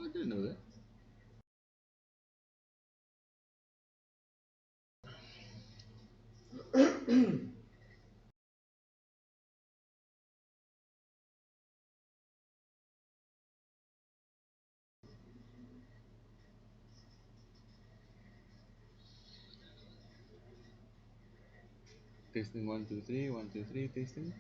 I didn't know that. Testing 1 2 3, 1 2 3, testing.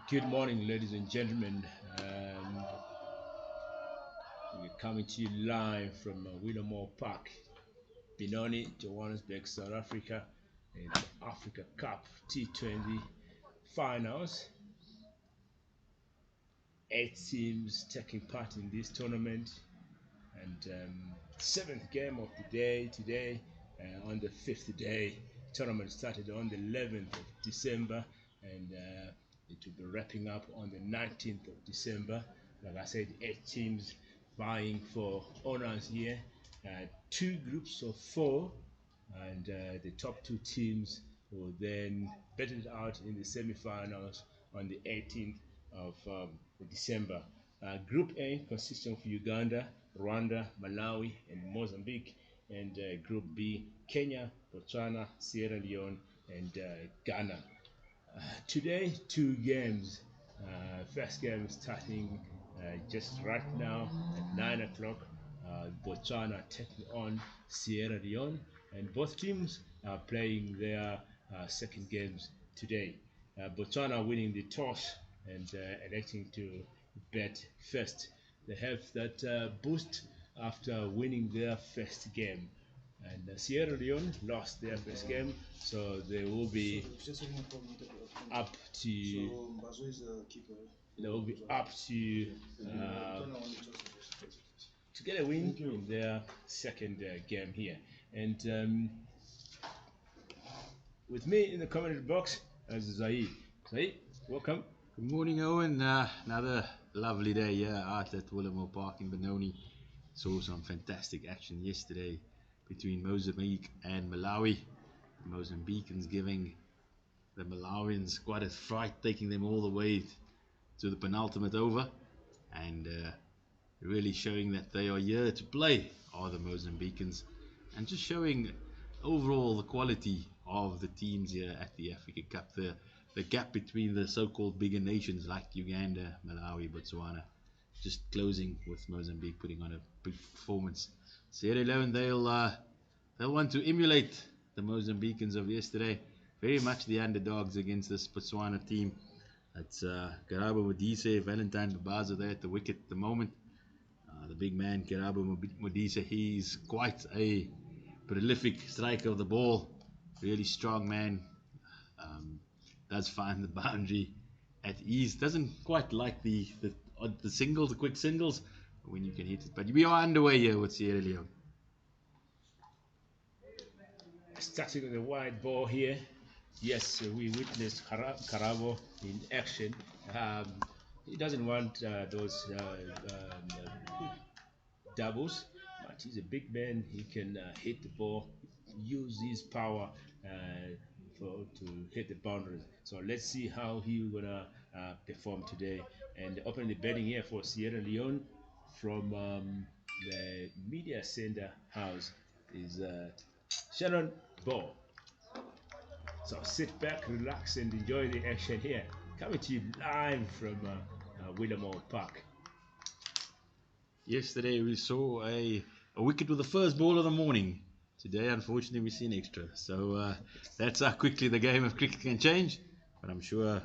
Good morning, ladies and gentlemen. We're coming to you live from Willowmoore Park, Benoni, Johannesburg, South Africa, in the Africa Cup T20 finals. 8 teams taking part in this tournament, and seventh game of the day today, on the fifth day tournament started on the 11th of December, and it will be wrapping up on the 19th of December. Like I said, 8 teams vying for honors here. 2 groups of 4, and the top 2 teams will then battle it out in the semi-finals on the 18th of December. Group A consists of Uganda, Rwanda, Malawi, and Mozambique, and Group B, Kenya, Botswana, Sierra Leone, and Ghana. Today, 2 games. First game starting just right now at 9 o'clock. Botswana taking on Sierra Leone, and both teams are playing their second games today. Botswana winning the toss and electing to bat first. They have that boost after winning their first game. And Sierra Leone lost their first game, so they will be up to uh, to get a win in their second game here. And with me in the comment box is Zaid. Zaid, welcome. Good morning, Owen. Another lovely day here out at Willowmoore Park in Benoni. Saw some fantastic action yesterday between Mozambique and Malawi. The Mozambicans giving the Malawians quite a fright, taking them all the way to the penultimate over, and really showing that they are here to play, are the Mozambicans, and just showing overall the quality of the teams here at the Africa Cup. The gap between the so-called bigger nations like Uganda, Malawi, Botswana, just closing with Mozambique putting on a big performance. Sierra Leone, they'll want to emulate the Mozambicans of yesterday. Very much the underdogs against this Botswana team. That's Karabo Modise, Valentine Babaza there at the wicket at the moment. The big man, Karabo Modise, he's quite a prolific striker of the ball. Really strong man. Does find the boundary at ease. Doesn't quite like the singles, the quick singles, when you can hit it. But we are underway here with Sierra Leone. Starting with the wide ball here. Yes, we witnessed Karabo in action. He doesn't want those doubles, but he's a big man. He can hit the ball, use his power to hit the boundaries. So let's see how he's gonna perform today. And opening the batting here for Sierra Leone from the media center house is Shannon Ball. So sit back, relax, and enjoy the action here. Coming to you live from Willowmoore Park. Yesterday we saw a wicket with the first ball of the morning. Today, unfortunately, we see an extra. So that's how quickly the game of cricket can change. But I'm sure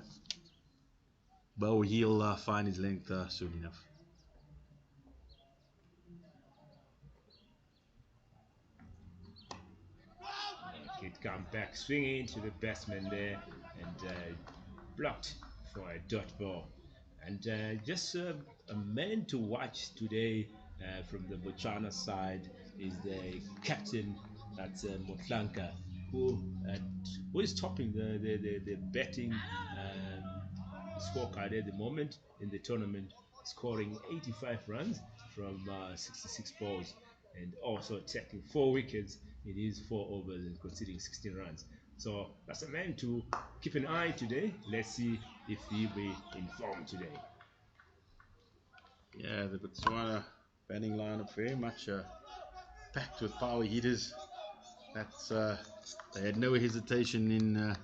Bo, he'll find his length soon enough. It come back swinging to the batsman there and blocked for a dot ball. And just a man to watch today from the Botswana side is the captain, that's Motlanka, who is topping the betting scorecard at the moment in the tournament, scoring 85 runs from 66 balls, and also taking 4 wickets in his 4 overs and conceding 16 runs. So that's a man to keep an eye today. Let's see if he'll be in form today. Yeah, the Botswana batting lineup very much packed with power hitters. That's they had no hesitation in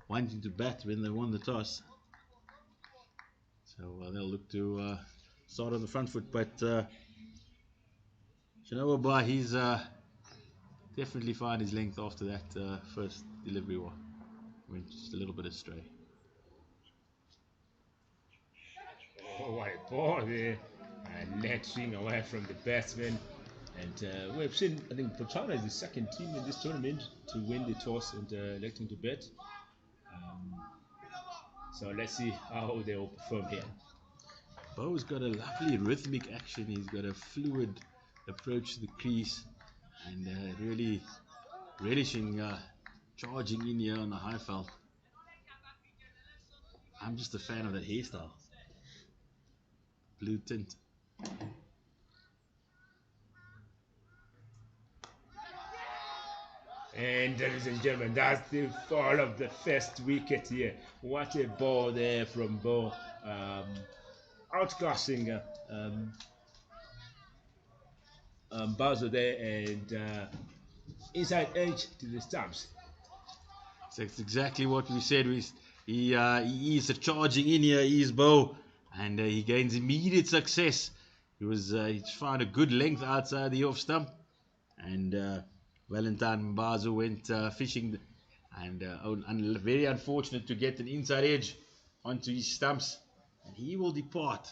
wanting to bat when they won the toss. So they'll look to start on the front foot. But Shinoba, he's definitely found his length after that first delivery one. Went just a little bit astray. Oh, what a ball there. And net swing away from the batsman. And we've seen, I think Botswana is the second team in this tournament to win the toss and electing to bat. So let's see how they will perform here. Bo's got a lovely rhythmic action. He's got a fluid approach to the crease, and really relishing charging in here on the high felt. I'm just a fan of that hairstyle. Blue tint. And ladies and gentlemen, that's the fall of the first wicket here. What a ball there from Bo, outclassing Bazo there, and inside edge to the stumps. So that's exactly what we said. He is charging in here, he is Bo, and he gains immediate success. He found a good length outside the off stump, and Valentine Mbazo went fishing, and very unfortunate to get an inside edge onto his stumps, and he will depart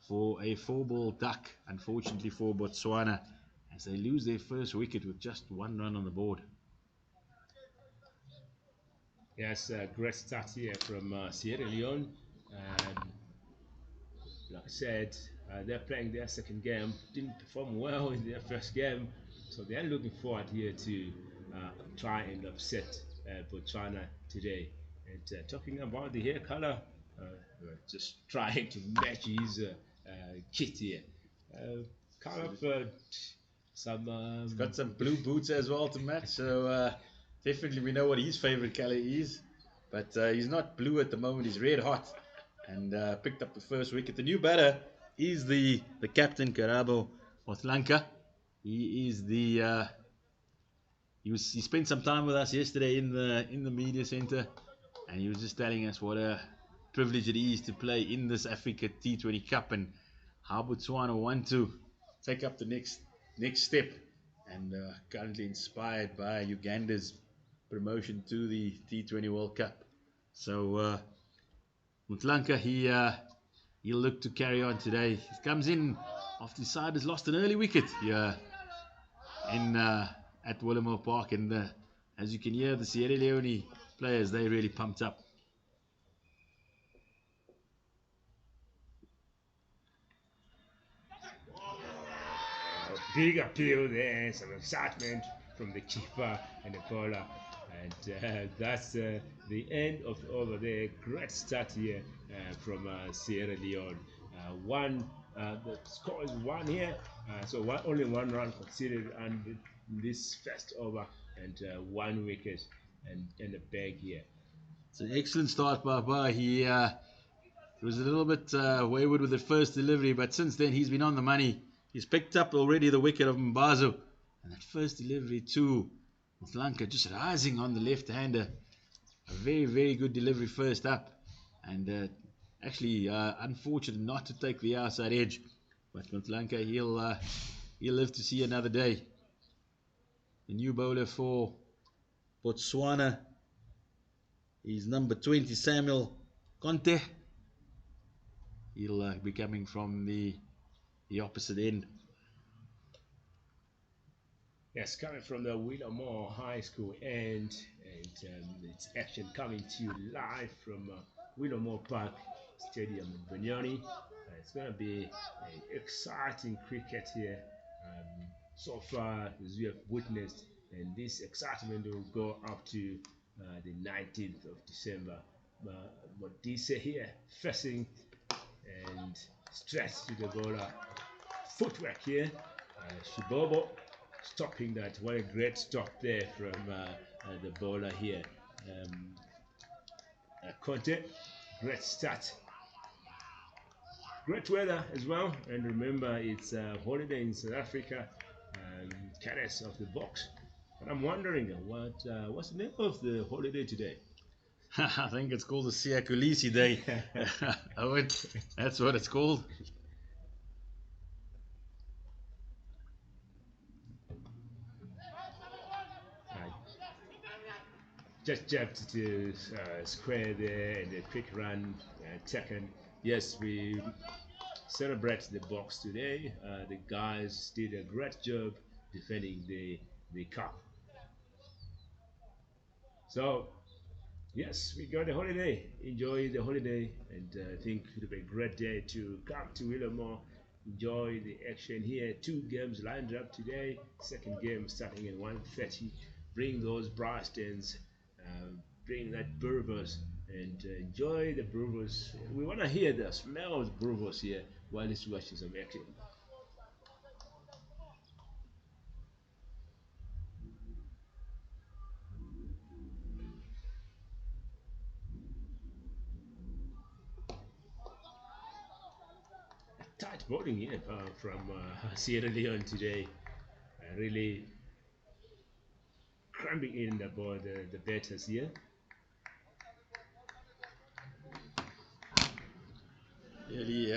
for a 4-ball duck, unfortunately for Botswana, as they lose their first wicket with just 1 run on the board. Yes, great start here from Sierra Leone. Like I said, they're playing their second game. Didn't perform well in their first game, so they're looking forward here to try and upset Botswana today. And talking about the hair color, just trying to match his kit here. Kind of some. He's got some blue boots as well to match, so definitely we know what his favorite color is. But he's not blue at the moment, he's red hot, and picked up the first wicket. The new batter is the captain, Karabo Mothlanka. He is the he spent some time with us yesterday in the media center, and he was just telling us what a privilege it is to play in this Africa T20 Cup, and how Botswana want to take up the next step, and currently inspired by Uganda's promotion to the T20 World Cup. So Mutlanka, he'll look to carry on today. He comes in after his side has lost an early wicket here in at Willowmoore Park, and as you can hear, the Sierra Leone players, they really pumped up. Big appeal there, some excitement from the keeper and the bowler, and that's the end of the over there. Great start here from Sierra Leone. The score is 1 here, so only 1 run conceded and this first over, and 1 wicket and a bag here. It's an excellent start by Ba. He was a little bit wayward with the first delivery, but since then he's been on the money. He's picked up already the wicket of Mbazo, and that first delivery too, with Lanka just rising on the left-hander. A very, very good delivery first up, and actually unfortunate not to take the outside edge, but Mutlanka, he'll live to see another day. The new bowler for Botswana is number 20, Samuel Conte. He'll be coming from the opposite end. Yes, coming from the Willowmoore High School end, and it's action coming to you live from Willowmoore Park Stadium in Benoni. It's going to be an exciting cricket here. So far, as we have witnessed, and this excitement will go up to the 19th of December. Modise here, facing and stress to the bowler. Footwork here, Shibobo stopping that. What a great stop there from the bowler here. Conte, great start. Great weather as well, and remember it's a holiday in South Africa, careless of the box. But I'm wondering what's the name of the holiday today? I think it's called the Siyakulisi Day. That's what it's called. Just jumped to square there and a quick run, second. Yes, we celebrate the box today. The guys did a great job defending the cup. So yes, we got a holiday. Enjoy the holiday, and I think it'll be a great day to come to Willowmoore. Enjoy the action here. 2 games lined up today. Second game starting at 1:30. Bring those brass stands bring that burgers and enjoy the burgers. We want to hear the smell of the burgers here while this watching some action. Tight bowling here from Sierra Leone today. Really cramping in the batters here. Really,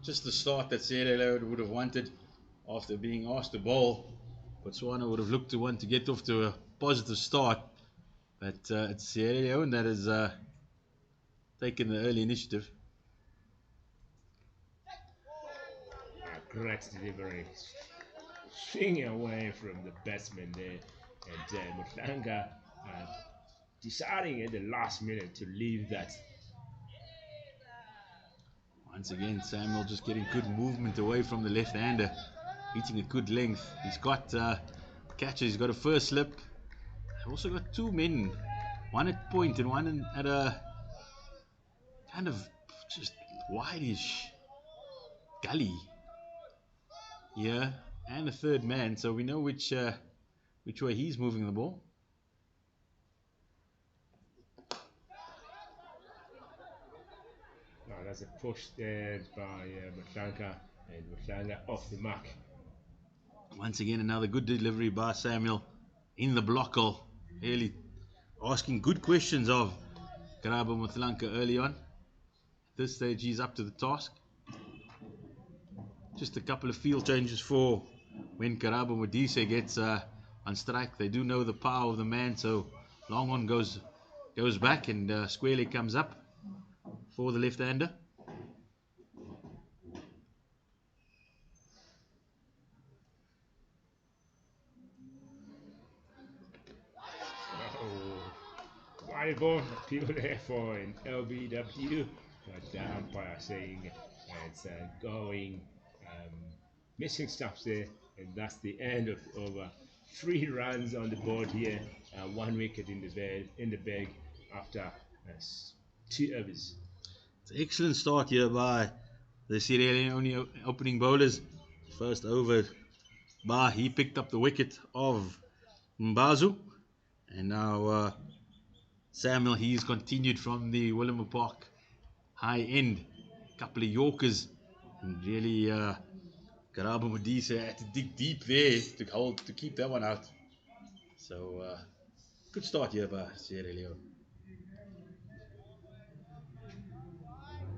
just the start that Sierra Leone would have wanted after being asked to bowl. Botswana would have looked to want to get off to a positive start, but it's Sierra Leone that has taken the early initiative. Great delivery. Swinging away from the batsman there. And Mutlanga deciding at the last minute to leave that. Once again, Samuel just getting good movement away from the left-hander, hitting a good length. He's got catcher, he's got a first slip. Also got two men, one at point and one at a kind of just wideish gully. Yeah, and a third man, so we know which way he's moving the ball. Oh, that's a push there by Mutlanga, and Mutlanga off the mark. Once again, another good delivery by Samuel in the block hole, really asking good questions of Karabo Mutlanka early on. At this stage, he's up to the task. Just a couple of field changes for when Karabo Modise gets on strike. They do know the power of the man, so long on goes back and squarely comes up for the left-hander. Wide ball appeal there for an LBW, but the umpire saying it's going, missing stops there, and that's the end of over 3 runs on the board here, 1 wicket in the bag after 2 overs. It's an excellent start here by the Sierra Leone opening bowlers. First over, he picked up the wicket of Mbazu, and now Samuel, he's continued from the Willowmoore Park high end. Couple of Yorkers, and really Karabo Modise had to dig deep there to keep that one out. So good start here by Sierra Leone.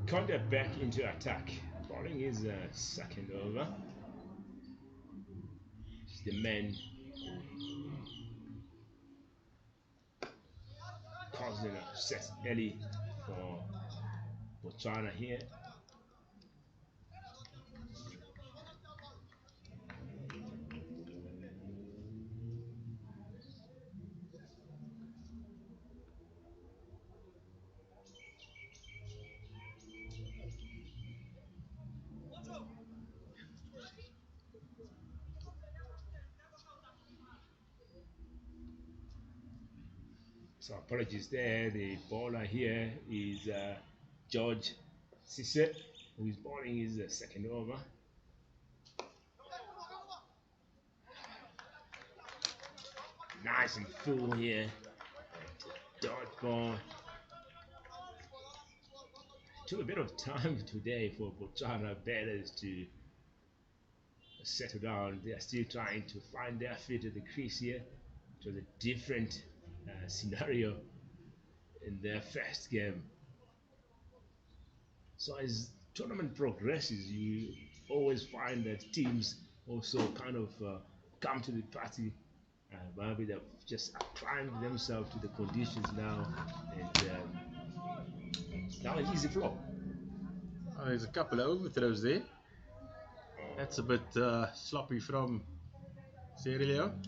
Contact back into attack. Bowling is second over. It's the man causing a success early for Botswana here. So apologies there. The bowler here is George Sisse, whose bowling is the second over. Nice and full here. Dot ball. Took a bit of time today for Botswana batters to settle down. They are still trying to find their feet at the crease here. It was a different scenario in their first game. So as tournament progresses, you always find that teams also kind of come to the party. Maybe they've just acclimated themselves to the conditions now, and now an easy flow. Oh, there's a couple of overthrows there. That's a bit sloppy from Sierra Leone.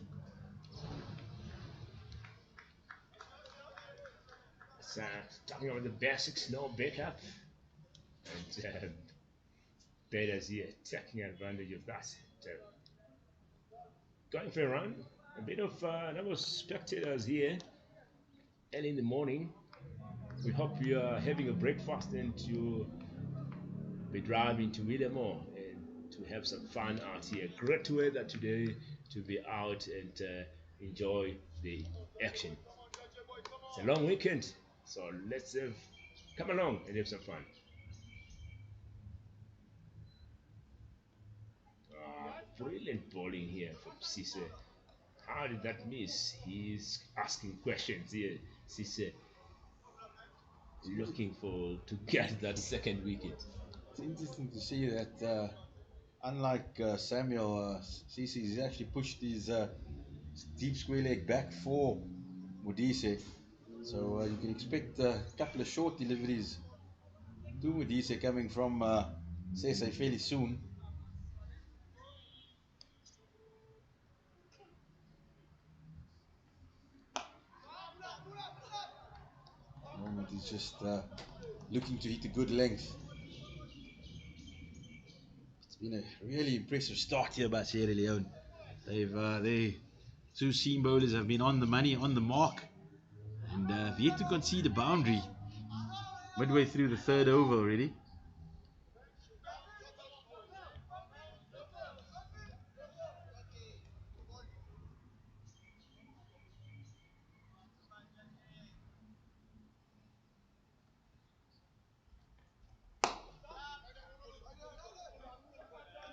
So, talking about the basics, no backup, and Betas here taking advantage of that. So, going for a run, a bit of number of spectators here. early in the morning. We hope you are having a breakfast and you be driving to Willowmoore and to have some fun out here. Great weather today to be out and enjoy the action. It's a long weekend, so let's come along and have some fun. Brilliant bowling here from Cisse. How did that miss? He's asking questions here. Cisse looking for to get that second wicket. It's interesting to see that, unlike Samuel, Cece's actually pushed his deep square leg back for Modise. So you can expect a couple of short deliveries to Modise coming from Sese fairly soon. At the moment he's just looking to hit a good length. It's been a really impressive start here by Sierra Leone. They two seam bowlers have been on the money, on the mark, and have yet to concede a boundary midway through the third over already.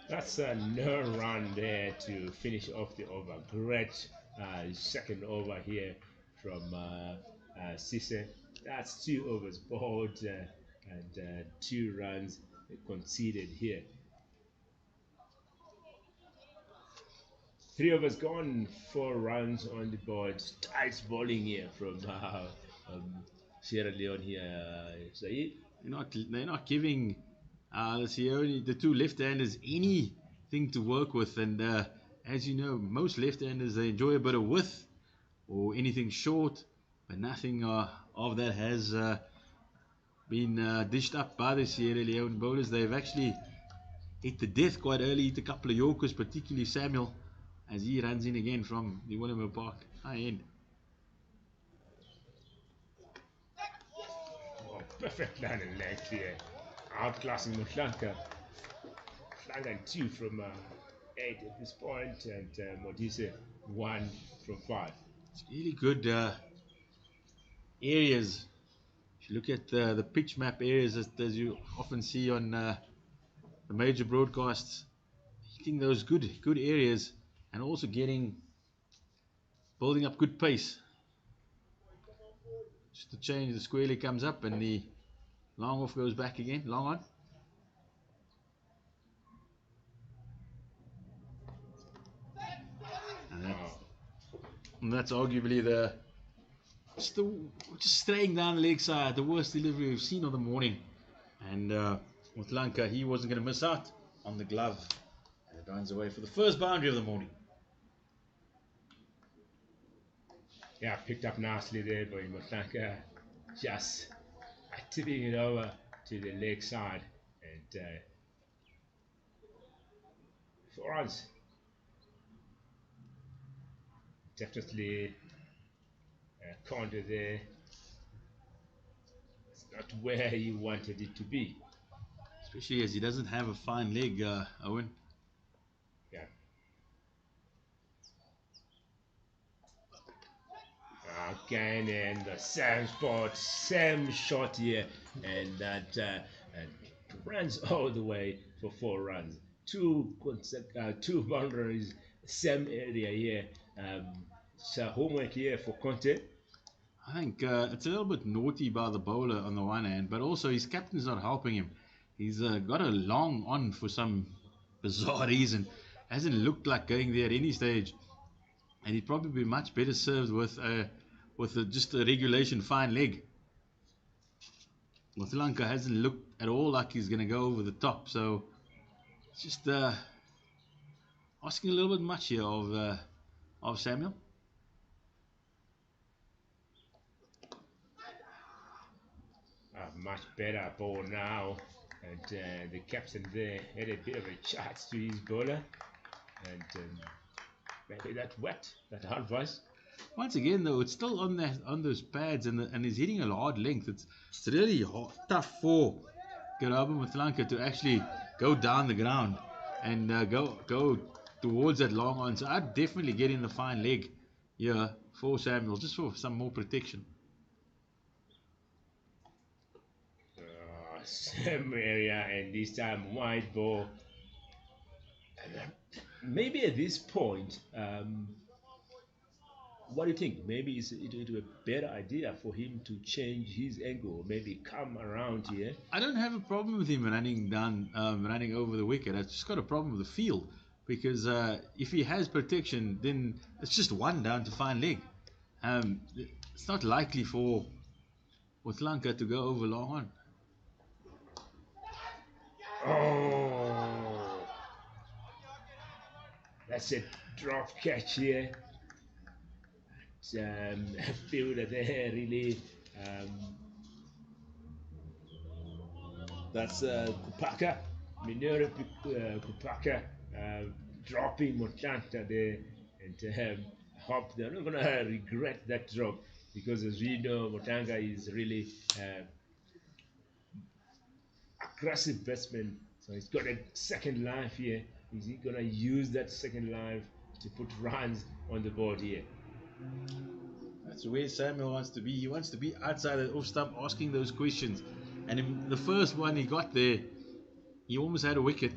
That's a no run there to finish off the over. Great second over here from Cisse. That's 2 overs bowled and 2 runs conceded here. 3 overs gone, 4 runs on the board. Tight bowling here from Sierra Leone here, Saeed. They're not giving the two left-handers anything to work with, and as you know, most left-handers they enjoy a bit of width or anything short, but nothing of that has been dished up by the Sierra Leone bowlers. They've actually hit the death quite early, hit a couple of Yorkers, particularly Samuel, as he runs in again from the Willowmoore Park high end. Oh, perfect line and length here. Outclassing Mutlanka. Flank 2 from 8 at this point, and Modise 1 from 5. It's really good areas. If you look at the pitch map areas, as you often see on the major broadcasts, hitting those good areas and also building up good pace. Just to change, the squarely comes up and the long off goes back again, long on. And that's arguably just straying down the leg side, the worst delivery we've seen of the morning. And with Lanka, he wasn't going to miss out on the glove. And it runs away for the first boundary of the morning. Yeah, picked up nicely there by Mutlanka, just tipping it over to the leg side, and 4 runs. Definitely a counter there. It's not where he wanted it to be. Especially as he doesn't have a fine leg, Owen. Yeah. Again, and the same shot here, and that runs all the way for 4 runs. Two boundaries, same area here. So homework here for Conte. I think it's a little bit naughty by the bowler on the one hand, but also his captain's not helping him. He's got a long on for some bizarre reason. Hasn't looked like going there at any stage, and he'd probably be much better served with just a regulation fine leg. Motlanka hasn't looked at all like he's going to go over the top, so it's just asking a little bit much here of Samuel. Much better ball now, and the captain there had a bit of a chat to his bowler, and maybe that wet that advice. Once again, though, it's still on those pads, and he's hitting a hard length. It's really tough for Karabo Mutlanka to actually go down the ground and go towards that long on. So I'd definitely get in the fine leg here for Samuel, just for some more protection. Same area, and this time wide ball. Maybe at this point, what do you think? Maybe it would be a better idea for him to change his angle, maybe come around here. I don't have a problem with him running over the wicket. I've just got a problem with the field because if he has protection, then it's just one down to fine leg. It's not likely for Mutlanka to go over long on. Oh, that's a drop catch here. Fielder there really. That's Kupaka, Minoru Kupaka dropping Motlanta there, and I hope they're not gonna regret that drop because as we know, Motanga is really aggressive batsman. So he's got a second life here. Is he gonna use that second life to put runs on the board here? That's where Samuel wants to be. He wants to be outside the off stump asking those questions. And in the first one he got there, he almost had a wicket.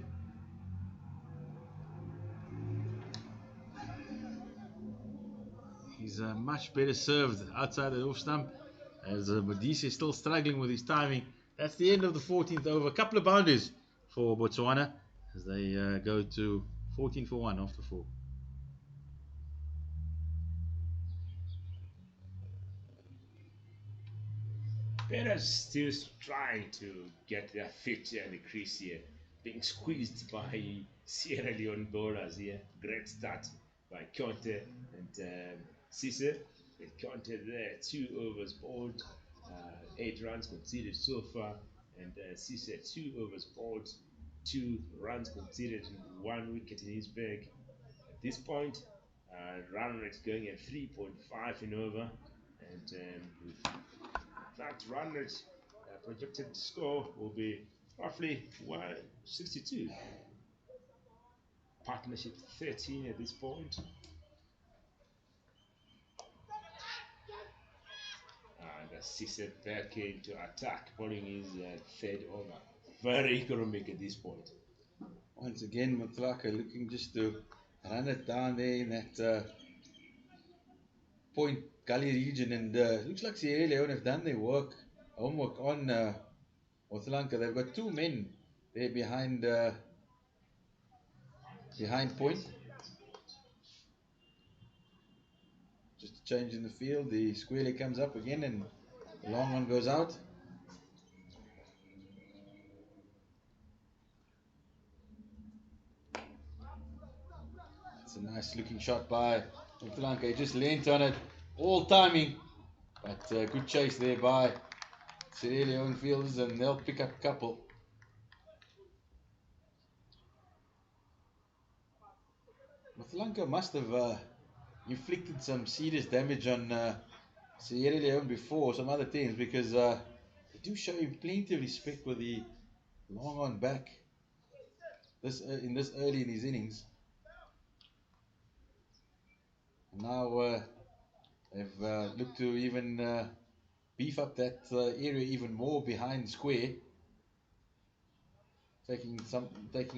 He's much better served outside the off stump as Modise is still struggling with his timing. That's the end of the 14th over. A couple of boundaries for Botswana as they go to 14 for 1 after 4. Bears still trying to get their feet in the crease here, being squeezed by Sierra Leone bowlers here. Great start by Conte and Cisse. With Conte there, 2 overs bowled, 8 runs conceded so far, and Cisse 2 overs bowled, 2 runs conceded, and 1 wicket in his bag. At this point, run rate going at 3.5 in over, and with that run rate projected score will be roughly 162. Partnership 13 at this point. And Cisse back into attack, bowling his third over. Very economic at this point. Once again, Mutlaka looking just to run it down there in that point gully region, and looks like Sierra Leone have done their homework on Mutlaka. They've got 2 men there behind point. Just a change in the field. The square leg comes up again, and the long one goes out. It's a nice looking shot by Mutlaka. He just leant on it, all timing, but good chase there by Sierra Leone fielders, and they'll pick up a couple. Mutlaka must have inflicted some serious damage on Sierra Leone before, some other teams, because they do show him plenty of respect with the long on back this early in his innings. And now they've looked to even beef up that area even more behind square, taking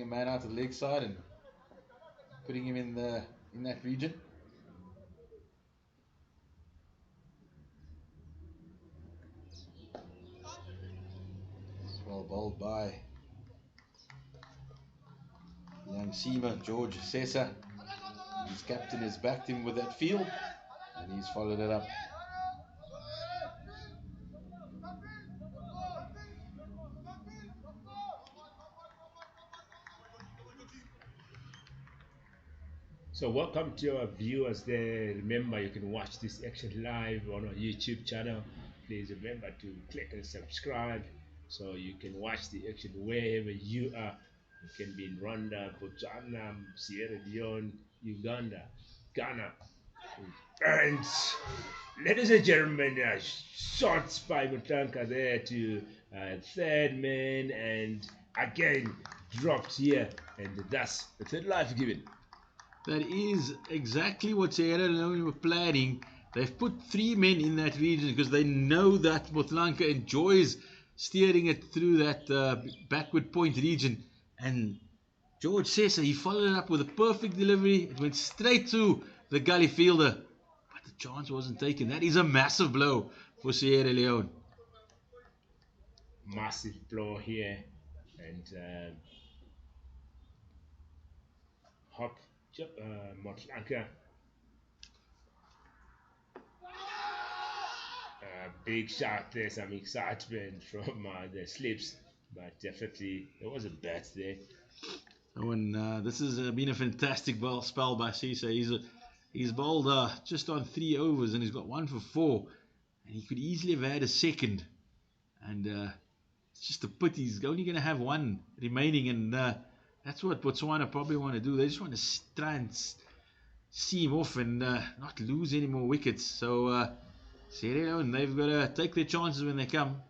a man out of the leg side and putting him in that region. Well bowled by young seamer George Sessa. His captain has backed him with that field, and he's followed it up. So welcome to our viewers there. Remember, you can watch this action live on our YouTube channel. Please remember to click and subscribe so you can watch the action wherever you are. You can be in Rwanda, Botswana, Sierra Leone, Uganda, Ghana. And ladies and gentlemen, shots by Mutanka there to third man, and again dropped here, and that's the third life given. That is exactly what Sierra Leone were planning. They've put 3 men in that region because they know that Motlanka enjoys steering it through that backward point region. And George Sessa, he followed it up with a perfect delivery. It went straight to the gully fielder. But the chance wasn't taken. That is a massive blow for Sierra Leone. Massive blow here, and hop, Motlanka. Big shot there, some excitement from the slips, but definitely it was a bat there. Oh, and this has been a fantastic ball spell by Cisse. He's bowled just on 3 overs and he's got 1 for 4. And he could easily have had a second. And it's just a pity he's only going to have 1 remaining. And that's what Botswana probably want to do. They just want to try and see him off and not lose any more wickets. So Sierra Leone, they've got to take their chances when they come.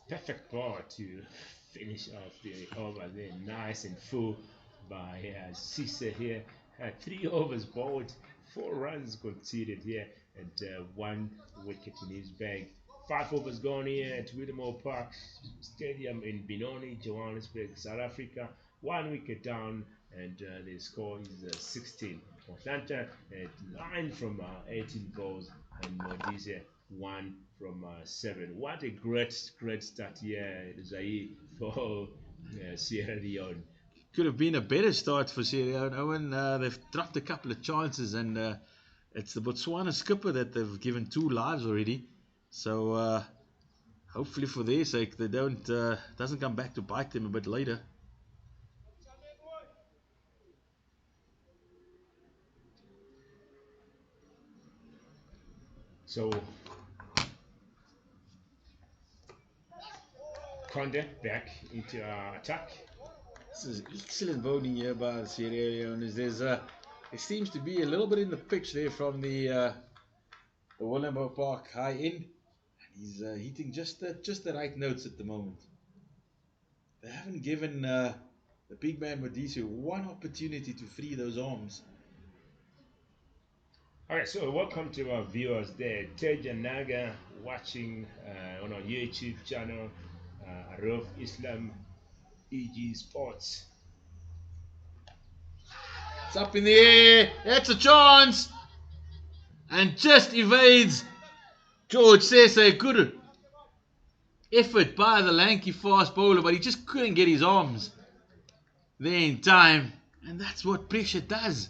Perfect ball to finish off the over there, nice and full by Cisse here. 3 overs bowled, 4 runs conceded here, and 1 wicket in his bag. 5 overs gone here at Willowmoore Park Stadium in Benoni, Johannesburg, South Africa. 1 wicket down, and the score is 16. Atlanta at 9 from 18 balls, and Modise 1 from 7. What a great start here, Zai, for Sierra Leone. Could have been a better start for Sierra Leone. Owen, they've dropped a couple of chances, and it's the Botswana skipper that they've given 2 lives already. So hopefully for their sake, they doesn't come back to bite them a bit later. So Conde back into attack. This is excellent bowling here by the Sierra Leones. There seems to be a little bit in the pitch there from the Willowmoore Park high end. He's hitting just the right notes at the moment. They haven't given the big man Modise 1 opportunity to free those arms. Alright, so welcome to our viewers there. Teja Naga watching on our YouTube channel, Araf Islam EG Sports. It's up in the air. That's a chance. And just evades George Sesse. Good effort by the lanky fast bowler, but he just couldn't get his arms there in time. And that's what pressure does.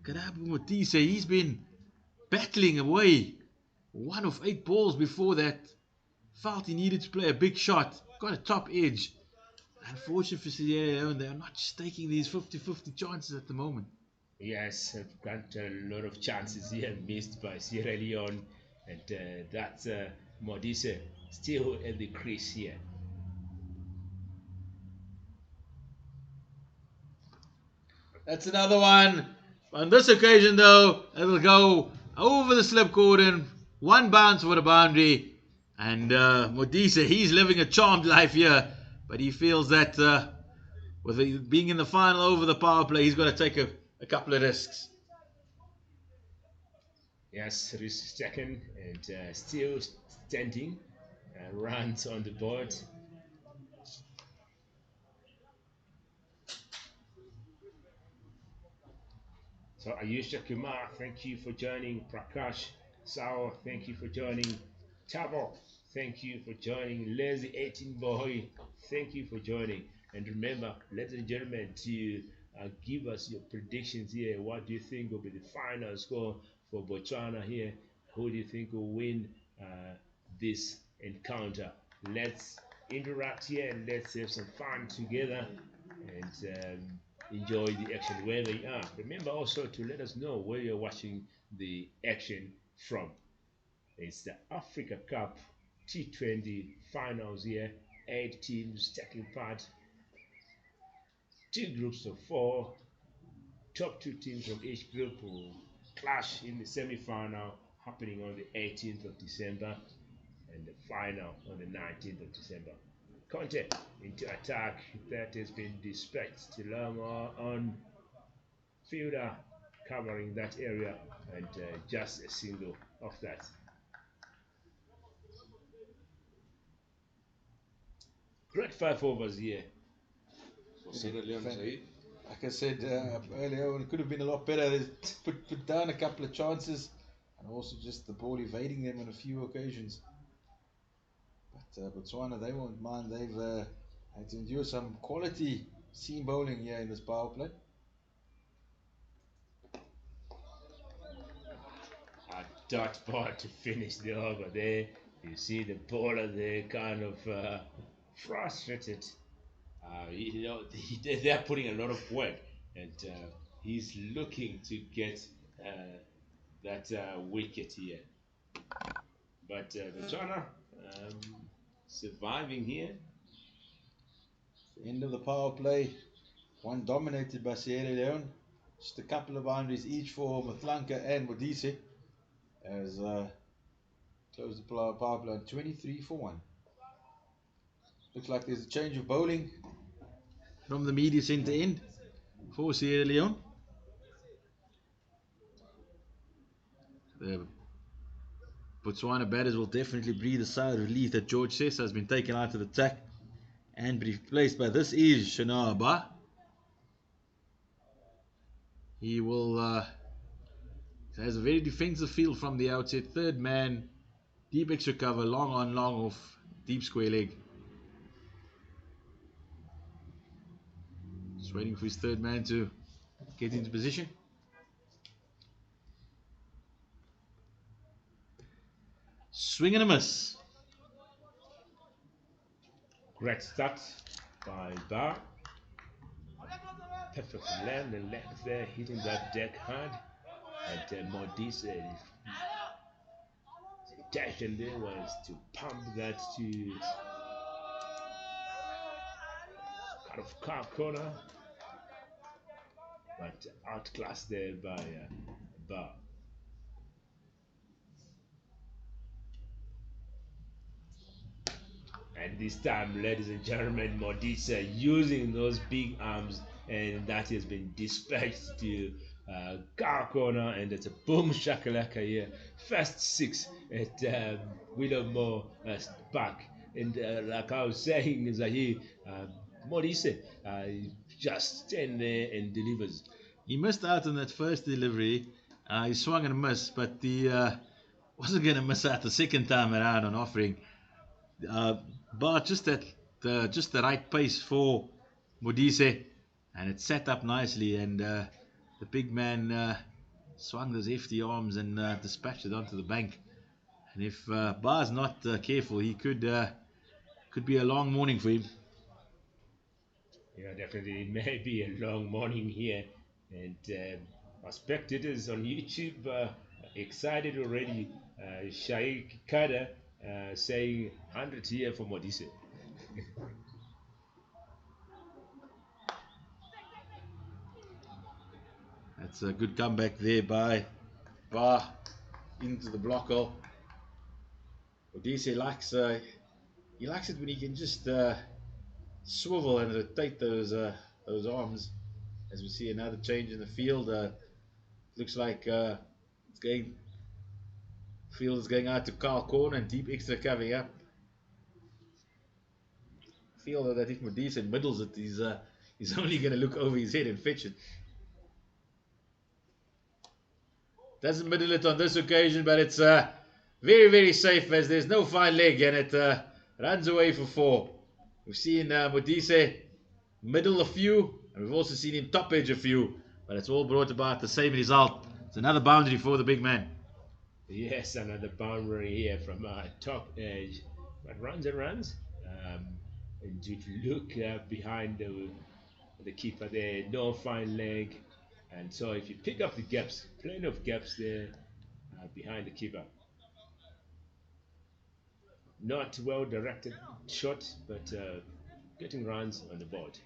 Karabu Modise, he's been battling away. 1 of 8 balls before that. Felt he needed to play a big shot. Got a top edge. Unfortunately for Sierra Leone, they are not just taking these 50-50 chances at the moment. Yes, I've got a lot of chances here missed by Sierra Leone, and that's Modise still at the crease here. That's another one. On this occasion, though, it'll go over the slip cordon. 1 bounce for the boundary. And Modise, he's living a charmed life here. But he feels that with being in the final over the power play, he's got to take a couple of risks. Yes, risk taken, and still standing. Runs on the board. So Ayusha Kumar, thank you for joining. Prakash Sao, thank you for joining. Tabo, thank you for joining. Lazy 18 Boy, thank you for joining. And remember, ladies and gentlemen, to give us your predictions here. What do you think will be the final score for Botswana here? Who do you think will win this encounter? Let's interact here and let's have some fun together. And enjoy the action wherever you are. Remember also to let us know where you're watching the action from. It's the Africa Cup T20 finals here, 8 teams taking part, 2 groups of 4. Top 2 teams from each group will clash in the semi-final happening on the 18th of December and the final on the 19th of December. Conte into attack that has been dispatched to Leone on fielder covering that area and just a single off that. Great 5 overs here for Sierra Leone. Like I said earlier, it could have been a lot better. They put down a couple of chances, and also just the ball evading them on a few occasions. But Botswana, they won't mind. They've had to endure some quality seam bowling here in this power play. A dot ball to finish the over there. You see the bowler there kind of frustrated. They're putting a lot of work, and he's looking to get that wicket here. But Botswana surviving here. The end of the power play, one dominated by Sierra Leone. Just a couple of boundaries each for Matlanka and Modise, as closed the power play on 23 for 1. Looks like there's a change of bowling from the media centre end for Sierra Leone. The Botswana batters will definitely breathe a sigh of relief that George Sessa has been taken out of the attack and be replaced by this is Shanaba. He will has a very defensive field from the outset. Third man, deep extra cover, long on, long off, deep square leg. Just waiting for his third man to get into position. Swing and a miss. Great start by Bar. Perfect land and length there, hitting that deck hard. And Modise, his intention there was to pump that to kind of car corner, but outclassed there by Bar. And this time, ladies and gentlemen, Modise using those big arms, and that has been dispatched to car corner, and it's a boom shakalaka here. First 6 at Willowmoore back. And like I was saying, Zahir, Modise just stand there and delivers. He missed out on that first delivery. He swung and missed, but he wasn't going to miss out the second time around on offering. But just at just the right pace for Modise, and it set up nicely, and the big man swung those hefty arms and dispatched it onto the bank. And if Bar's not careful, he could be a long morning for him. Yeah, definitely. It may be a long morning here, and our spectators on YouTube excited already. Shaikh Kada saying 100 here for Modise. That's a good comeback there by Bar into the block hole. Modise likes it when he can just swivel and rotate those arms. As we see another change in the field, looks like field is going out to Carl Corn and deep extra coming up. Feel that if Modise middles it, he's only going to look over his head and fetch it. Doesn't middle it on this occasion, but it's very, very safe as there's no fine leg and it runs away for 4. We've seen Modise middle a few, and we've also seen him top edge a few, but it's all brought about the same result. It's another boundary for the big man. Yes, another boundary here from top edge, but runs and runs. And if you look behind the keeper there, no fine leg, and so if you pick up the gaps, plenty of gaps there behind the keeper. Not well directed shot, but getting runs on the board.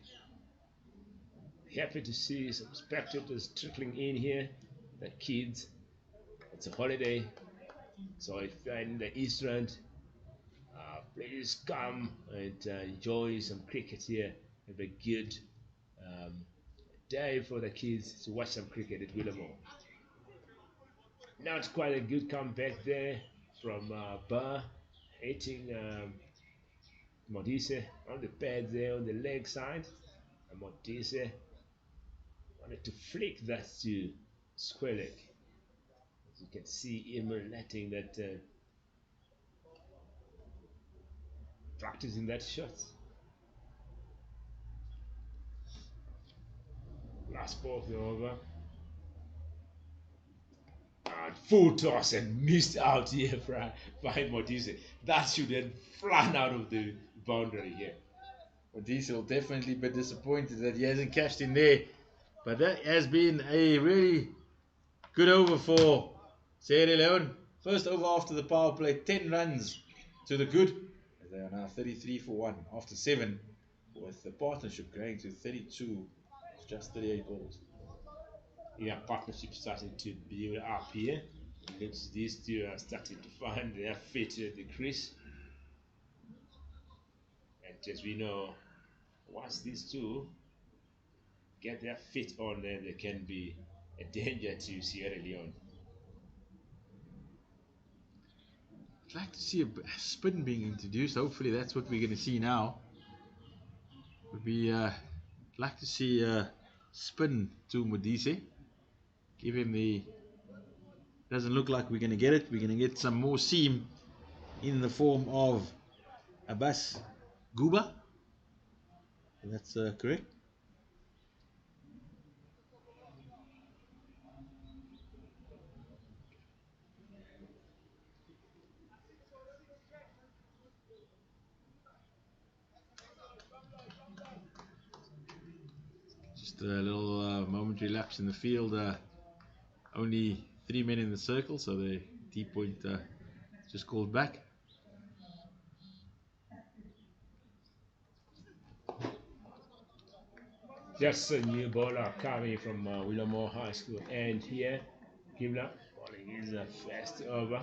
Happy to see some spectators trickling in here. The kids, it's a holiday, so if you're in the East End, please come and enjoy some cricket here. Have a good um, day for the kids to watch some cricket at Willowmoore. Not quite a good comeback there from Burr, hitting Modise on the pad there on the leg side. And Modise wanted to flick that to square leg. As you can see him letting that practicing that shot. Last ball of the over. And full toss and missed out here by Modise. That should have flown out of the boundary here. Modise will definitely be disappointed that he hasn't cashed in there. But that has been a really good over for Sierra Leone. First over after the power play, 10 runs to the good. They are now 33 for 1 after 7, with the partnership going to 32. It's just 38 balls. Yeah, partnership starting to build up here. Looks these two are starting to find their fit at the crease. And as we know, once these two get their feet on, then they can be a danger to Sierra Leone. I'd like to see a spin being introduced. Hopefully that's what we're going to see now. Would be like to see a spin to Modise. Give him the... Doesn't look like we're going to get it. We're going to get some more seam in the form of Abbas Guba. That's correct. Just a little momentary lapse in the field. Only 3 men in the circle, so the T-point just called back. That's a new bowler coming from Willowmoore High School. And here, Gimla bowling is a fast over.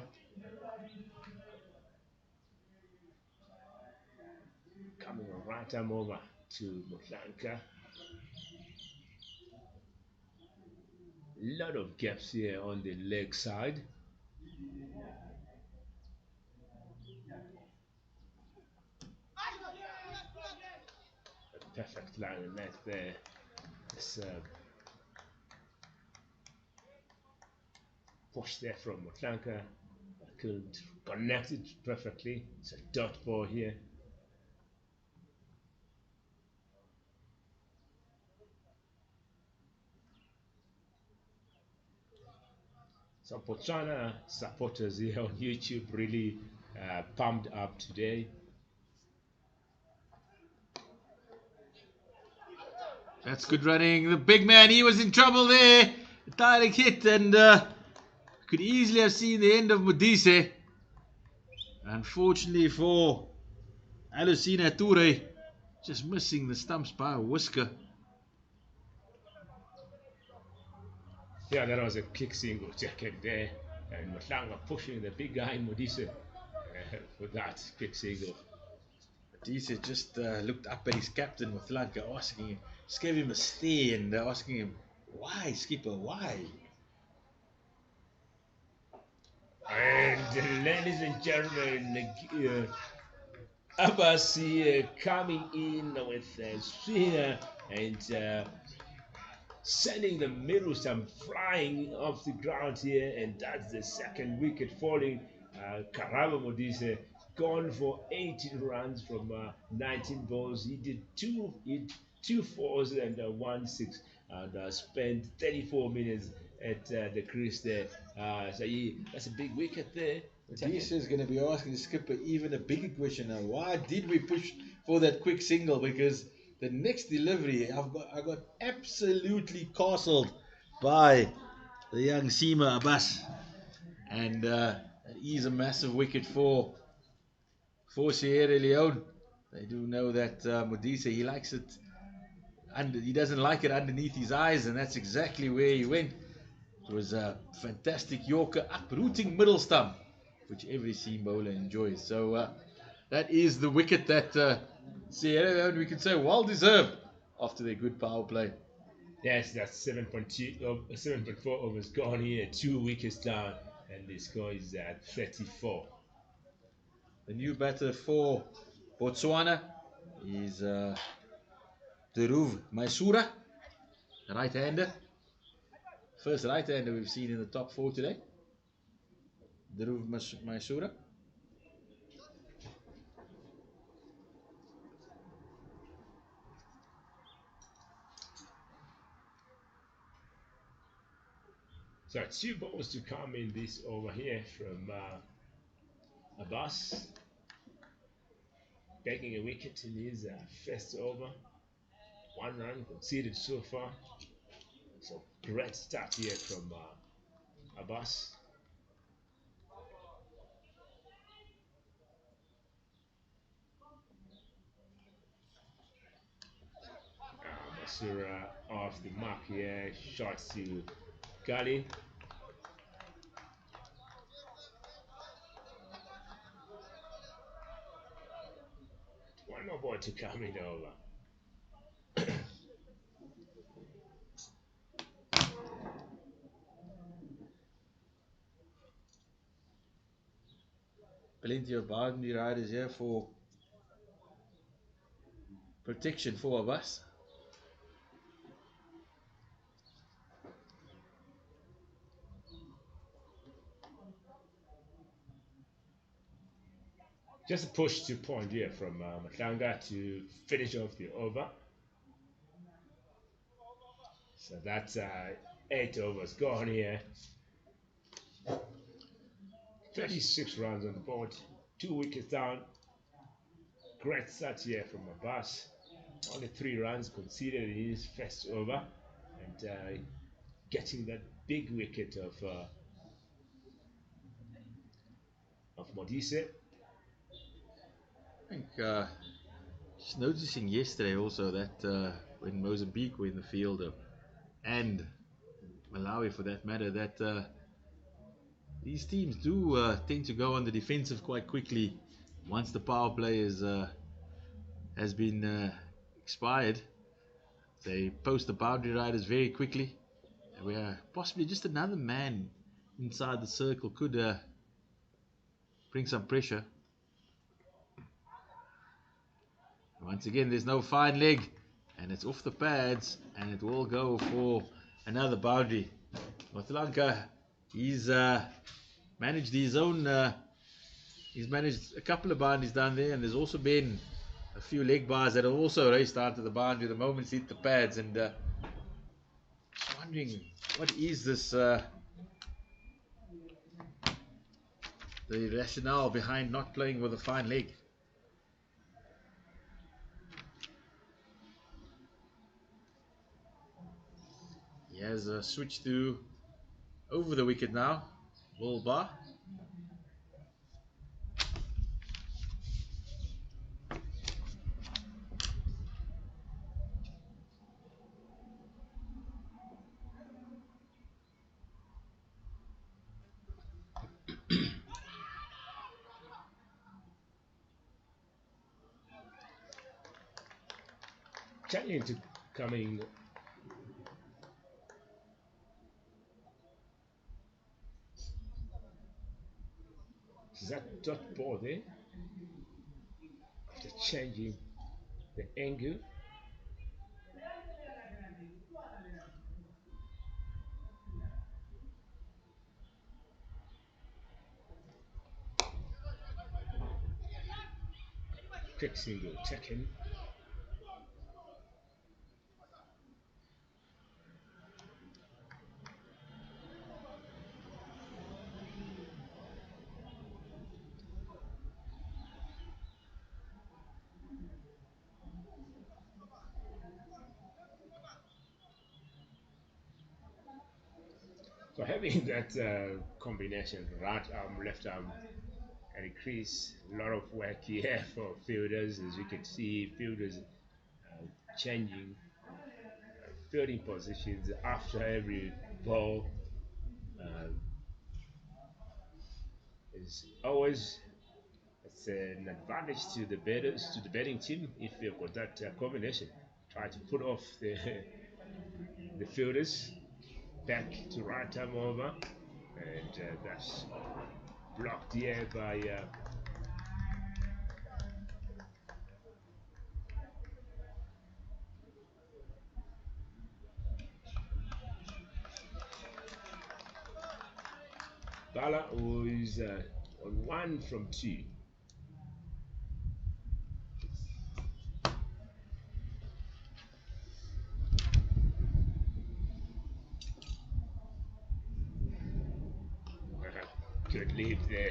Coming right arm over to Motlanka. Lot of gaps here on the leg side. A perfect line of net there. It's push there from Motlanka. Couldn't connect it perfectly. It's a dot ball here. Some Botswana supporters here on YouTube really pumped up today. That's good running. The big man, he was in trouble there. A direct hit, and could easily have seen the end of Modise. Unfortunately for Alusina Toure, just missing the stumps by a whisker. Yeah, that was a kick single jacket there. And Motlanga pushing the big guy Modise for that kick single. Modise just looked up at his captain Motlanka, asking him, just gave him a stare and asking him, why, skipper, why? And ladies and gentlemen, Abbas coming in with a swinger and sending the middle stump flying off the ground here, and that's the second wicket falling. Karaba Modise gone for 18 runs from 19 balls. He did two fours and 1 6, and spent 34 minutes at the crease there. So that's a big wicket there. Modise is going to be asking the skipper even a bigger question now. Why did we push for that quick single? Because the next delivery, I got absolutely castled by the young Seema Abbas, and that is a massive wicket for for Sierra Leone. They do know that Modise, he likes it, he doesn't like it underneath his eyes, and that's exactly where he went. It was a fantastic Yorker, uprooting middle stump, which every seam bowler enjoys. So that is the wicket that Sierra Leone, we could say, well deserved after their good power play. Yes, that's 7.4 overs gone here, 2 wickets down, and the score is at 34. The new batter for Botswana is Deruv Maisura, right-hander. First right-hander we've seen in the top 4 today. Deruv Maisura. So 2 balls to come in this over here from Abbas, taking a wicket in his first over. 1 run conceded so far. So great start here from Abbas. Masura off the mark here, shots to Gali. One more ball to come in over. Plenty of boundary riders here for protection for Abbas. Just a push to point here from Matanga to finish off the over. So that's 8 overs gone here. 36 runs on the board, 2 wickets down. Great start here from Abbas. Only 3 runs conceded in his first over, and getting that big wicket of Modise. I think just noticing yesterday also that when Mozambique were in the field, and Malawi for that matter, that these teams do tend to go on the defensive quite quickly once the power play has been expired. They post the boundary riders very quickly, where possibly just another man inside the circle could bring some pressure. Once again, there's no fine leg, and it's off the pads, and it will go for another boundary. Matlanka, he's managed his own. He's managed a couple of boundaries down there, and there's also been a few leg bars that have also raced out to the boundary the moment it's hit the pads. And just wondering, what is this? The rationale behind not playing with a fine leg? He has switched to over the wicket now, ball bar. Challenging to coming. Is that dot ball there? After changing the angle. Quick single taken. So having that combination, right arm, left arm, and increase a lot of work here for fielders. As you can see, fielders changing fielding positions after every ball. Um, is always it's an advantage to the batters, to the batting team, if they've got that combination. Try to put off the the fielders back to right arm over, and that's blocked here by Bala, who is on 1 from 2. Good lead there,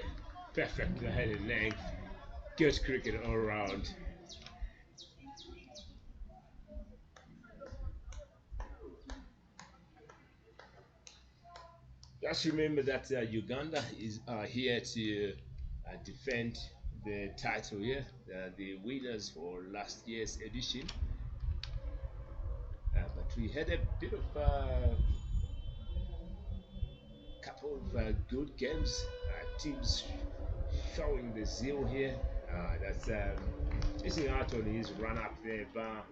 perfect line and length, good cricket all round. Just remember that Uganda is here to defend the title here, the winners for last year's edition. But we had a bit of couple of good games. Teams showing the zeal here. That's missing out on his run up there, bar.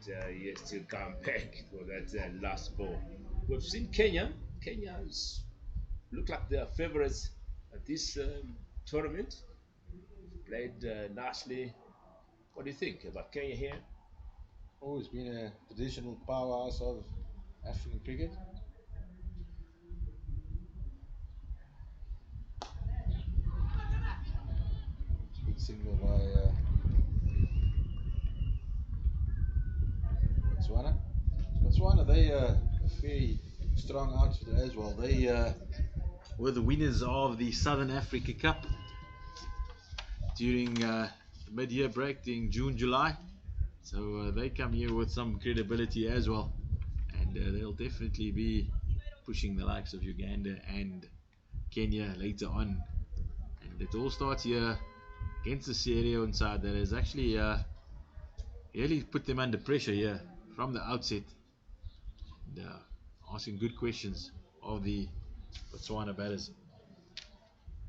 And he has to come back for that last ball. We've seen Kenya. Kenya's look like they're favorites at this tournament. Played nicely. What do you think about Kenya here? Always been a traditional powerhouse of African cricket. Big signal by Botswana. Botswana, they a very strong outfit as well. They were the winners of the Southern Africa Cup during mid-year break in June, July. So they come here with some credibility as well, and they'll definitely be pushing the likes of Uganda and Kenya later on. And it all starts here against the Sierra Leone side that has actually really put them under pressure here from the outset. And, asking good questions of the Botswana batters.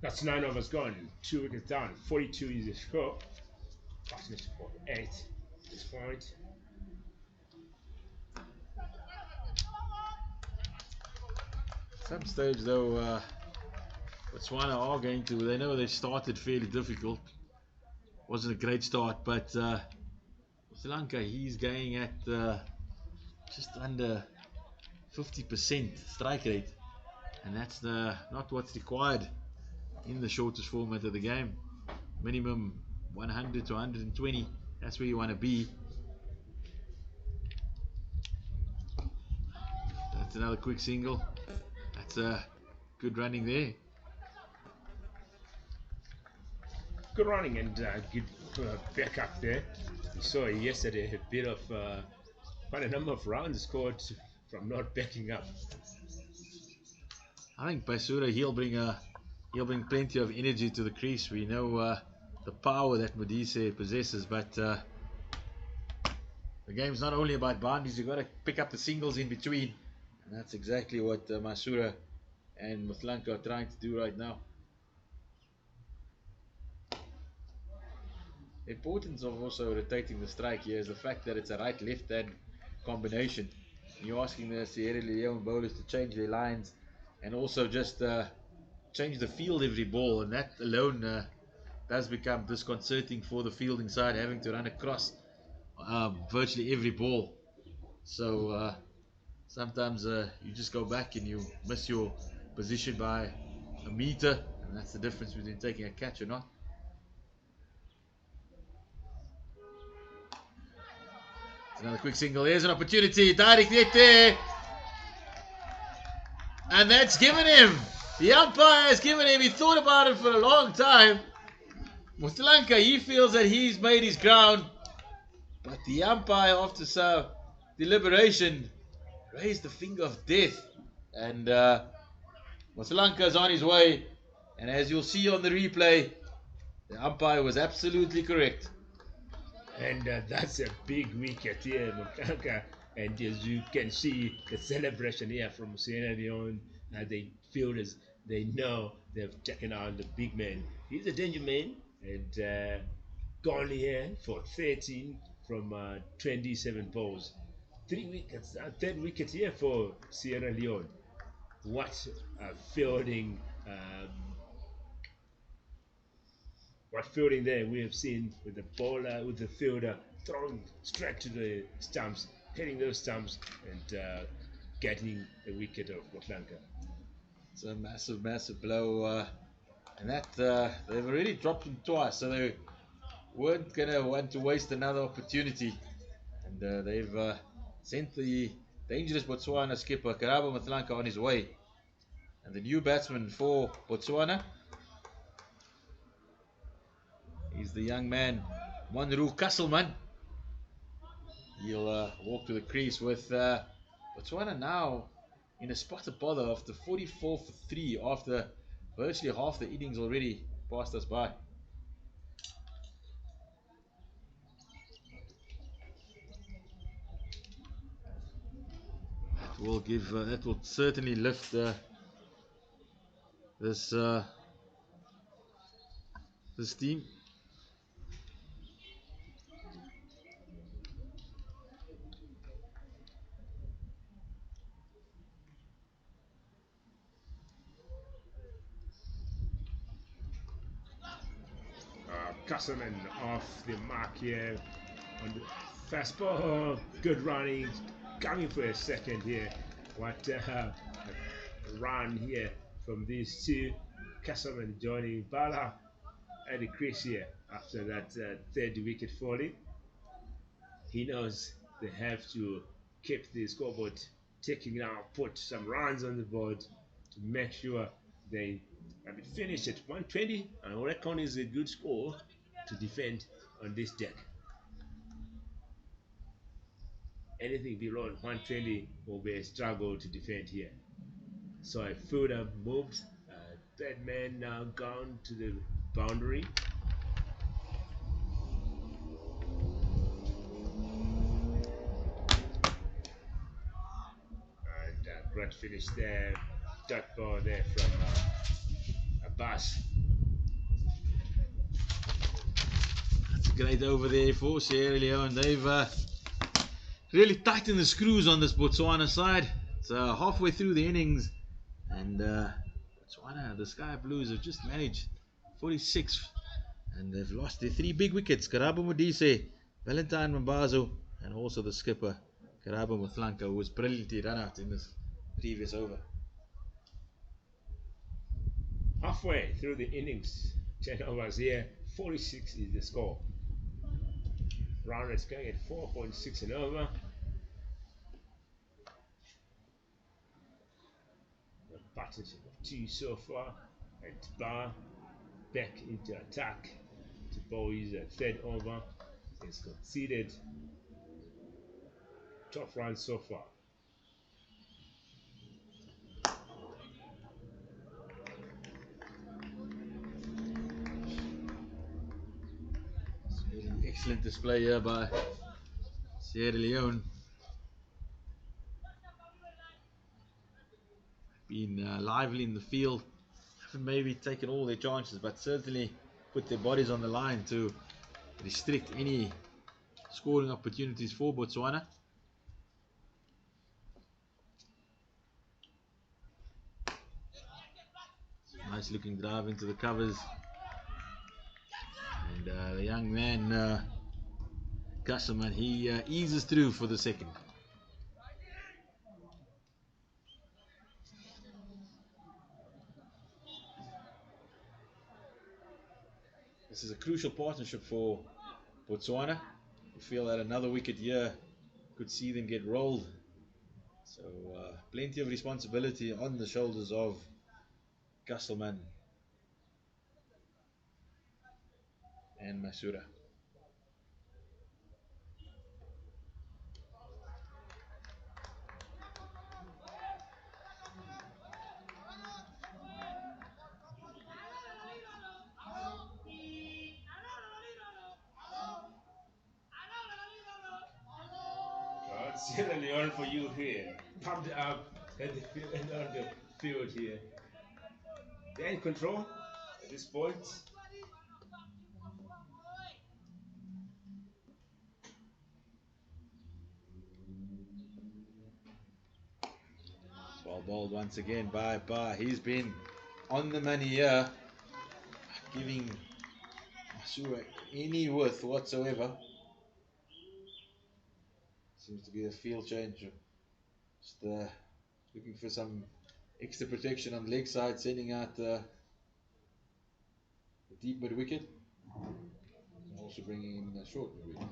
That's 9 overs gone. 2 wickets down. 42 is the score. Fastness for 8 at this point. Some stage though, Botswana are going to. They know they started fairly difficult. Wasn't a great start, but Sri Lanka, he's going at just under 50% strike rate, and that's not what's required in the shortest format of the game. Minimum 100 to 120. That's where you want to be. That's another quick single. That's good running there. Good running and good backup there. We saw yesterday a bit of quite a number of runs scored from not backing up. I think Basura he'll bring plenty of energy to the crease. We know the power that Modise possesses, but the game's not only about boundaries. You've got to pick up the singles in between, and that's exactly what Masura and Mutlanka are trying to do right now. The importance of also rotating the strike here is the fact that it's a right-left hand combination. You're asking the Sierra Leone bowlers to change their lines and also just change the field every ball, and that alone does become disconcerting for the fielding side, having to run across virtually every ball. So sometimes you just go back and you miss your position by a meter, and that's the difference between taking a catch or not. Another quick single. Here's an opportunity. Direct hit there. And that's given him. The umpire has given him. He thought about it for a long time. Mutlanka, he feels that he's made his ground. But the umpire, after some deliberation, raised the finger of death. And Mutlanka is on his way. And as you'll see on the replay, The umpire was absolutely correct. And that's a big wicket here, Mokaka. And as you can see, the celebration here from Sierra Leone, they feel as they know they've taken out the big man. He's a danger man, and gone here for 13 from 27 balls. 3 wickets, third wicket here for Sierra Leone. What a fielding! What fielding there we have seen with the bowler, with the fielder throwing straight to the stumps, hitting those stumps, and getting the wicket of Motlanka. It's a massive, massive blow. And that they've already dropped him twice, so they weren't going to want to waste another opportunity. And they've sent the dangerous Botswana skipper, Karabo Motlanka, on his way. And the new batsman for Botswana is the young man, Monroe Castleman. He'll walk to the crease with Botswana now in a spot of bother after 44 for 3 after virtually half the innings already passed us by. That will certainly lift this team. Castleman off the mark here on the fast ball. Good running, coming for a second here. What a run here from these two. Castleman joining Bala at the crease here after that third wicket falling. He knows they have to keep the scoreboard ticking now, put some runs on the board to make sure they finish at 120. I reckon is a good score to defend on this deck. Anything below 120 will be a struggle to defend here. So a fielder moved, third man now gone to the boundary. And great finish there. Dot ball there from Abbas. That's great over there for Sierra Leone. They've really tightened the screws on this Botswana side. It's halfway through the innings, and Botswana, the Sky Blues, have just managed 46, and they've lost their 3 big wickets: Karabo Modise, Valentine Mambazo, and also the skipper, Karabo Motlanka, who was brilliantly run out in this previous over. Halfway through the innings, 10 overs here, 46 is the score. Round is going at 4.6 and over. The partnership of 2 so far, and Bar back into attack to bowl his third over. He's conceded 12 runs so far. Really excellent display here by Sierra Leone. Been lively in the field. Haven't maybe taken all their chances, but certainly put their bodies on the line to restrict any scoring opportunities for Botswana. Nice looking drive into the covers, and the young man Castleman, he eases through for the second. This is a crucial partnership for Botswana. We feel that another wicket here could see them get rolled. So plenty of responsibility on the shoulders of Castleman and Masura. Sierra Leone for you here. Pumped up at the field, on the field here. They're in control at this point. Well bowled once again by Ba. He's been on the money here, giving Masura any worth whatsoever. Seems to be a field change. Just looking for some extra protection on the leg side, sending out the deep mid wicket. And also bringing in the short mid wicket.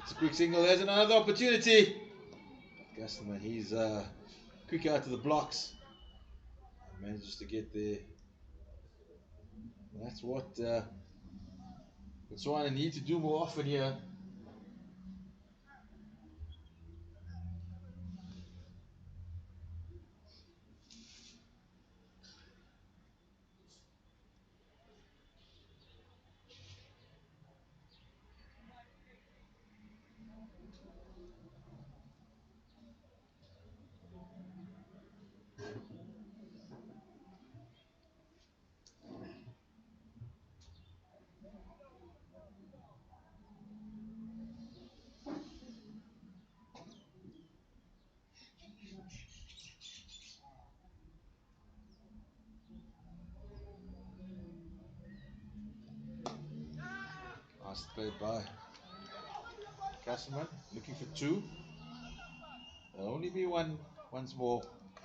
It's a quick single. There's another opportunity. Gusman, he's quick out to the blocks. Manages to get there. That's what Botswana need to do more often here. 'Played by Castleman, looking for two. There'll only be one once more.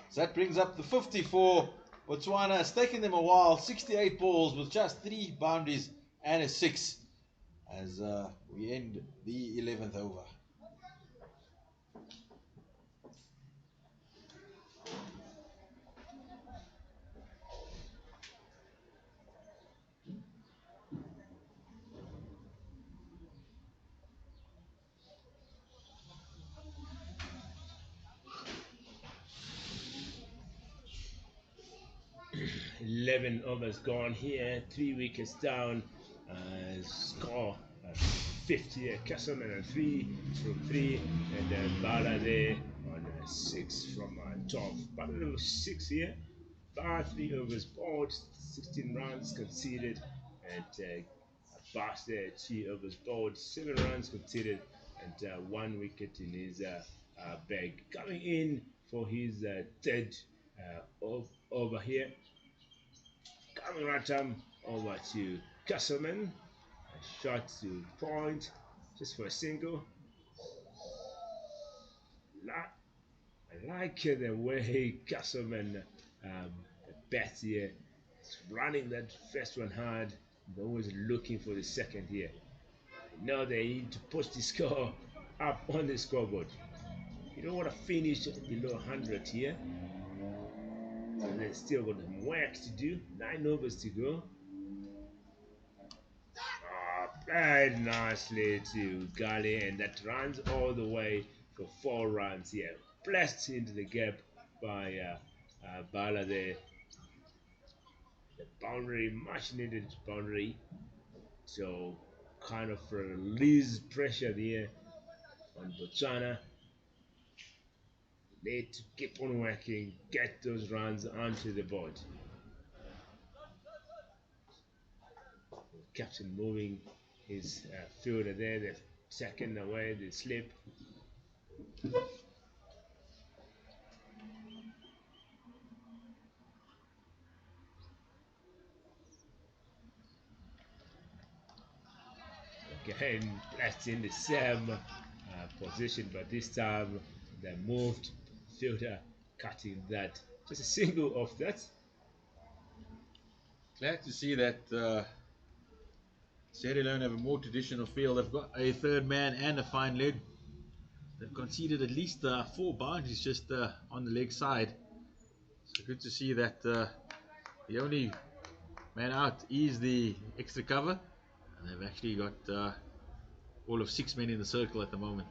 So that brings up the 50 for Botswana. It's taken them a while. 68 balls with just 3 boundaries and a 6 as we end the 11th over. Uh, 11 overs gone here, 3 wickets down. Score 50. Castleman on 3 from 3, and then Bala there on 6 from 12. Bala was 6 here. Bar 3 overs bowled, 16 runs conceded, and Bass there 3 overs bowled, 7 runs conceded, and 1 wicket in his bag. Coming in for his third over here. Coming right over to Castleman. A shot to point, just for a single. I like the way Castleman bats here. He's running that first one hard, but always looking for the second here. Now they need to push the score up on the scoreboard. You don't want to finish below 100 here. So they've still got work to do. 9 overs to go. Played nicely to Gully, and that runs all the way for 4 runs here. Blessed into the gap by Bala there. The boundary, much needed boundary. So kind of release pressure there on Botswana. Need to keep on working, get those runs onto the board. Captain moving his fielder there, the second away, the slip. Again, that's in the same position, but this time the moved fielder cutting that. Just a single off that. Glad to see that Sierra Leone have a more traditional field. They've got a third man and a fine leg. They've conceded at least 4 boundaries just on the leg side. So good to see that the only man out is the extra cover. And they've actually got all of 6 men in the circle at the moment.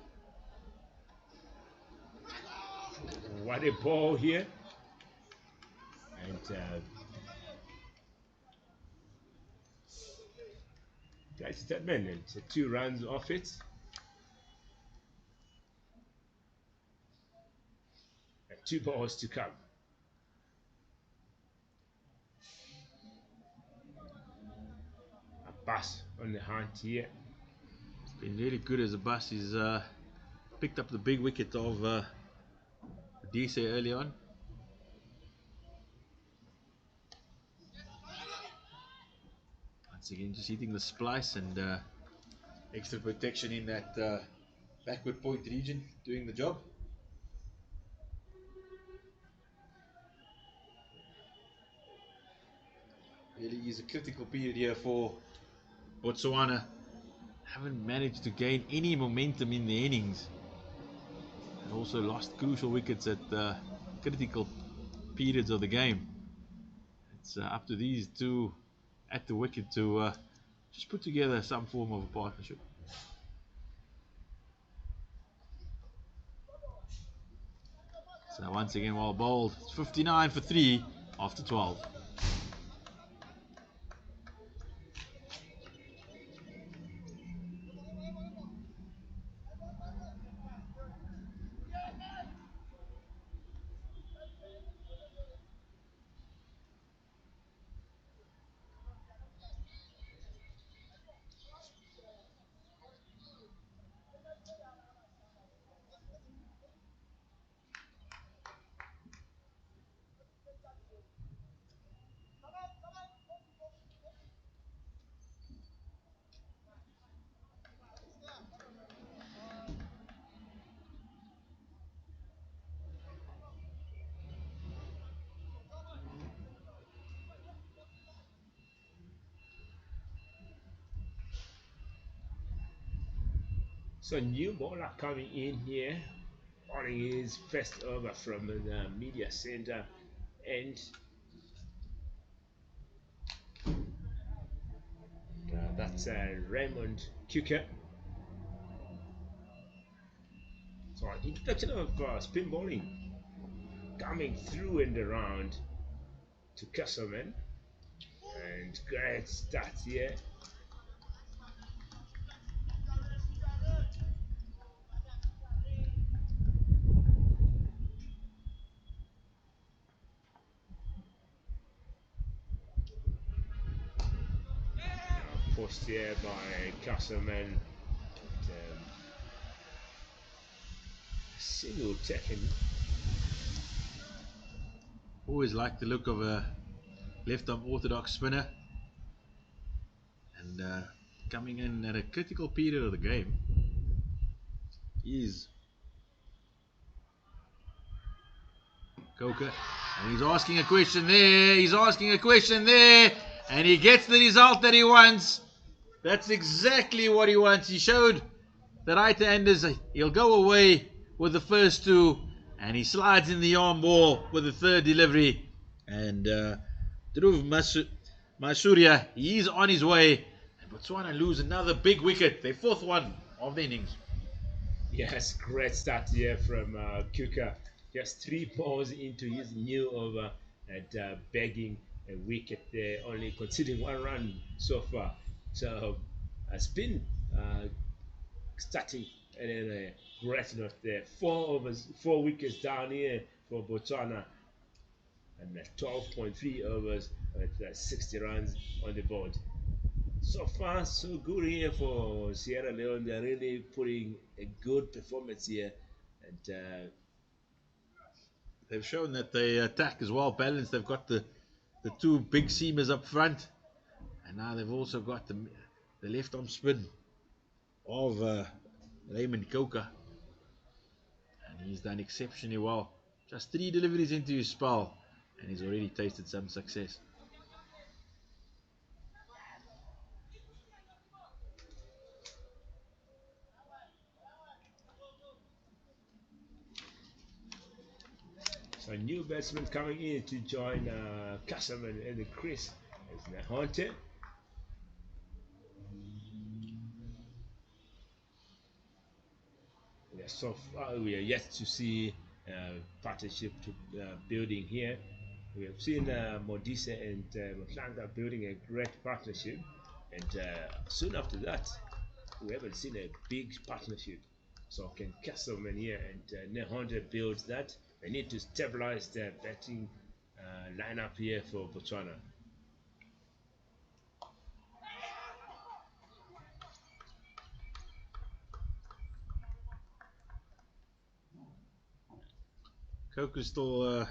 What a ball here. and that's that man, and 2 runs off it. And 2 balls to come. A bus on the hunt here. Been really good as a bus. He's picked up the big wicket of DC early on. Once again, just hitting the splice and extra protection in that backward point region, doing the job. Really is a critical period here for Botswana. Haven't managed to gain any momentum in the innings. And also lost crucial wickets at critical periods of the game. It's up to these two at the wicket to just put together some form of a partnership. So once again, well bowled. It's 59 for 3 after 12. So new bowler coming in here, on his first over from the media center, and that's Raymond Kuka. So introduction of spin bowling coming through and around to Castleman, and great start here. Pushed here by Castleman. Single taken. Always like the look of a left-arm orthodox spinner. And coming in at a critical period of the game is Coker. And he's asking a question there. He's asking a question there. And he gets the result that he wants. That's exactly what he wants. He showed the right-handers he'll go away with the first two. And he slides in the arm ball with the third delivery. And Dhruv Masuria, he's on his way. And Botswana lose another big wicket. Their fourth one of the innings. Yes, great start here from Kuka. Just 3 balls into his new over and bagging a wicket there, only conceding 1 run so far. So a spin starting and then a great note there. 4 wickets down here for Botswana, and 12.3 overs with 60 runs on the board. So far, so good here for Sierra Leone. They're really putting a good performance here, and They've shown that they attack as well balanced. They've got the two big seamers up front, and now they've also got the left arm spin of Raymond Coker, and he's done exceptionally well. Just 3 deliveries into his spell, and he's already tasted some success. so a new batsman coming in to join Castleman and the crease is Nahonte. Yeah, so far we are yet to see partnership to, building here. We have seen Modise and Motlanga building a great partnership, and soon after that, we haven't seen a big partnership. So can Castleman here and Nehonde builds that. They need to stabilize their batting lineup here for Botswana. Coker's still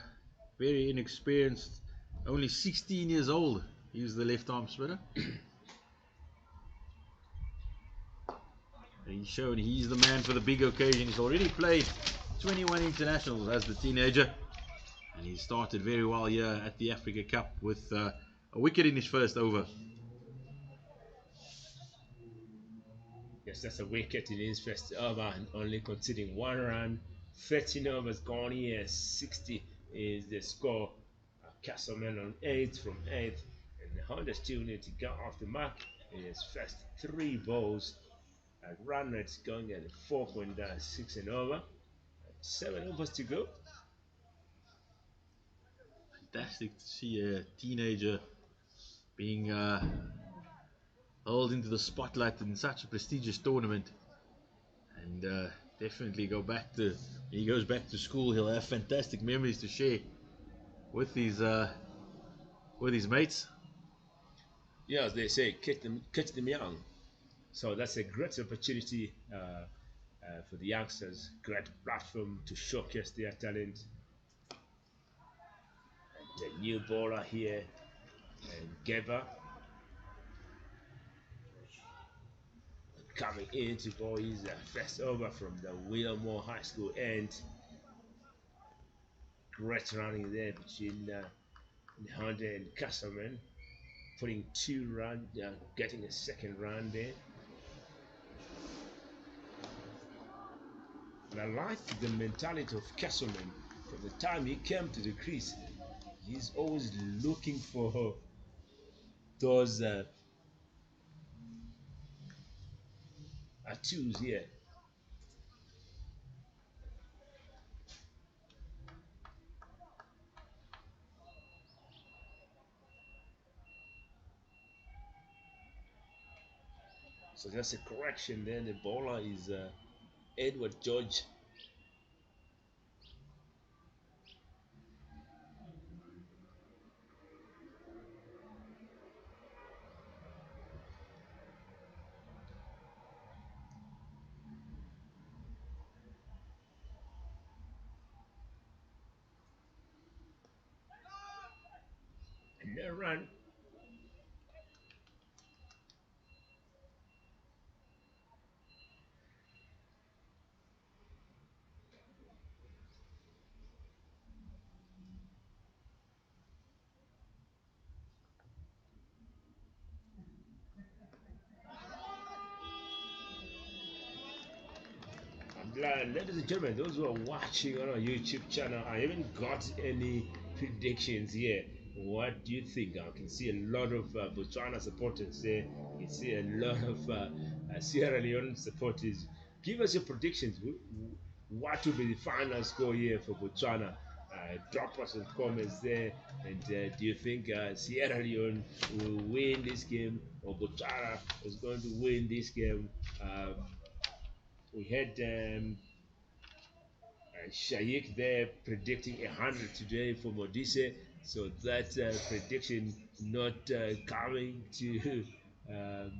very inexperienced, only 16 years old. He's the left arm spinner. And he's shown he's the man for the big occasion. He's already played 21 internationals as the teenager. And he started very well here at the Africa Cup with a wicket in his first over. Yes, that's a wicket in his first over and only conceding 1 run. 13 overs gone here. 60 is the score. Castleman on 8th from 8th. And the Honda still need to go off the mark in his first 3 balls. Run rate's going at 4.6 and over. 7 overs to go. Fantastic to see a teenager being held into the spotlight in such a prestigious tournament. And definitely he goes back to school, he'll have fantastic memories to share with his mates. Yeah, as they say, catch them young. So that's a great opportunity for the youngsters. Great platform to showcase their talent. And the new bowler here, and Geba, coming in to bowl his first over from the Willowmoore High School end. Great running there between Honda and Castleman, putting 2 runs, getting a second run there. And I like the mentality of Castleman. From the time he came to the crease, he's always looking for those twos here. So that's a correction there. The bowler is Edward George. And no run. Ladies and gentlemen, those who are watching on our YouTube channel, I haven't got any predictions here. What do you think? I can see a lot of Botswana supporters there. You can see a lot of Sierra Leone supporters. Give us your predictions. What will be the final score here for Botswana? Drop us some comments there. And do you think Sierra Leone will win this game, or Botswana is going to win this game? We had Shaik there predicting 100 today for Modise, so that prediction not coming to um,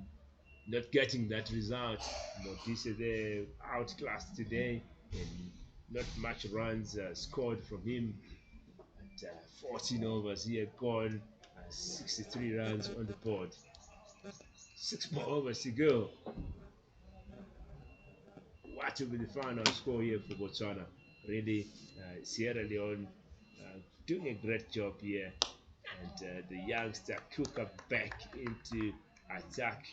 not getting that result. Modise there outclassed today, and not much runs scored from him. At 14 overs here gone, 63 runs on the board. 6 more overs to go. What will be the final score here for Botswana? Really, Sierra Leone doing a great job here, and the youngster Kuka back into attack,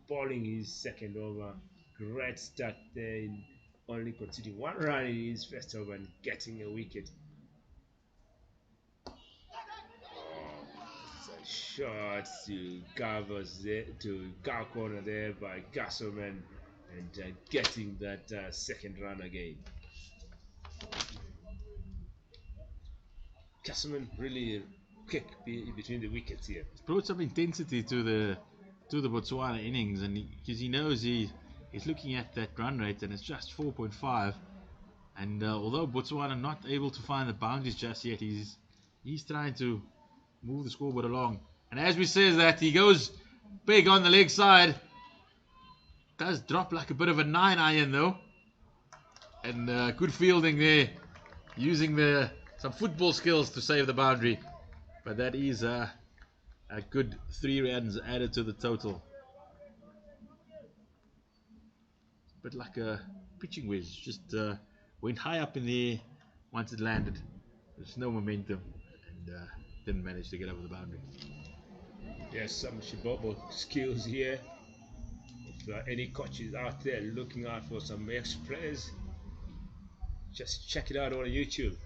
bowling his second over. Great start there, in only conceding 1 run in his first over and getting a wicket. It's a shot to covers there, to cow corner there by Castleman, and getting that second run again. Castleman really kick between the wickets here. It's brought some intensity to the Botswana innings, and because he knows he's looking at that run rate, and it's just 4.5. And although Botswana not able to find the boundaries just yet, he's trying to move the scoreboard along. And as we says that, he goes big on the leg side. Does drop like a bit of a 9-iron though, and good fielding there, using some football skills to save the boundary. But that is a good 3 runs added to the total. A bit like a pitching wedge, just went high up in the air once it landed. There's no momentum, and didn't manage to get over the boundary. Yes, some Shibobo skills here. If any coaches out there looking out for some ex-players, just check it out on YouTube.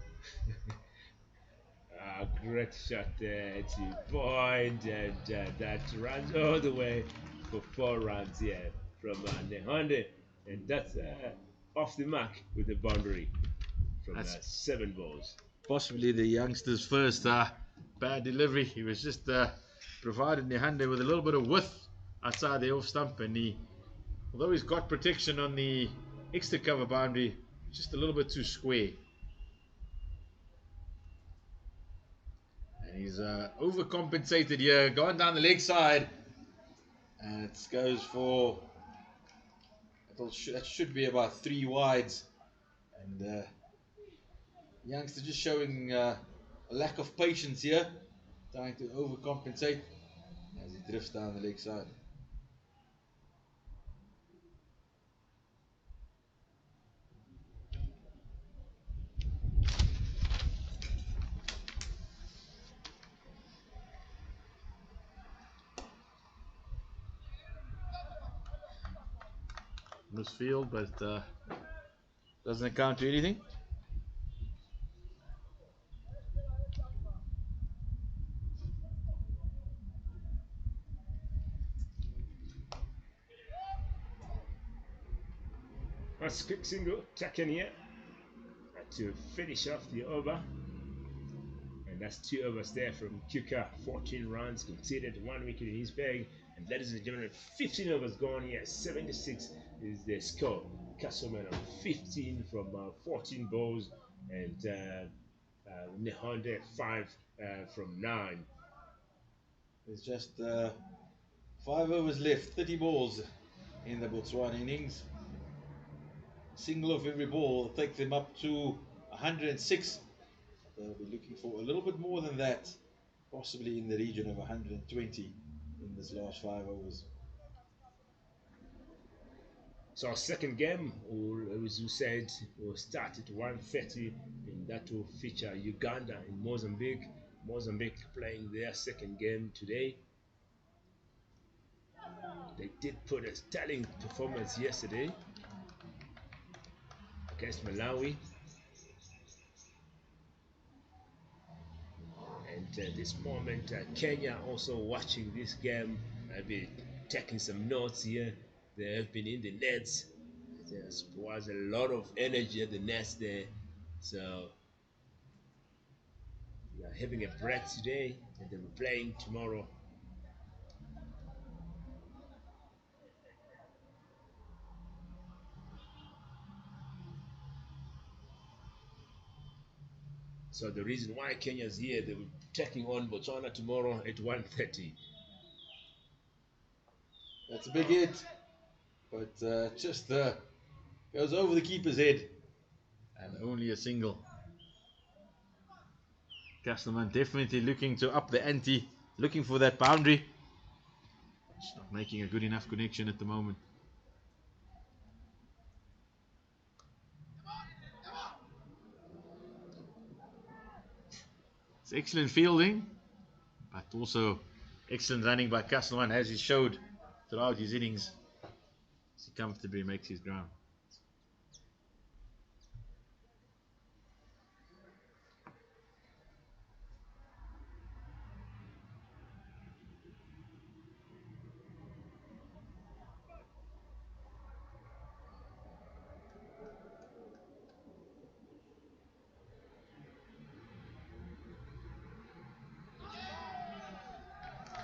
Great shot there to point, and that runs all the way for 4 runs here from Nehonde, and that's off the mark with the boundary from 7 balls. Possibly the youngster's first bad delivery. He was just provided Nehonde with a little bit of width outside the off stump, and although he's got protection on the extra cover boundary, just a little bit too square. And he's overcompensated here, gone down the leg side, and it goes for, that should be about 3 wides. And youngster just showing a lack of patience here, trying to overcompensate as he drifts down the leg side. Misfield, but doesn't account to anything. That's a quick single, taken here to finish off the over. And that's 2 overs there from Kuka. 14 runs conceded, 1 wicket in his bag. And ladies and gentlemen, 15 overs gone here. 76 is the score. Castleman on 15 from 14 balls, and Nehonde 5 from 9. There's just 5 overs left, 30 balls in the Botswana innings. Single of every ball will take them up to 106. They'll be looking for a little bit more than that, possibly in the region of 120 in this last 5 overs. So our second game, as you said, will start at 1:30, and that will feature Uganda and Mozambique. Mozambique playing their second game today. They did put a sterling performance yesterday against Malawi. And this moment, Kenya also watching this game. I've been taking some notes here. They have been in the nets. There was a lot of energy at the nets there. So we are having a break today, and they'll be playing tomorrow. So the reason why Kenya's here, they will be taking on Botswana tomorrow at 1:30. That's a big hit, but just goes over the keeper's head, and only a single. Castleman definitely looking to up the ante, looking for that boundary. Just not making a good enough connection at the moment. It's excellent fielding, but also excellent running by Castleman, as he showed throughout his innings. He comfortably makes his ground.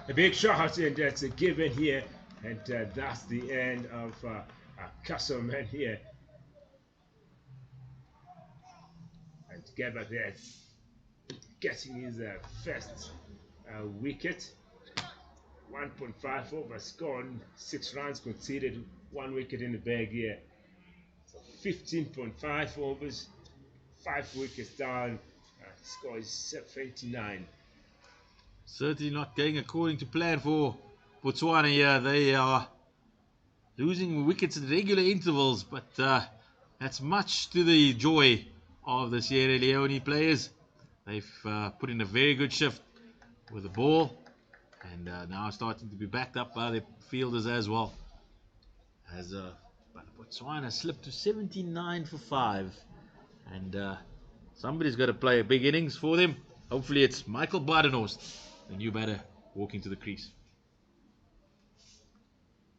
A big shot, and that's a given here, and that's the end of Castleman here. And Geba there getting his first wicket. 1.5 overs gone, 6 runs conceded, 1 wicket in the bag here. So 15.5 overs, 5 wickets down, score is 79. Certainly not going according to plan for Botswana here. They are losing wickets at regular intervals, but that's much to the joy of the Sierra Leone players. They've put in a very good shift with the ball, and now starting to be backed up by the fielders as well. As but Botswana slipped to 79 for 5, and somebody's got to play a big innings for them. Hopefully it's Michael Badenhorst, the new batter, walking to the crease.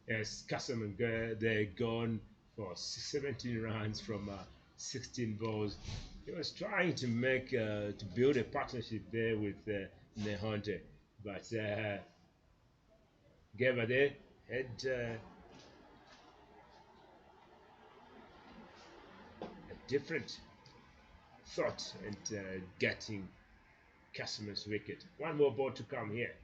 Yes, Castleman, they're gone for 17 runs from 16 balls. He was trying to to build a partnership there with Nehonte, but Geva there had a different thought and getting Castleman's wicket. One more ball to come here.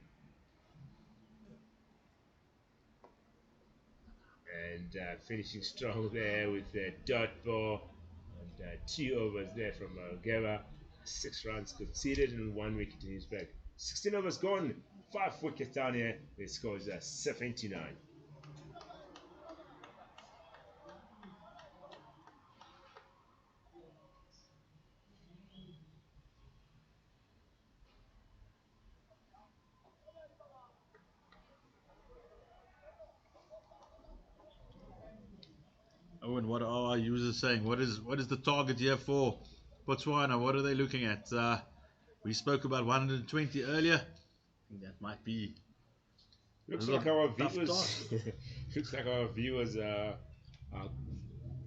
And finishing strong there with the dot ball and 2 overs there from Geva. 6 runs conceded and 1 wicket in his bag. 16 overs gone, 5 wickets down here. The score is 79. Owen, what are our users saying? What is the target here for Botswana? What are they looking at? We spoke about 120 earlier. I think that might be. Looks like our viewers. Looks like our viewers are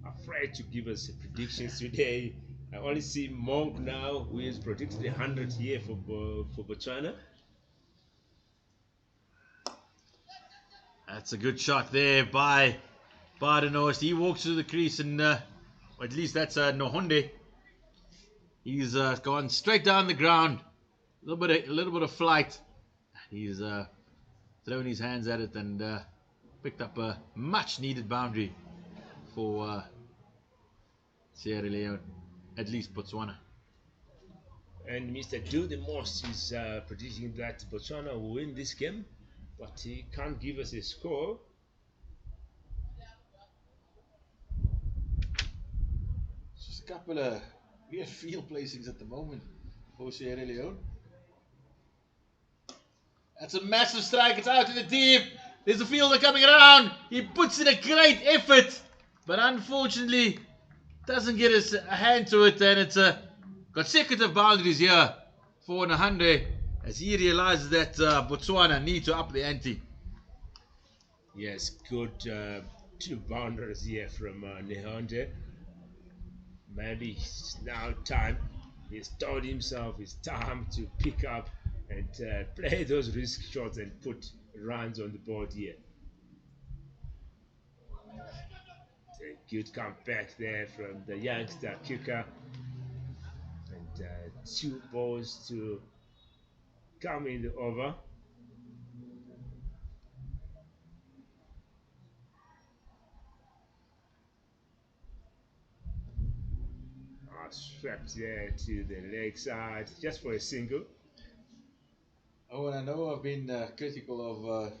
afraid to give us predictions today. I only see Monk now, who is predicted 100 here for Botswana. That's a good shot there by Badenhorst. He walks to the crease, and at least that's Nohonde. He's gone straight down the ground. A little bit of flight. He's thrown his hands at it and picked up a much needed boundary for Sierra Leone, at least Botswana. And Mr. Do the Most is predicting that Botswana will win this game, but he can't give us a score. Just a couple of weird field placings at the moment for Sierra Leone. That's a massive strike. It's out to the deep. There's a fielder coming around. He puts in a great effort, but unfortunately doesn't get a hand to it, and it's a consecutive boundaries here for Nahande as he realizes that Botswana need to up the ante. Yes, good 2 boundaries here from Nehonde. Maybe it's now time. He's told himself it's time to pick up and play those risk shots and put runs on the board here. A good comeback there from the youngster kicker. And 2 balls to come in the over. Swept there to the leg side just for a single. Oh, and I know I've been critical of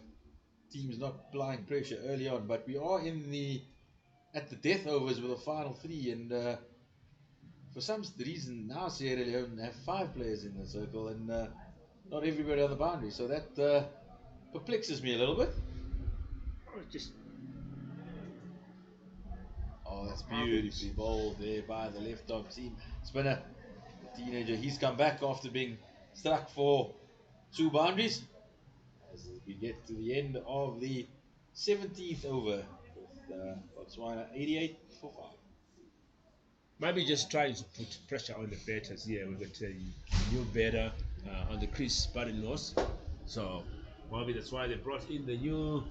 teams not applying pressure early on, but we are at the death overs with the final 3, and for some reason now Sierra Leone have 5 players in the circle and not everybody on the boundary, so that perplexes me a little bit. Oh, that's beautifully bowled there by the left arm seam spinner, the teenager. He's come back after being struck for 2 boundaries as we get to the end of the 17th over with Botswana 88 for 5. Maybe just trying to put pressure on the batters here. We've got a new batter on the crease, Badenhorst. So Maybe that's why they brought in the new,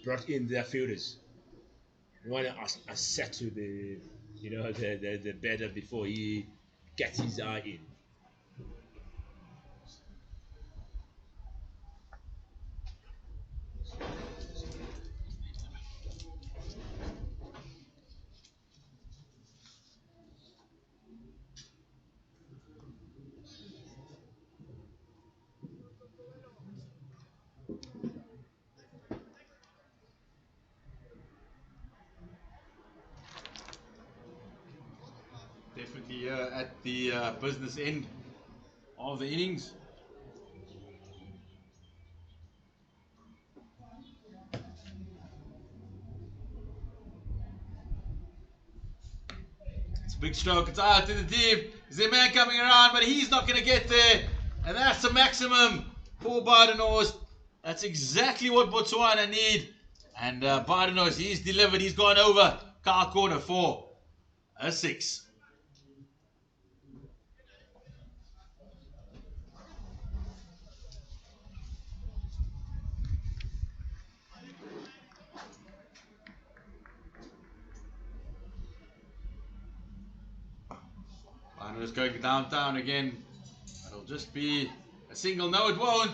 brought in their fielders. You want to settle the, the better before he gets his eye in. Definitely at the business end of the innings. It's a big stroke. It's out to the deep. There's a man coming around, but he's not going to get there. And that's the maximum for Badenhorst. That's exactly what Botswana need. And Badenhorst, he's delivered. He's gone over car corner for a 6. Badenhorst going downtown again. It'll just be a single. No, it won't.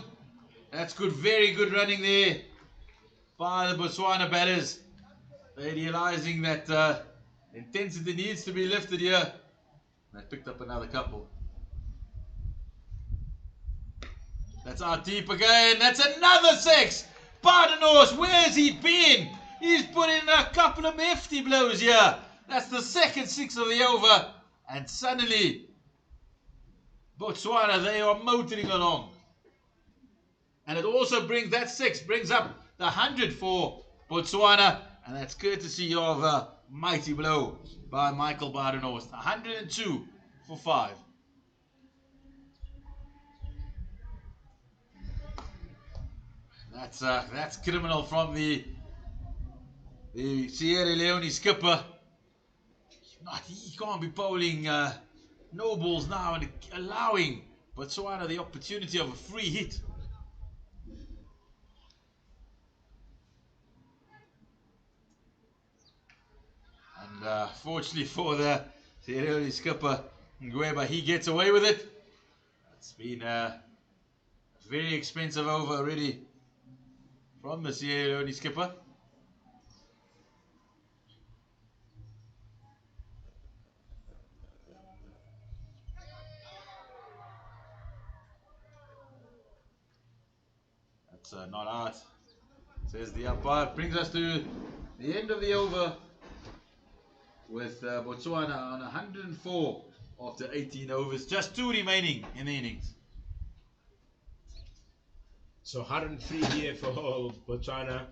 That's good. Very good running there by the Botswana batters. They're realizing that intensity needs to be lifted here. They picked up another couple. That's out deep again. That's another 6. Badenhorst, where's he been? He's put in a couple of hefty blows here. That's the second 6 of the over. And suddenly, Botswana, they are motoring along. And it also brings, that 6 brings up the 100 for Botswana. And that's courtesy of a mighty blow by Michael Badenhorst. 102 for 5. That's criminal from the Sierra Leone skipper. He can't be bowling no balls now and allowing Botswana the opportunity of a free hit. And fortunately for the Sierra Leone skipper, Ngueba, he gets away with it. It's been a very expensive over already from the Sierra Leone skipper. That's not out, says the umpire. Brings us to the end of the over with Botswana on 104 after 18 overs. Just 2 remaining in the innings. So 103 here for Botswana.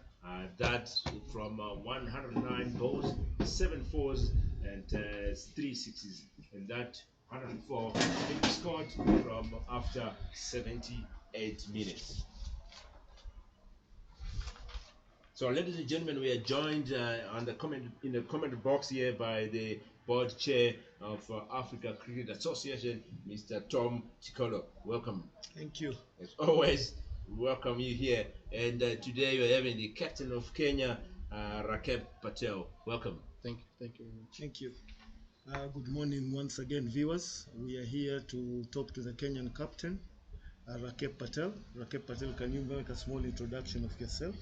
That's from 109 balls, 7 fours, and 3 sixes. And that 104 being scored from after 78 minutes. So, ladies and gentlemen, we are joined in the comment box here by the board chair of Africa Cricket Association, Mr. Tom Chikolo. Welcome. Thank you. As always, we welcome you here. And today we're having the captain of Kenya, Rakeb Patel. Welcome. Thank you very much. Thank you. Good morning once again, viewers. We are here to talk to the Kenyan captain, Rakeb Patel. Rakeb Patel, can you make a small introduction of yourself?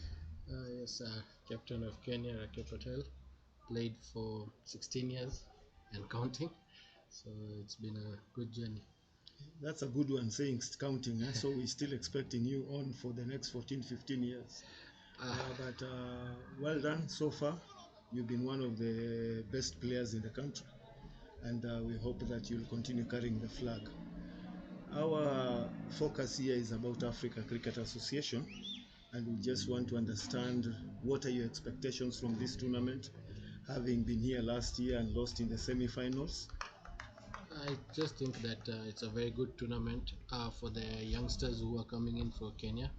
Yes, captain of Kenya, Rakeb Patel, played for 16 years and counting, so it's been a good journey. That's a good one, saying counting, so we're still expecting you on for the next 14-15 years. But well done so far. You've been one of the best players in the country, and we hope that you'll continue carrying the flag. Our focus here is about Africa Cricket Association, and we just want to understand what are your expectations from this tournament, having been here last year and lost in the semi-finals. I just think that it's a very good tournament for the youngsters who are coming in for Kenya,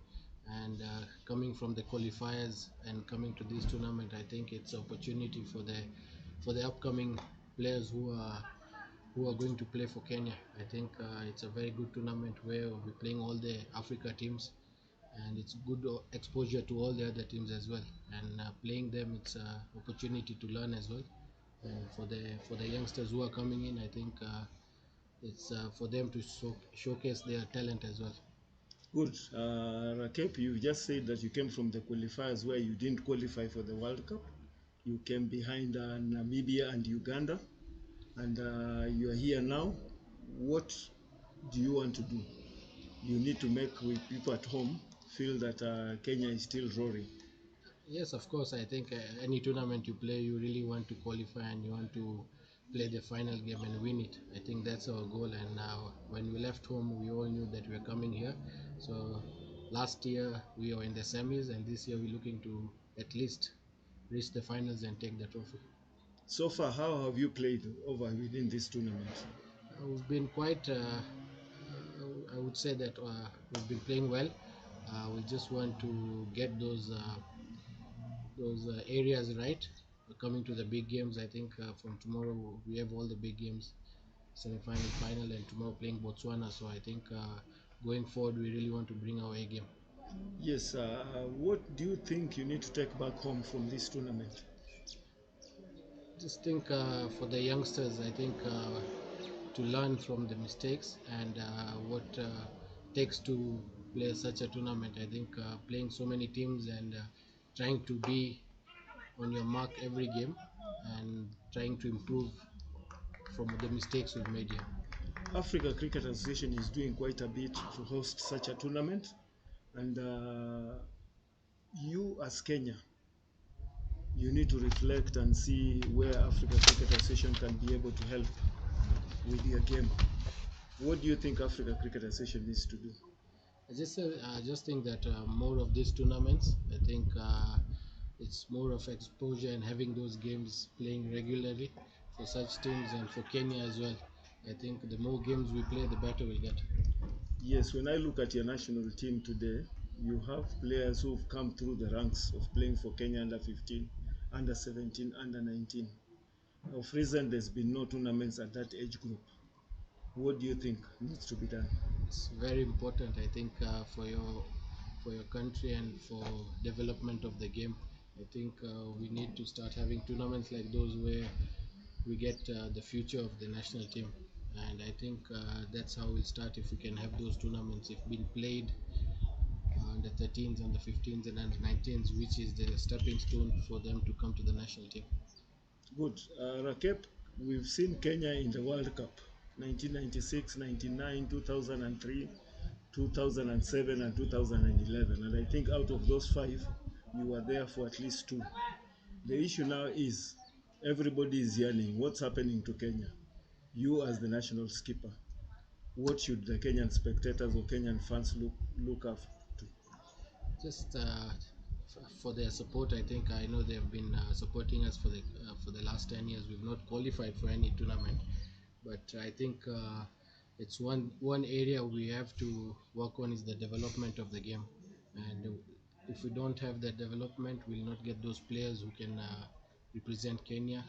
and coming from the qualifiers and coming to this tournament. I think it's an opportunity for the upcoming players who are who are going to play for Kenya. I think it's a very good tournament where we're playing all the Africa teams, and it's good exposure to all the other teams as well. And playing them, it's an opportunity to learn as well. And for the youngsters who are coming in, I think it's for them to showcase their talent as well. Good. Rakep, you just said that you came from the qualifiers where you didn't qualify for the World Cup. You came behind Namibia and Uganda, and you are here now. What do you want to do? You need to make with people at home feel that Kenya is still roaring. Yes, of course. I think any tournament you play, you really want to qualify and you want to play the final game and win it. I think that's our goal. And when we left home, we all knew that we were coming here. So last year we were in the semis, and this year we're looking to at least reach the finals and take the trophy. So far, how have you played over within this tournament? We've been quite, I would say that we've been playing well. We just want to get those areas right. Coming to the big games, I think from tomorrow we have all the big games, semi-final, final, and tomorrow playing Botswana. So I think going forward, we really want to bring our A game. Yes, what do you think you need to take back home from this tournament? Just think for the youngsters, I think to learn from the mistakes and what takes to play such a tournament. I think playing so many teams and trying to be on your mark every game and trying to improve from the mistakes we've made here. Africa Cricket Association is doing quite a bit to host such a tournament, and you as Kenya, you need to reflect and see where Africa Cricket Association can be able to help with your game. What do you think Africa Cricket Association needs to do? I just think that more of these tournaments. I think it's more of exposure and having those games playing regularly for such teams and for Kenya as well. I think the more games we play, the better we get. Yes, when I look at your national team today, you have players who've come through the ranks of playing for Kenya under 15, under 17, under 19. Of recent, there's been no tournaments at that age group. What do you think needs to be done? It's very important, I think, for your country and for development of the game. I think we need to start having tournaments like those where we get the future of the national team. And I think that's how we'll start if we can have those tournaments if being played under 13s, under 15s, and under 19s, which is the stepping stone for them to come to the national team. Good. Rakep, we've seen Kenya in the World Cup 1996, 99, 2003, 2007, and 2011. And I think out of those five, you were there for at least two. The issue now is everybody is yearning. What's happening to Kenya? You, as the national skipper, what should the Kenyan spectators or Kenyan fans look up to? Just for their support, I think I know they've been supporting us for the last 10 years. We've not qualified for any tournament, but I think it's one area we have to work on is the development of the game. And if we don't have that development, we'll not get those players who can represent Kenya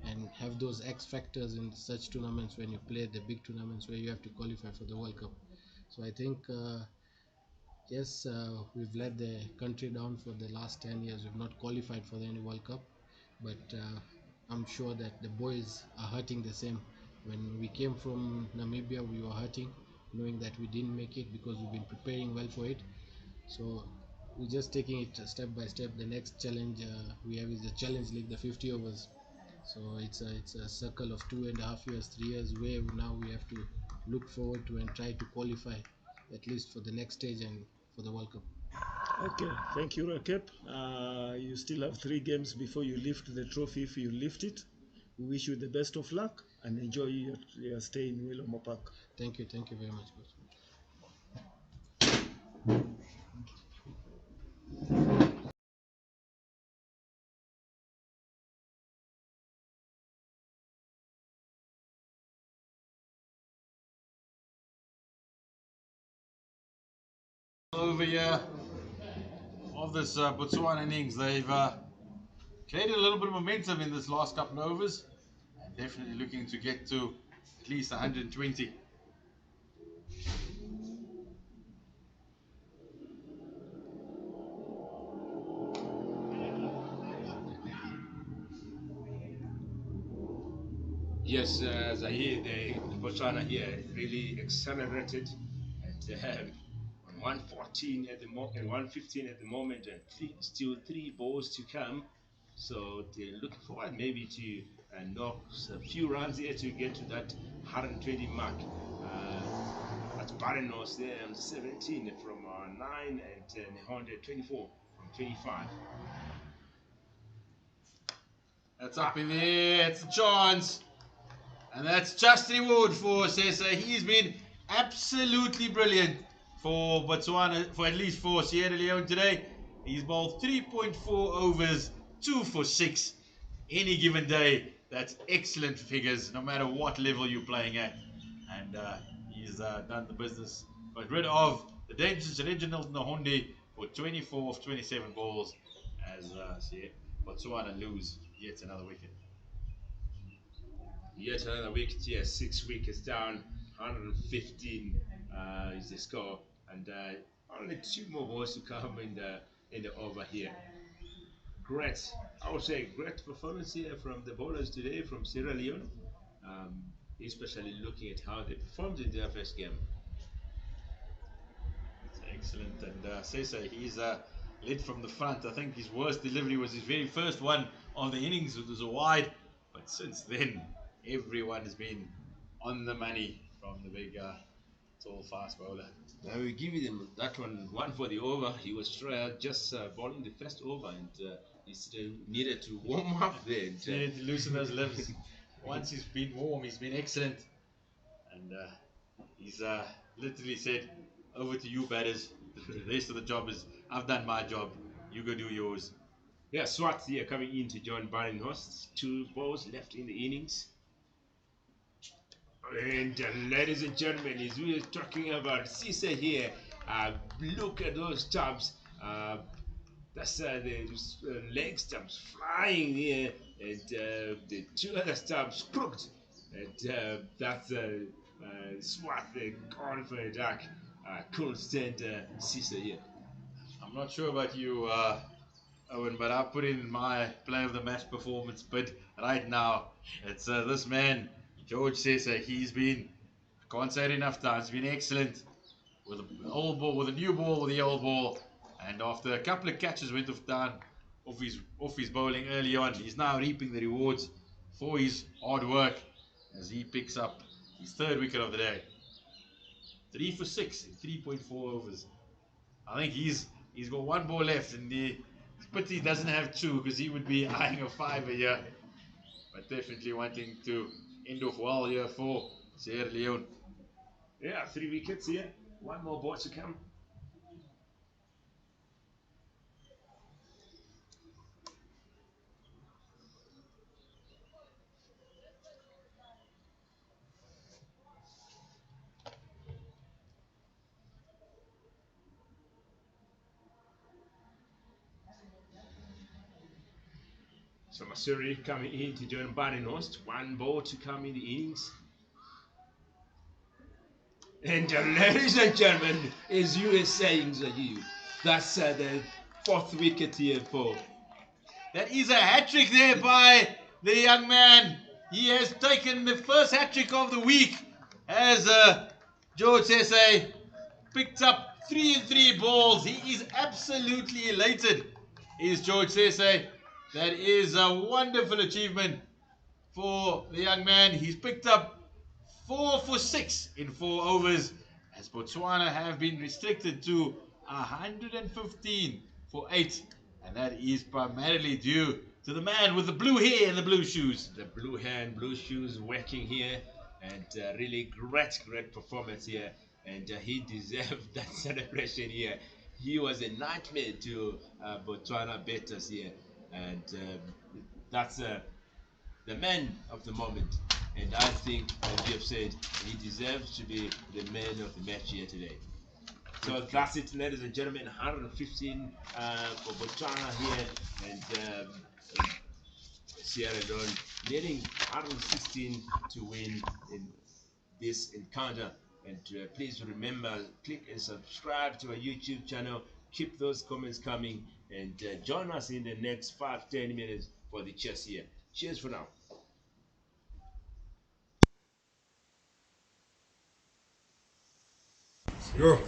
and have those X factors in such tournaments when you play the big tournaments where you have to qualify for the World Cup. So I think yes, we've led the country down for the last 10 years. We've not qualified for any World Cup, but I'm sure that the boys are hurting the same. When we came from Namibia, we were hurting, knowing that we didn't make it because we've been preparing well for it. So we're just taking it step by step. The next challenge we have is the Challenge League, the 50 overs. So it's a circle of 2.5 years, 3 years, where now we have to look forward to and try to qualify at least for the next stage and for the World Cup. Okay, thank you, Rakep. You still have 3 games before you lift the trophy if you lift it. We wish you the best of luck and enjoy your stay in Willowmoore Park. Thank you very much, coach. Over here of this Botswana innings, they've created a little bit of momentum in this last couple of overs, and definitely looking to get to at least 120. Yes, Zahir, the Botswana here really accelerated at on 114 at the moment, 115 at the moment, and still three balls to come. So they're looking forward maybe to knock a few runs here to get to that 120 mark. That's Barrenos there on 17 from 9 and 124 from 25. That's up in there. It's a chance. And that's just reward for Sesa. He's been absolutely brilliant for Botswana, for at least for Sierra Leone today. He's bowled 3.4 overs, 2 for 6. Any given day, that's excellent figures, no matter what level you're playing at. And he's done the business. Got rid of the dangerous Reginald Nahonde for 24 of 27 balls as Botswana lose yet another wicket. Yet another wicket here, 6 wickets down, 115 is the score, and only 2 more balls to come in the over here. Great, I would say great performance here from the bowlers today from Sierra Leone, especially looking at how they performed in their first game. It's excellent, and Sesa, he's led from the front. I think his worst delivery was his very first one of the innings. It was a wide, but since then everyone has been on the money from the big tall fast bowler. Now we give him that one for the over. He was just bowling the first over, and he still needed to warm up there. And, Needed to loosen those limbs. Once he's been warm, he's been excellent, and he's literally said, "Over to you, batters. The rest of the job is I've done my job. You go do yours." yeah, Swat here coming in to join Barrenhorst. 2 balls left in the innings. And ladies and gentlemen, as we are talking about Cisse here, look at those stumps. That's the leg stumps flying here, and the 2 other stumps crooked. And that's Swat gone for a duck. Couldn't stand Cisse here. I'm not sure about you, Owen, but I put in my play of the match performance bid right now. It's this man, George Sessa. He's been, I can't say it enough times, been excellent with the old ball, with a new ball, with the old ball. And after a couple of catches went off his bowling early on, he's now reaping the rewards for his hard work as he picks up his 3rd wicket of the day. 3 for 6 in 3.4 overs. I think he's got 1 ball left, and it's pity he doesn't have 2, because he would be eyeing a 5 a year. But definitely wanting to end off well here for Sierra Leone. Yeah, 3 wickets here. 1 more ball to come. So Masuri coming in to join Barrenhorst. 1 ball to come in the innings. And ladies and gentlemen, as you were saying, Zahir, that's the 4th wicket here for. That is a hat-trick there by the young man. He has taken the first hat-trick of the week as George Sesse picked up 3 in 3 balls. He is absolutely elated, is George Sesse. That is a wonderful achievement for the young man. He's picked up 4 for 6 in 4 overs, as Botswana have been restricted to 115 for 8. And that is primarily due to the man with the blue hair and the blue shoes. The blue hair and blue shoes working here, and really great performance here. And he deserved that celebration here. He was a nightmare to Botswana betters here, and that's the man of the moment. And I think, as you have said, he deserves to be the man of the match here today. So that's it, ladies and gentlemen. 115 for Botswana here, and Sierra Leone, needing 116 to win in this encounter. And please remember, click and subscribe to our YouTube channel. Keep those comments coming, and join us in the next 5-10 minutes for the chess here. Cheers for now. Yo.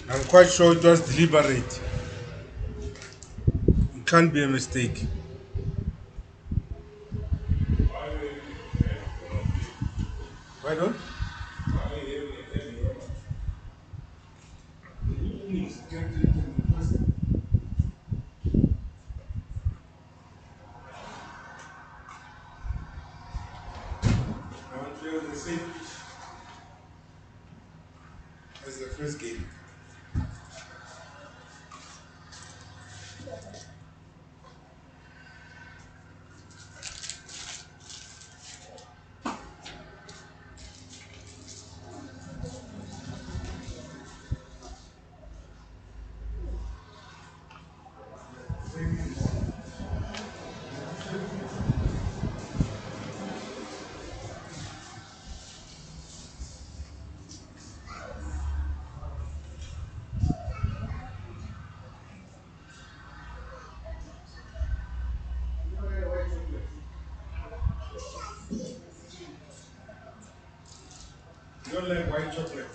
I'm quite sure it was deliberate. It can't be a mistake. Why don't? I want to play on the same pitch as the first game. You don't like white chocolate?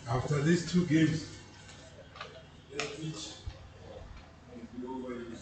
After these two games, the pitch will be overused.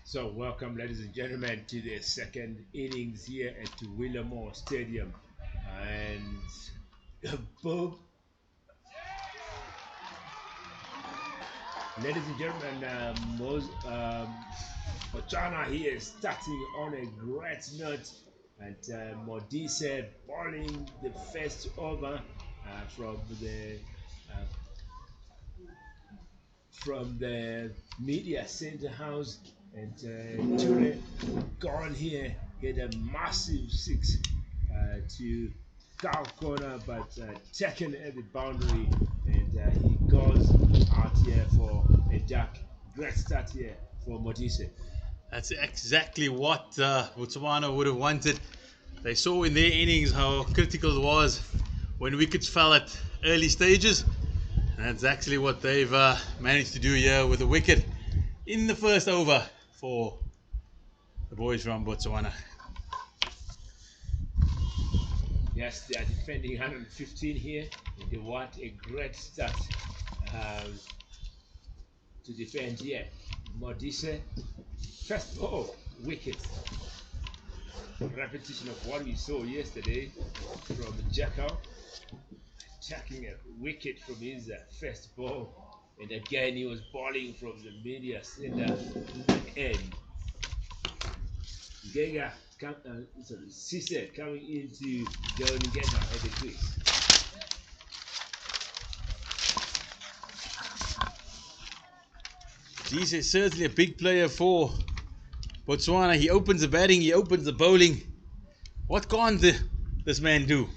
So, welcome, ladies and gentlemen, to the second innings here at Willowmoore Stadium. And boom, ladies and gentlemen, Botswana here is starting on a great note, and Modise bowling the first over uh, from the media center house, and Ture gone here, get a massive six to cow corner, but taken at the boundary, and he goes out here for a duck. Great start here for Modise. That's exactly what Botswana would have wanted. They saw in their innings how critical it was when wickets fell at early stages. And that's actually what they've managed to do here with a wicket in the first over for the boys from Botswana. Yes, they are defending 115 here. They want a great start to defend here. Modise, first ball, wicket. Repetition of what we saw yesterday from Jackal, attacking a wicket from his first ball. And again, he was bowling from the media center end. Cisse coming into Joe Ngega at the crease. He's certainly a big player for Botswana. He opens the batting, he opens the bowling. What can't this man do?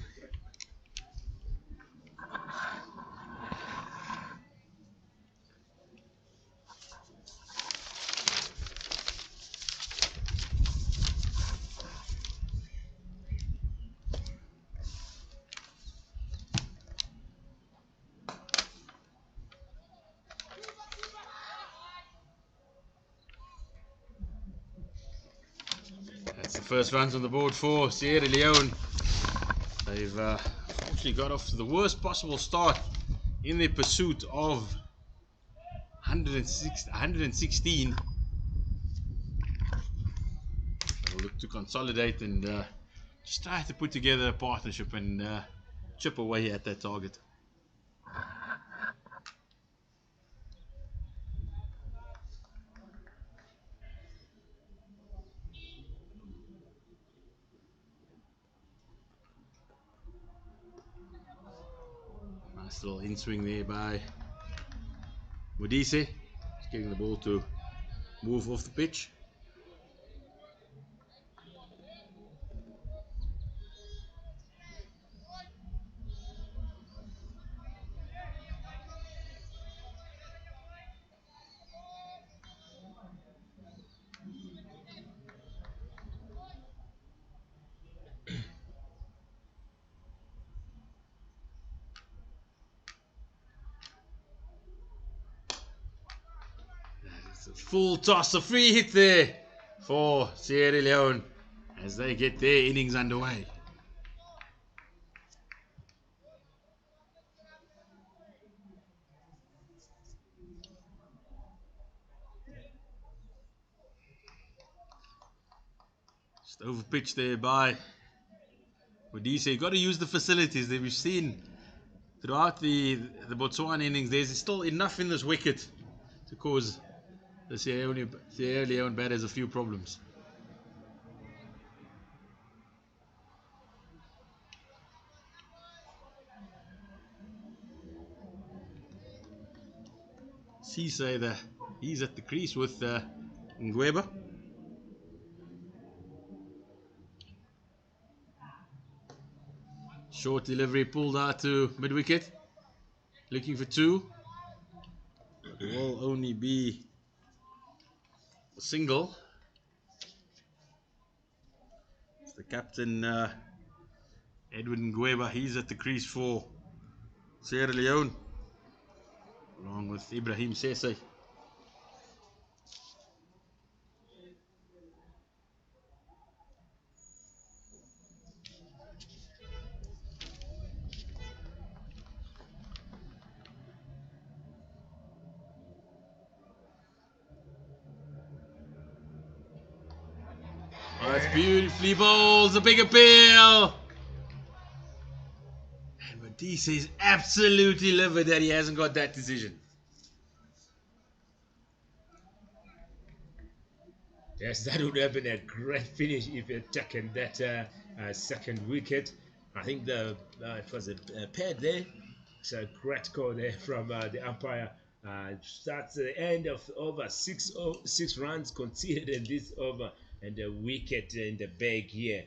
That's the first runs on the board for Sierra Leone. They've unfortunately got off to the worst possible start in their pursuit of 116. They'll look to consolidate and just try to put together a partnership and chip away at that target. Nice little in swing there by Modise. Just getting the ball to move off the pitch. It's a full toss, a free hit there for Sierra Leone as they get their innings underway. Just over pitch there by Modise. You've got to use the facilities that we've seen throughout the Botswana innings. There's still enough in this wicket to cause the Sierra Leone batters a few problems. Cisse there, he's at the crease with Ngweba. Short delivery pulled out to mid wicket. Looking for two. It will only be a single. It's the captain Edwin Ngweba. He's at the crease for Sierra Leone, along with Ibrahim Sese. it's beautifully bowled. A big appeal. And Matisse is absolutely livid that he hasn't got that decision. Yes, that would have been a great finish if he had taken that second wicket. I think it was a pair there. It's a great call there from the umpire. Starts the end of over 6 runs conceded in this over, and a wicket in the bag here.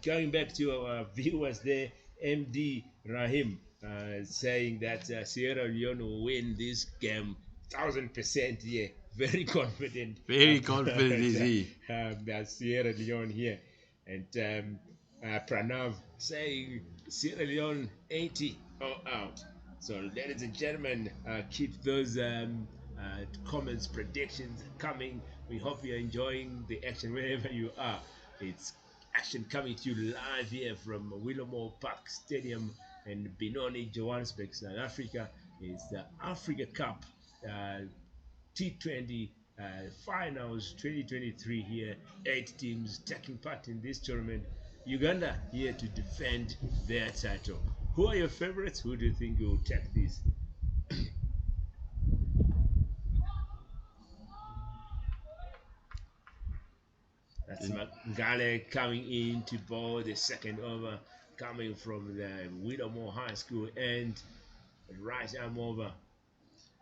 Going back to our viewers there, MD Rahim saying that Sierra Leone will win this game 1000% here. Very confident. Very confident is he. That Sierra Leone here. And Pranav saying Sierra Leone 80 or out. So, ladies and gentlemen, keep those comments, predictions coming. We hope you're enjoying the action wherever you are. It's action coming to you live here from Willowmoore Park Stadium in Benoni, Johannesburg, South Africa. It's the Africa Cup T20 finals 2023 here. 8 teams taking part in this tournament. Uganda here to defend their title. Who are your favorites? Who do you think will take this? That's Mangale coming in to bowl the second over, coming from the Willowmoore High School and right arm over.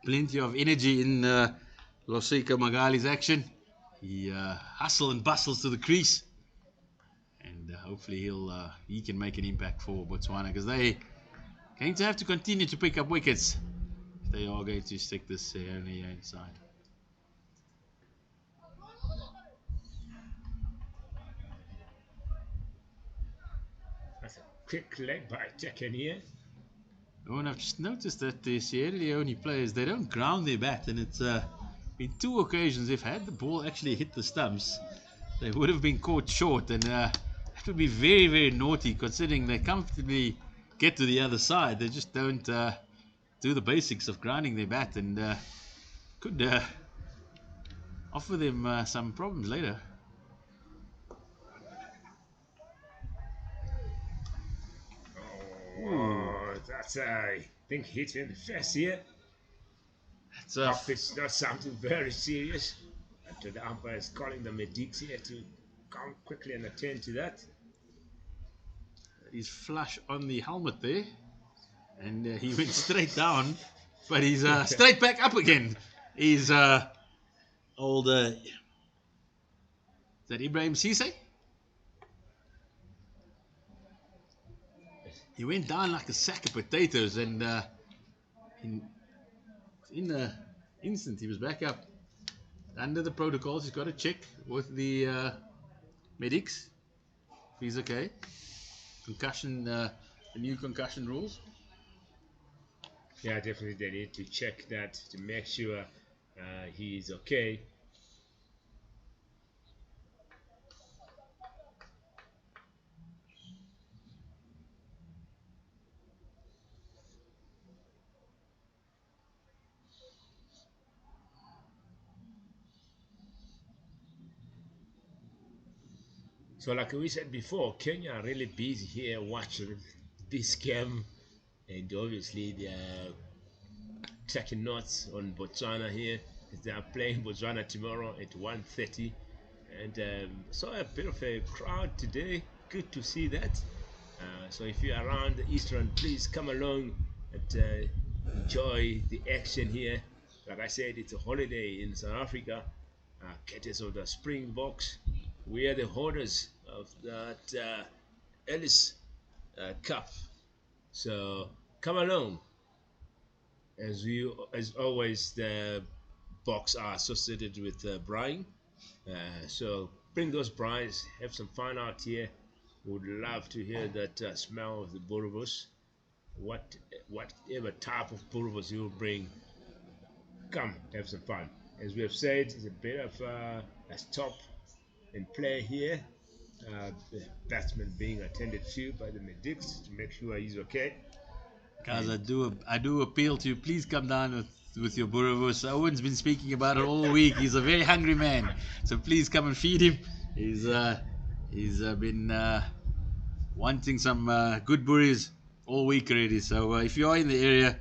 Plenty of energy in Losika Magali's action. He hustle and bustles to the crease, and hopefully he can make an impact for Botswana, because they going to have to continue to pick up wickets if they are going to stick this only inside. That's a quick leg by taken here. Oh, and I've just noticed that the Sierra Leone players, they don't ground their bat, and it's been 2 occasions if had the ball actually hit the stumps, they would have been caught short, and that would be very, very naughty considering they comfortably get to the other side. They just don't do the basics of grounding their bat, and could offer them some problems later. Oh, that's I think hit in the face here. Hope it's not something very serious. And the umpire is calling the medics here to come quickly and attend to that. He's flush on the helmet there, and he went straight down, but he's straight back up again. He's old. Is that Ibrahim Cisse? He went down like a sack of potatoes, and in the instant he was back up. Under the protocols, he's got to check with the medics if he's okay. Concussion, the new concussion rules. Yeah, definitely they need to check that to make sure he's okay. So like we said before, Kenya are really busy here watching this game, and obviously they are taking notes on Botswana here, because they are playing Botswana tomorrow at 1:30, and saw a bit of a crowd today. Good to see that. So if you're around the Eastern, please come along and enjoy the action here. Like I said, it's a holiday in South Africa, courtesy of the Springboks. We are the holders of that Ellis Cup. So come along. As always, the Boks are associated with Brian. So bring those Brians, have some fun out here. Would love to hear that smell of the Boerewors. Whatever type of Boerewors you will bring, come have some fun. As we have said, it's a bit of a stop and play here. The batsman being attended to by the medics to make sure he's okay. Guys, I do appeal to you. Please come down with your Boerewors. Owen's been speaking about it all week. He's a very hungry man, so please come and feed him. He's He's been wanting some good bouries all week already. So if you are in the area,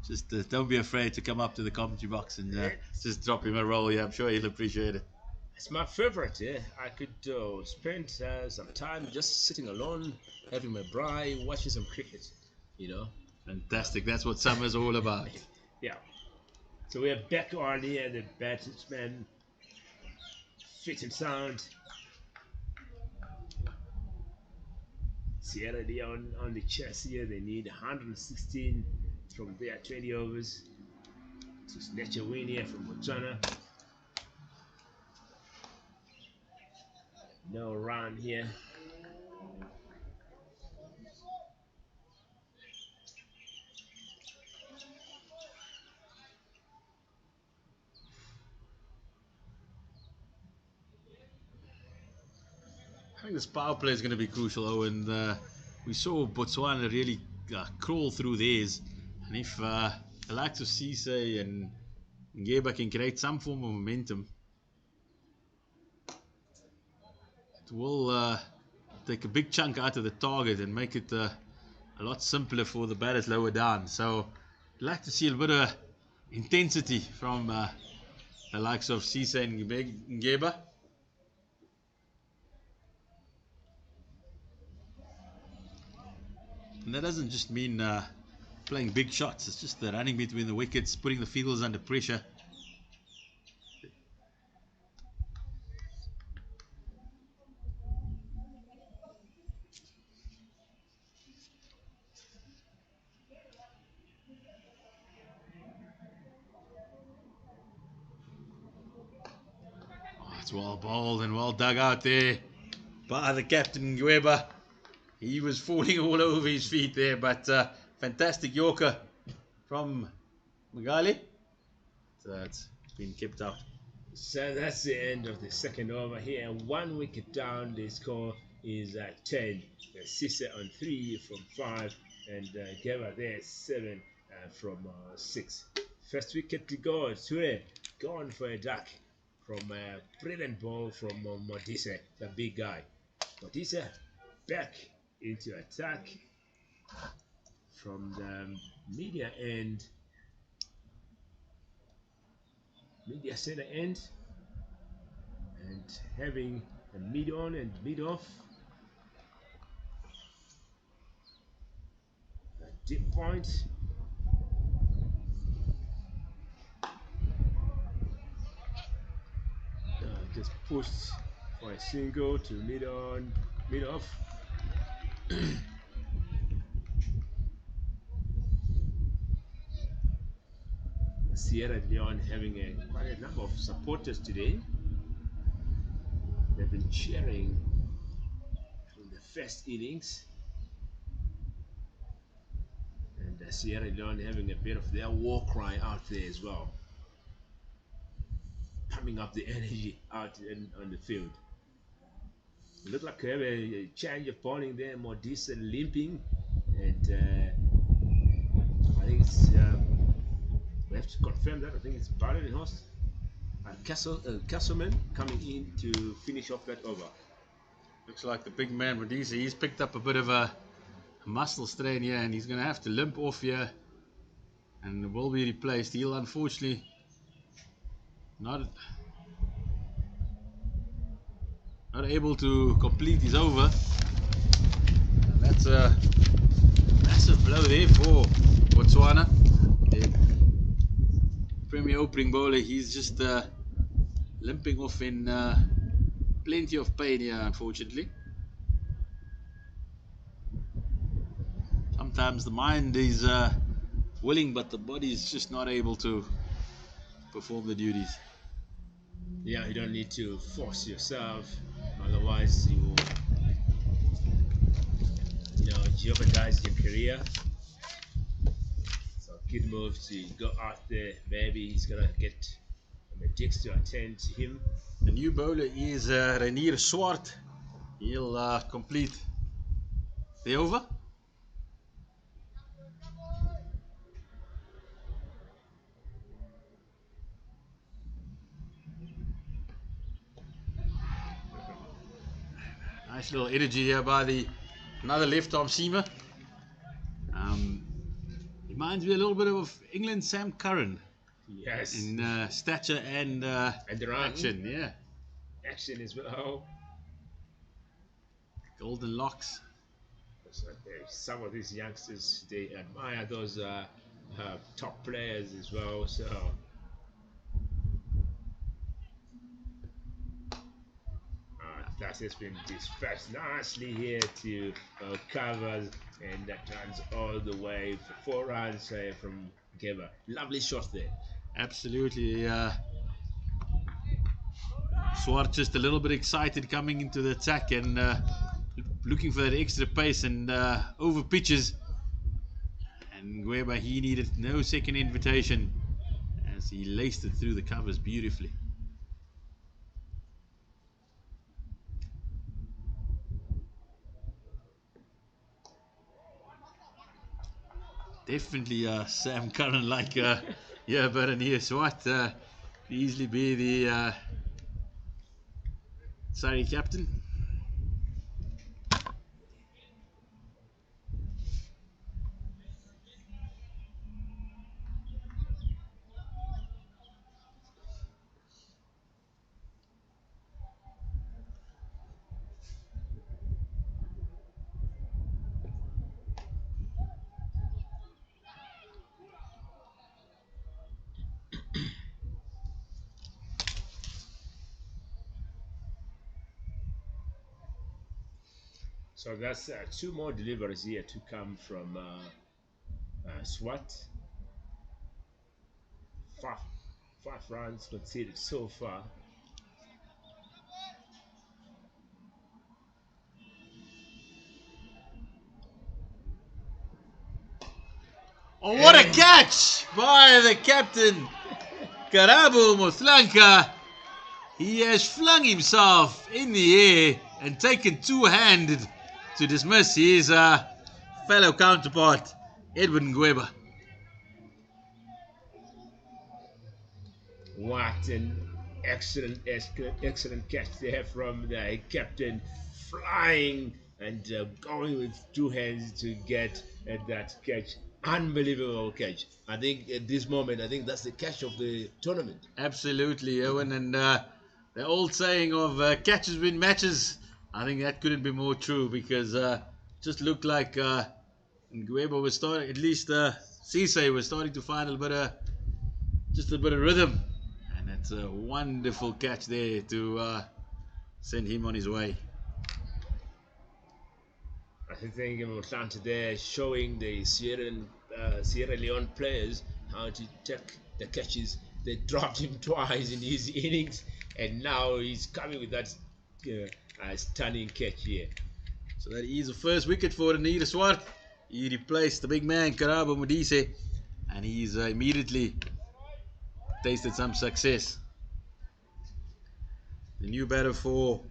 just don't be afraid to come up to the commentary box and just drop him a roll. Yeah, I'm sure he'll appreciate it. It's my favorite. Yeah, I could spend some time just sitting alone, having my braai, watching some cricket. You know. Fantastic. That's what summer's all about. Yeah. So we are back on here. The batsman fit and sound. Sierra Leone on the chest here. They need 116 from their 20 overs to snatch a win here from Botswana. No run here. I think this power play is going to be crucial, and we saw Botswana really crawl through theirs. And if the likes of Cisse and Ngeba can create some form of momentum, it will take a big chunk out of the target and make it a lot simpler for the batters lower down. So I'd like to see a bit of intensity from the likes of Cisse and Ngeba. And that doesn't just mean playing big shots, it's just the running between the wickets, putting the fielders under pressure. Oh, it's well bowled and well dug out there by the captain Ngweba. He was falling all over his feet there, but fantastic Yorker from Magali. So it's been kept out. So that's the end of the second over here. 1 wicket down. The score is 10. Cisse on 3 from 5, and Geva there 7 from 6. First wicket to go. Ture gone for a duck from a brilliant ball from Modise, the big guy. Modise back into attack from the media center end, and having a mid on and mid off. A deep point. Just pushed for a single to mid on, mid off. Sierra Leone having quite a number of supporters today. They've been cheering from the first innings, and Sierra Leone having a bit of their war cry out there as well, pumping up the energy out on the field. It looked like they have a change of bowling there, more decent limping, and I think it's we have to confirm that. I think it's Barrett and Host and Castleman coming in to finish off that over. Looks like the big man Modise, he's picked up a bit of a muscle strain here, and he's going to have to limp off here and will be replaced. He'll unfortunately not able to complete his over. And that's a massive blow there for Botswana. The premier opening bowler, he's just limping off in plenty of pain here, unfortunately. Sometimes the mind is willing, but the body is just not able to perform the duties. Yeah, you don't need to force yourself, otherwise you jeopardize your career. So good move to go out there. Maybe he's gonna get the Dicks to attend to him. The new bowler is Renier Swart. He'll complete the over. Nice little energy here by another left-arm seamer. Reminds me a little bit of England Sam Curran Yes. in stature and the run. action. Yeah. Action as well. Golden locks. So some of these youngsters, they admire those top players as well. So that has been dispatched nicely here to covers, and that runs all the way for 4 runs from Geba. Lovely shot there. Absolutely. Swart just a little bit excited coming into the attack and looking for that extra pace and over pitches. And Gueba, he needed no second invitation as he laced it through the covers beautifully. Definitely Sam Curran like yeah, but and here Swart could easily be the Surrey captain. So that's 2 more deliveries here to come from Swat. 5 runs conceded so far. Oh, what a catch by the captain, Karabo Motlanka. He has flung himself in the air and taken two-handed to dismiss his fellow counterpart, Edwin Gueba. What an excellent catch there from the captain, flying and going with 2 hands to get that catch. Unbelievable catch. I think at this moment, I think that's the catch of the tournament. Absolutely, Owen. And the old saying of catches win matches, I think that couldn't be more true because just looked like Gueba was starting, at least Cisse was starting to find just a bit of rhythm. And it's a wonderful catch there to send him on his way. I think Atlanta there showing the Sierra Leone players how to take the catches. They dropped him twice in his innings, and now he's coming with that stunning catch here. So that is the first wicket for Anita Swart. He replaced the big man Karabo Modise, and he's immediately tasted some success. The new batter for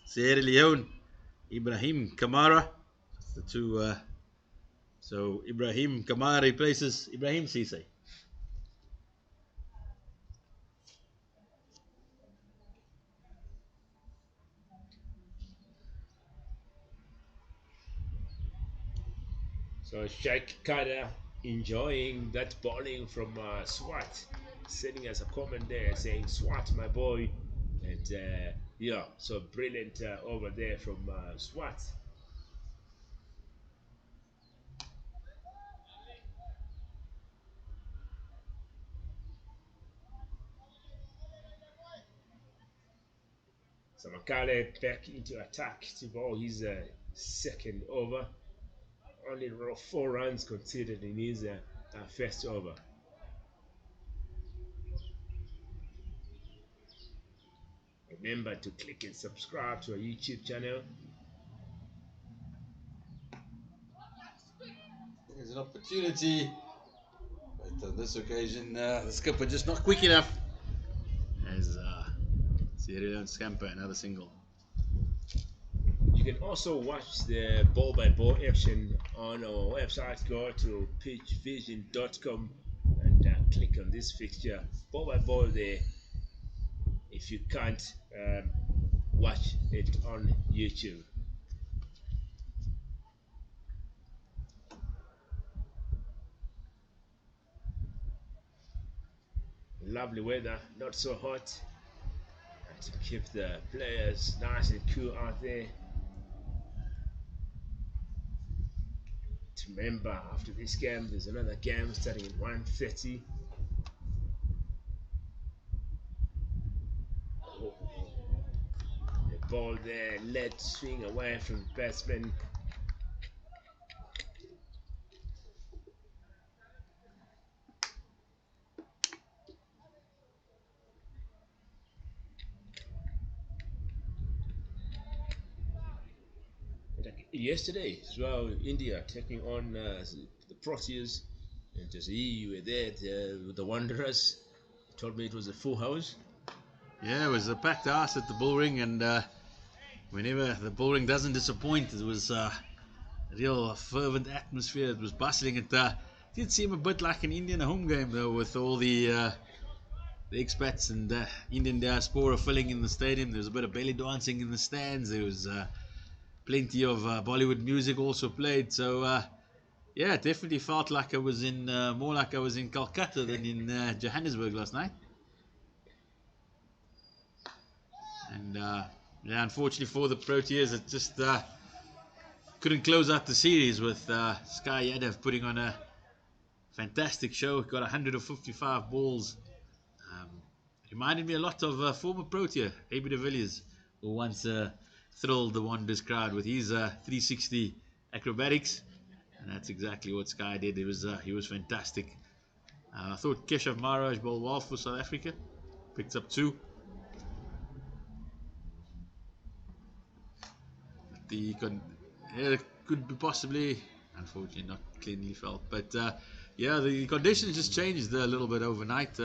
Sierra Leone, Ibrahim Kamara. The two. So Ibrahim Kamara replaces Ibrahim Cisse. So Sheikh Kada enjoying that bowling from Swat, sending us a comment there saying, "Swat, my boy," and yeah, so brilliant over there from Swat. So Makale back into attack to bowl his second over. Only 4 runs conceded in his first over. Remember to click and subscribe to our YouTube channel. There's an opportunity, but on this occasion, the skipper just not quick enough. As Sierra Leone scamper another single. You can also watch the ball-by-ball action on our website. Go to pitchvision.com and click on this fixture, ball-by-ball there, if you can't watch it on YouTube. lovely weather, not so hot, and to keep the players nice and cool out there. To remember, after this game, there's another game starting at 1:30. Oh, the ball there, led swing away from the batsman. Yesterday as well, India taking on the Proteas, and just you were there with the Wanderers. Told me it was a full house. Yeah, it was a packed house at the Bullring, and whenever the Bullring doesn't disappoint, it was a real fervent atmosphere. It was bustling. It did seem a bit like an Indian home game, though, with all the expats and Indian diaspora filling in the stadium. There was a bit of belly dancing in the stands. There was plenty of Bollywood music also played. So yeah, it definitely felt like I was in more like I was in Calcutta than in Johannesburg last night. And yeah, unfortunately for the Proteas, it just couldn't close out the series with Sky Yadav putting on a fantastic show. Got 155 balls. Um, reminded me a lot of former Protea, AB de Villiers, who once thrilled the Wanderers crowd with his 360 acrobatics. And that's exactly what Sky did. He was fantastic. I thought Keshav Maharaj bowled well for South Africa. Picked up 2. Yeah, could be possibly, unfortunately, not cleanly felt. But yeah, the conditions just changed a little bit overnight.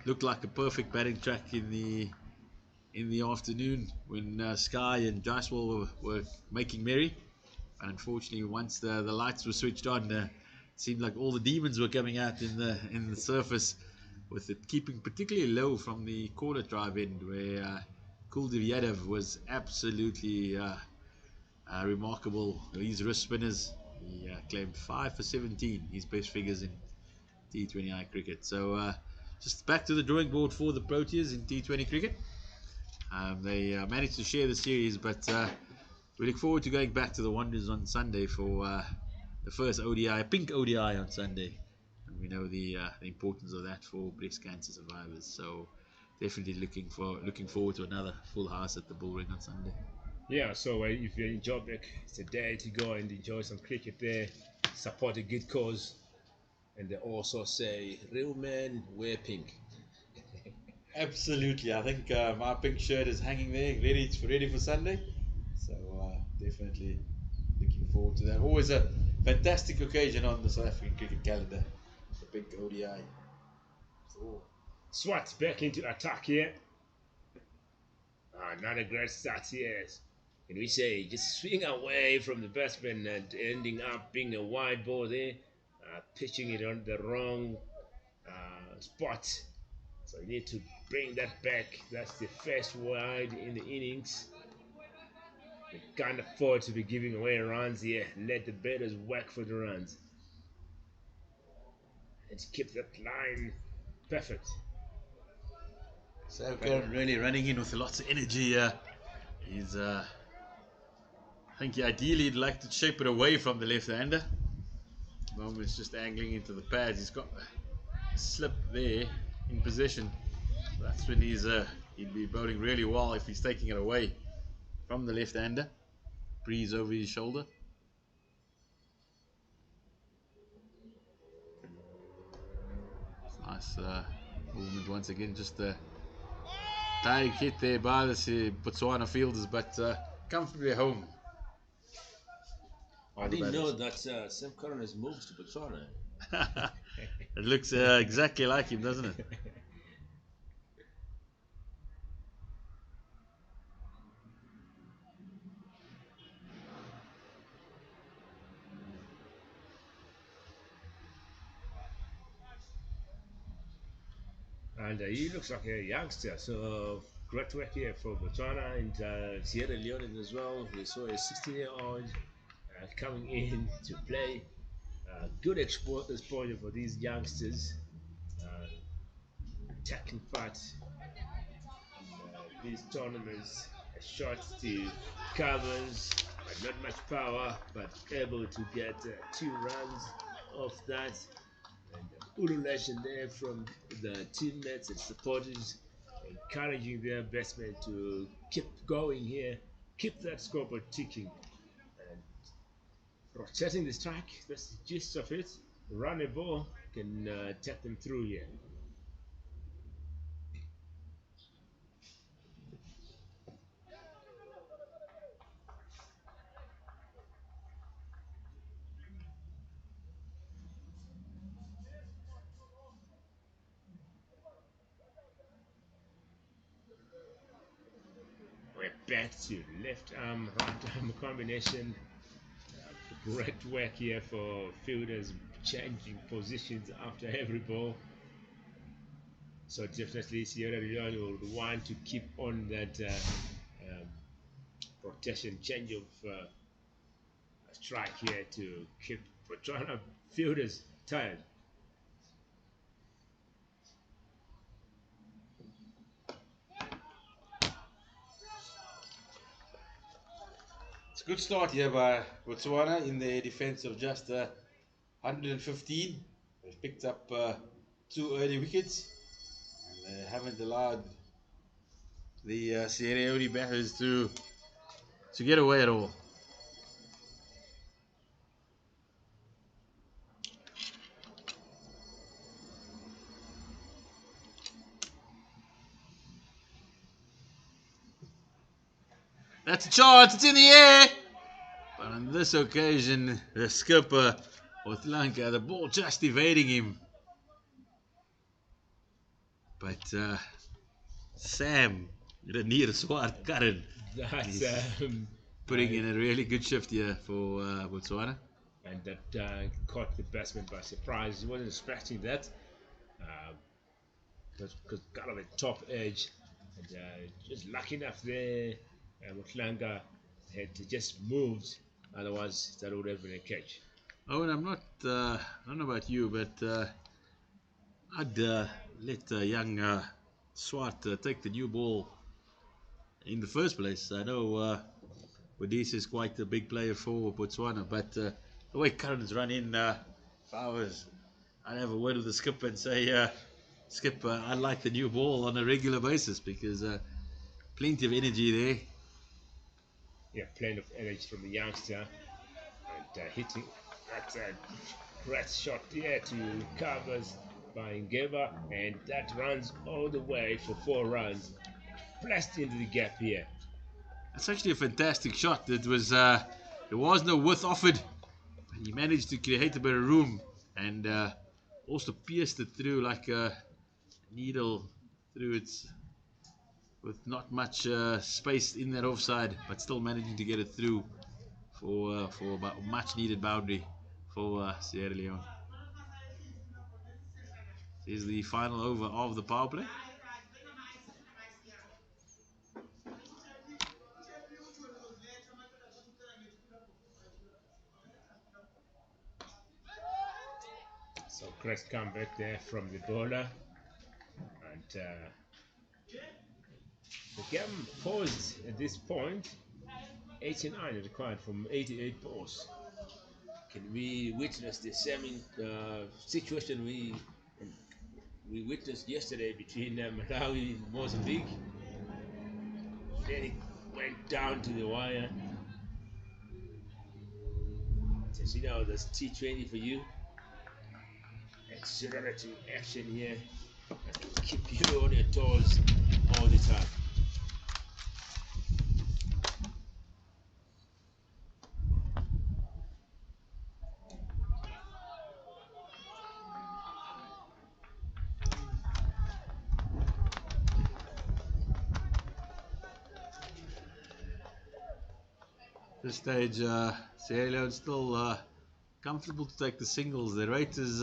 Looked like a perfect batting track in the afternoon when Sky and Jaiswal were making merry. And unfortunately, once the lights were switched on, it seemed like all the demons were coming out in the surface, with it keeping particularly low from the corner drive end, where Kuldeep Yadav was absolutely remarkable. His wrist spinners, he claimed 5 for 17, his best figures in T20I cricket. So just back to the drawing board for the Proteas in T20 cricket. They managed to share the series, but we look forward to going back to the Wanderers on Sunday for the first ODI, pink ODI on Sunday. And we know the importance of that for breast cancer survivors. So definitely looking forward to another full house at the Bullring on Sunday. Yeah, so if you're in Joburg, it's a day to go and enjoy some cricket there, support a good cause, and they also say, real men wear pink. Absolutely, I think my pink shirt is hanging there, ready for Sunday. So definitely looking forward to that. Always a fantastic occasion on the South African cricket calendar, the pink ODI. So, Swat back into attack here. Not a great start here. Can we say just swing away from the batsman and ending up being a wide ball there, pitching it on the wrong spot. So you need to bring that back. That's the first wide in the innings. You can't afford to be giving away runs here. Let the batters work for the runs. And keep that line perfect. So Karen really running in with lots of energy. He's I think ideally he'd like to shape it away from the left-hander. At the moment it's just angling into the pads. He's got a slip there in position. That's when he'd be bowling really well if he's taking it away from the left-hander. Breeze over his shoulder. Nice movement once again. Just a direct hit there by the Botswana fielders, but comfortably home. I didn't know that Sam Curran has moved to Botswana. It looks exactly like him, doesn't it? And he looks like a youngster, so great work here for Botswana and Sierra Leone as well. We saw a 16-year-old coming in to play. Good exposure for these youngsters. attacking part in these tournaments. Shots to covers, but not much power, but able to get 2 runs off that. And ululation there from the teammates and supporters, encouraging their batsmen to keep going here, keep that scoreboard ticking. And rotating the strike, that's the gist of it. Run a ball can take them through here. We're back to left arm, right arm combination. Great work here for fielders changing positions after every ball. So definitely Sierra Leone will want to keep on that rotation change of strike here to keep Botswana fielders tired. It's a good start here by Botswana in their defense of just 115. They've picked up 2 early wickets and they haven't allowed the Sierra Leone batters to get away at all. That's a chance, it's in the air! But on this occasion, the skipper, Lanka, the ball just evading him. But Sam, Renier Swart Karren, That's putting in a really good shift here for Botswana. And that caught the batsman by surprise. He wasn't expecting that. Because got on the top edge. And just lucky enough there, Mutlanga had just moved. Otherwise, that would have been a catch. Oh, and I don't know about you, but I'd let young Swart take the new ball in the first place. I know Bodis is quite a big player for Botswana, but the way Curran's run in, if I'd have a word with the skipper and say, Skip, I like the new ball on a regular basis because plenty of energy there. Yeah, plenty of energy from the youngster. And hitting that great shot there to covers by Ngeba, and that runs all the way for 4 runs. Blast into the gap here. That's actually a fantastic shot. There was no width offered. He managed to create a bit of room and also pierced it through like a needle through its, with not much space in that offside, but still managing to get it through for about much needed boundary for Sierra Leone. Here's the final over of the power play. So great comeback there from the bowler, and the game paused at this point. 89 required from 88 balls. Can we witness the same situation we witnessed yesterday between Malawi and Mozambique? Then it went down to the wire. So you know, there's T20 for you. Accelerating action here. Keep you on your toes all the time. This stage, Sierra Leone still comfortable to take the singles. Their rate is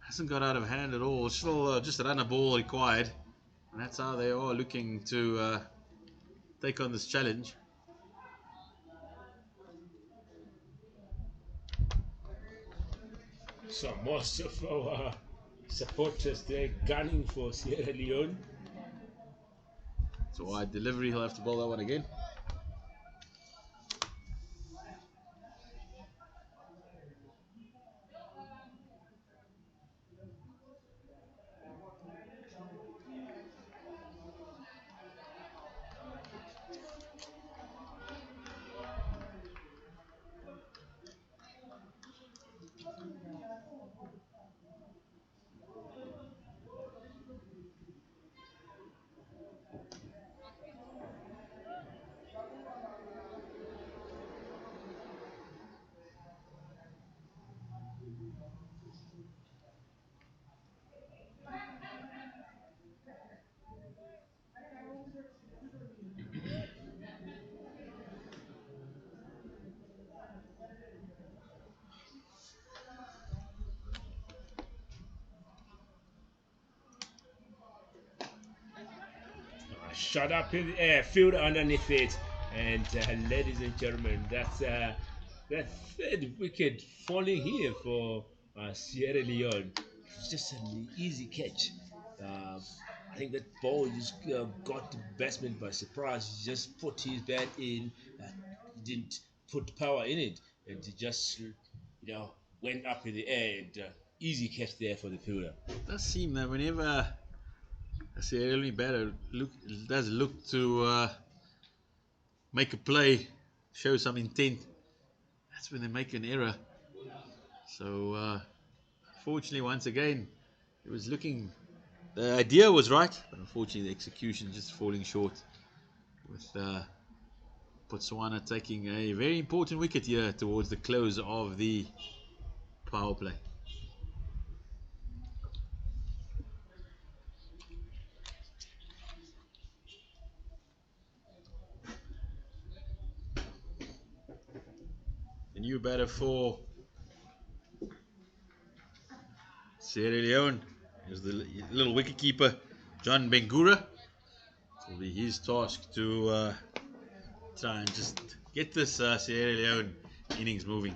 hasn't got out of hand at all. Still just run a ball required, and that's how they are looking to take on this challenge. So most of our supporters there gunning for Sierra Leone. So wide delivery, he'll have to bowl that one again. Shot up in the air, field underneath it, and ladies and gentlemen, that's the third wicket falling here for Sierra Leone. It's just an easy catch. Uh, I think that ball just got the batsman by surprise. He just put his bat in, didn't put power in it, and he just went up in the air. And easy catch there for the fielder. It does seem that whenever a Sierra Leone batter does look to make a play, show some intent, that's when they make an error. So, unfortunately, once again, it was looking. The idea was right, but unfortunately, the execution just falling short. With Botswana taking a very important wicket here towards the close of the power play. The new batter for Sierra Leone is the little wicketkeeper, John Bengura. It will be his task to try and just get this Sierra Leone innings moving.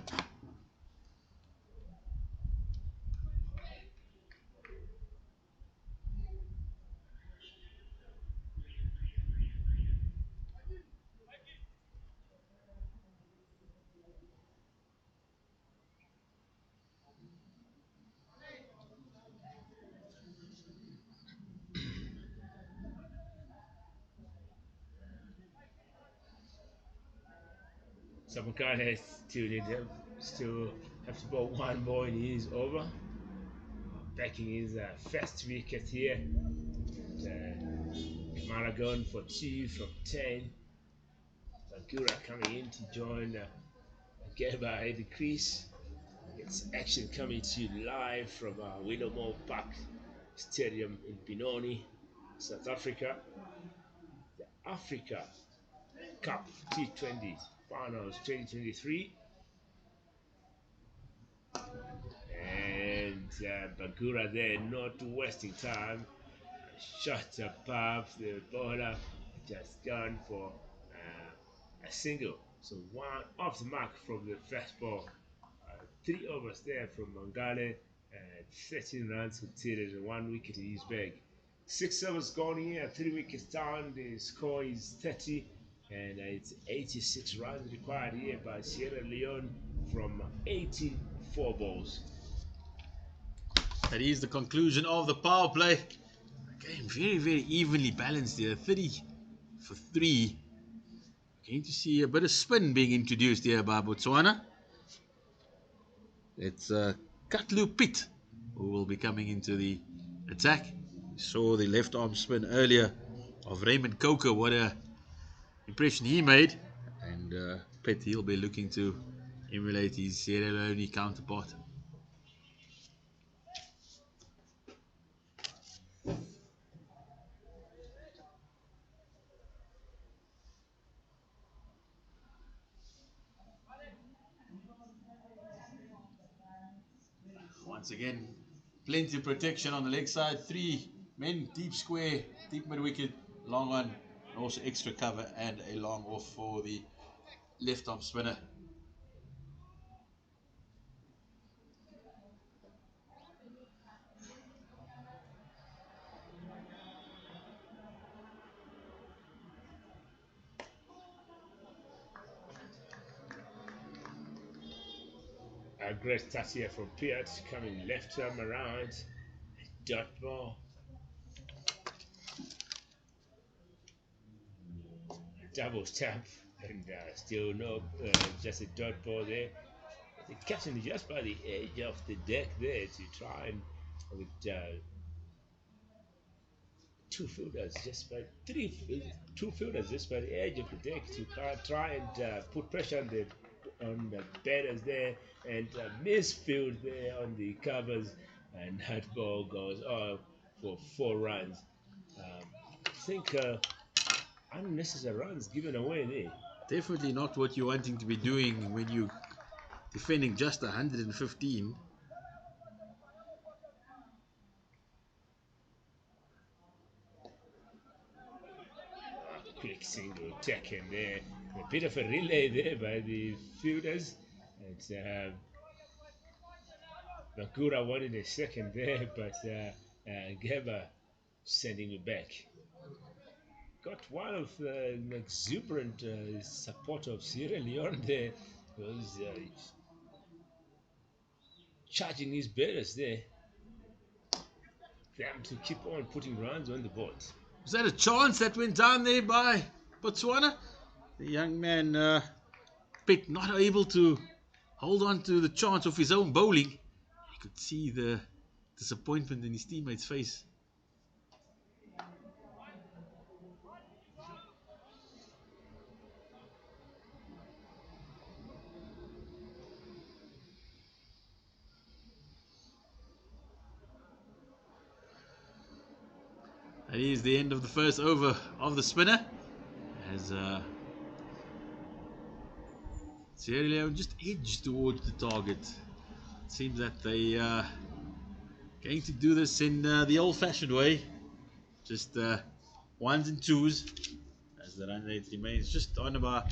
Sabukan has still have to bowl one more and he is over. Taking his first wicket here. Maragon for 2 from 10. Bangura coming in to join Gerba at the crease. It's action coming to you live from Willowmoore Park Stadium in Benoni, South Africa. The Africa Cup T20 Finals 2023. And Bangura there not wasting time. Shot above the bowler, just gone for a single. So one off the mark from the first ball. 3 overs there from Mangale, 13 runs conceded and 1 wicket in his bag. 6 overs gone here, 3 wickets down. The score is 30, and it's 86 runs required here by Sierra Leone from 84 balls. That is the conclusion of the power play. Again, very, very evenly balanced here. 30 for 3. Going to see a bit of spin being introduced here by Botswana. It's Katlu Pitt who will be coming into the attack. We saw the left arm spin earlier of Raymond Coker. What a impression he made. And Pitt, he'll be looking to emulate his Sierra Leone counterpart. Once again, plenty of protection on the leg side. 3 men, deep square, deep mid wicket, long one, and also extra cover and a long off for the left arm spinner. A great start here from Piat, coming left arm around. Dot ball. Double tap, and still no, just a dot ball there. The captain is just by the edge of the deck there to try and with two fielders just by the edge of the deck to try and put pressure on the batters there, and misfield there on the covers, and that ball goes off for 4 runs. I think unnecessary runs given away there. Definitely not what you're wanting to be doing when you're defending just 115. Quick single taken there. A bit of a relay there by the fielders. It's Bakura wanted a second there, but Geba sending it back. Got one of the exuberant support of Sierra Leone there. Was charging his batters there. Them to keep on putting runs on the board. Was that a chance that went down there by Botswana? The young man Pitt not able to hold on to the chance of his own bowling. You could see the disappointment in his teammates' face. That is the end of the first over of the spinner, as Sierra Leone just edged towards the target. It seems that they are going to do this in the old-fashioned way, just ones and twos, as the run rate remains just on about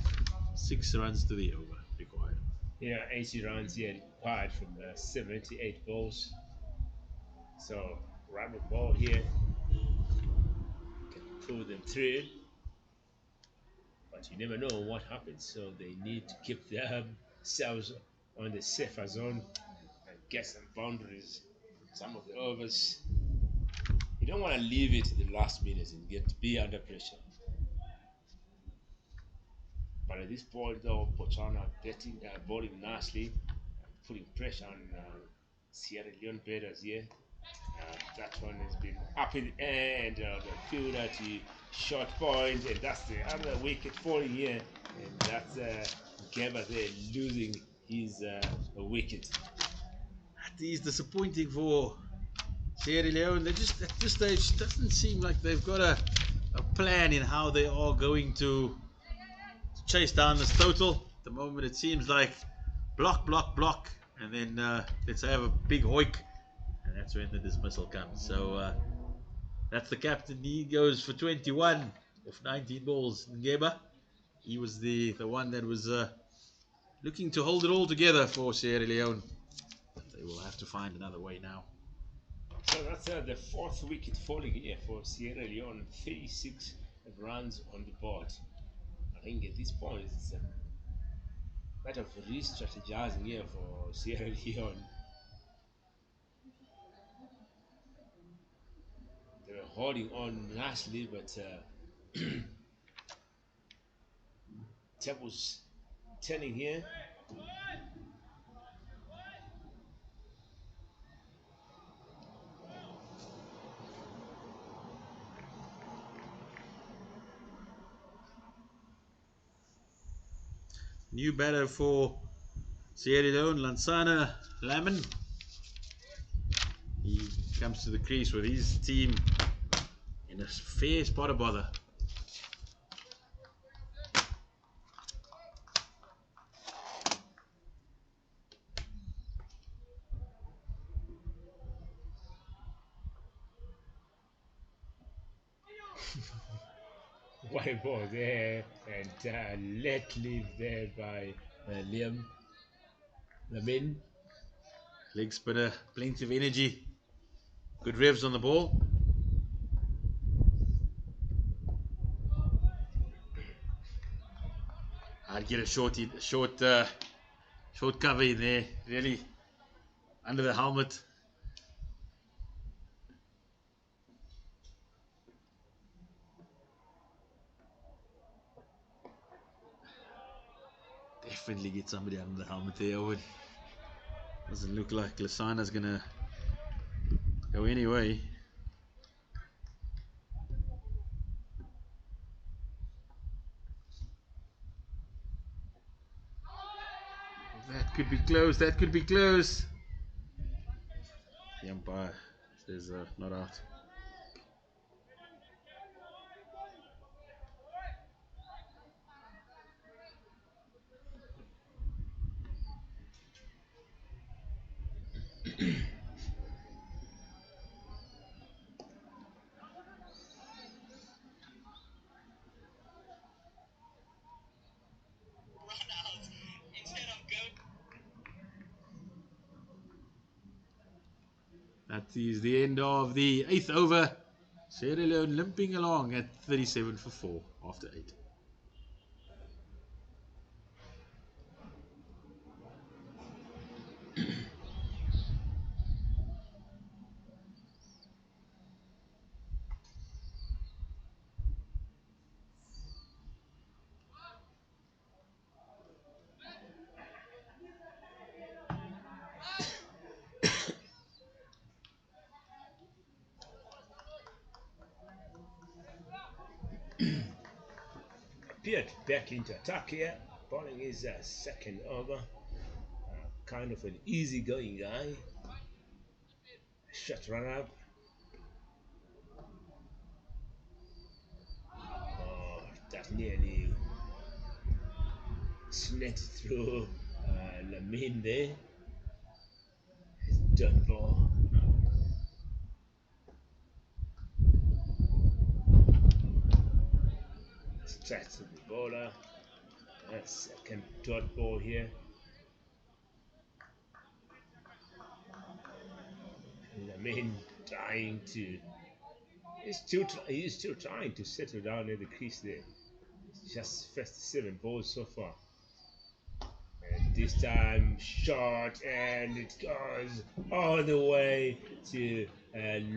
6 runs to the over required. Yeah, 80 runs here required from 78 balls. So run the ball here, can pull them through, but you never know what happens. So they need to keep themselves on the safer zone and get some boundaries. Some of the overs, you don't want to leave it to the last minute and be under pressure. But at this point, though, Botswana bowling nicely, putting pressure on Sierra Leone batters here. That one has been up in the air, and the fielder to short point, and that's the other wicket falling here, and that's Geba there losing his wicket. That is disappointing for Sierra Leone. They just at this stage doesn't seem like they've got a plan in how they are going to chase down this total. At the moment it seems like block, and then let's have a big hoik, and that's when the dismissal comes. So that's the captain. He goes for 21 of 19 balls. Ngeba, he was the one that was looking to hold it all together for Sierra Leone. They will have to find another way now. So that's the 4th wicket falling here for Sierra Leone. 36 runs on the board. I think at this point it's a matter of re-strategizing here for Sierra Leone. They were holding on nicely, but tables turning here. New batter for Sierra Leone, Lansana Lamon. He comes to the crease with his team in a fair spot of bother. White ball there, and let leave there by Liam Lamin. Leg spinner, plenty of energy, good revs on the ball. I'd get a short Short cover in there, really under the helmet. Definitely get somebody under the helmet there, Owen. Doesn't look like Lasana's gonna go anyway. That could be close, that could be close. The umpire says not out. That is the end of the 8th over. Sierra Leone limping along at 37 for 4 after 8. Appeared back into attack here. Bowling is second over. Kind of an easy-going guy. Shot run up. Oh, that nearly sneaked through Lamine there. Dot ball. Straight to the bowler. Second dot ball here. Lamine trying to. He's still trying to settle down in the crease there. Just first 7 balls so far. And this time short, and it goes all the way to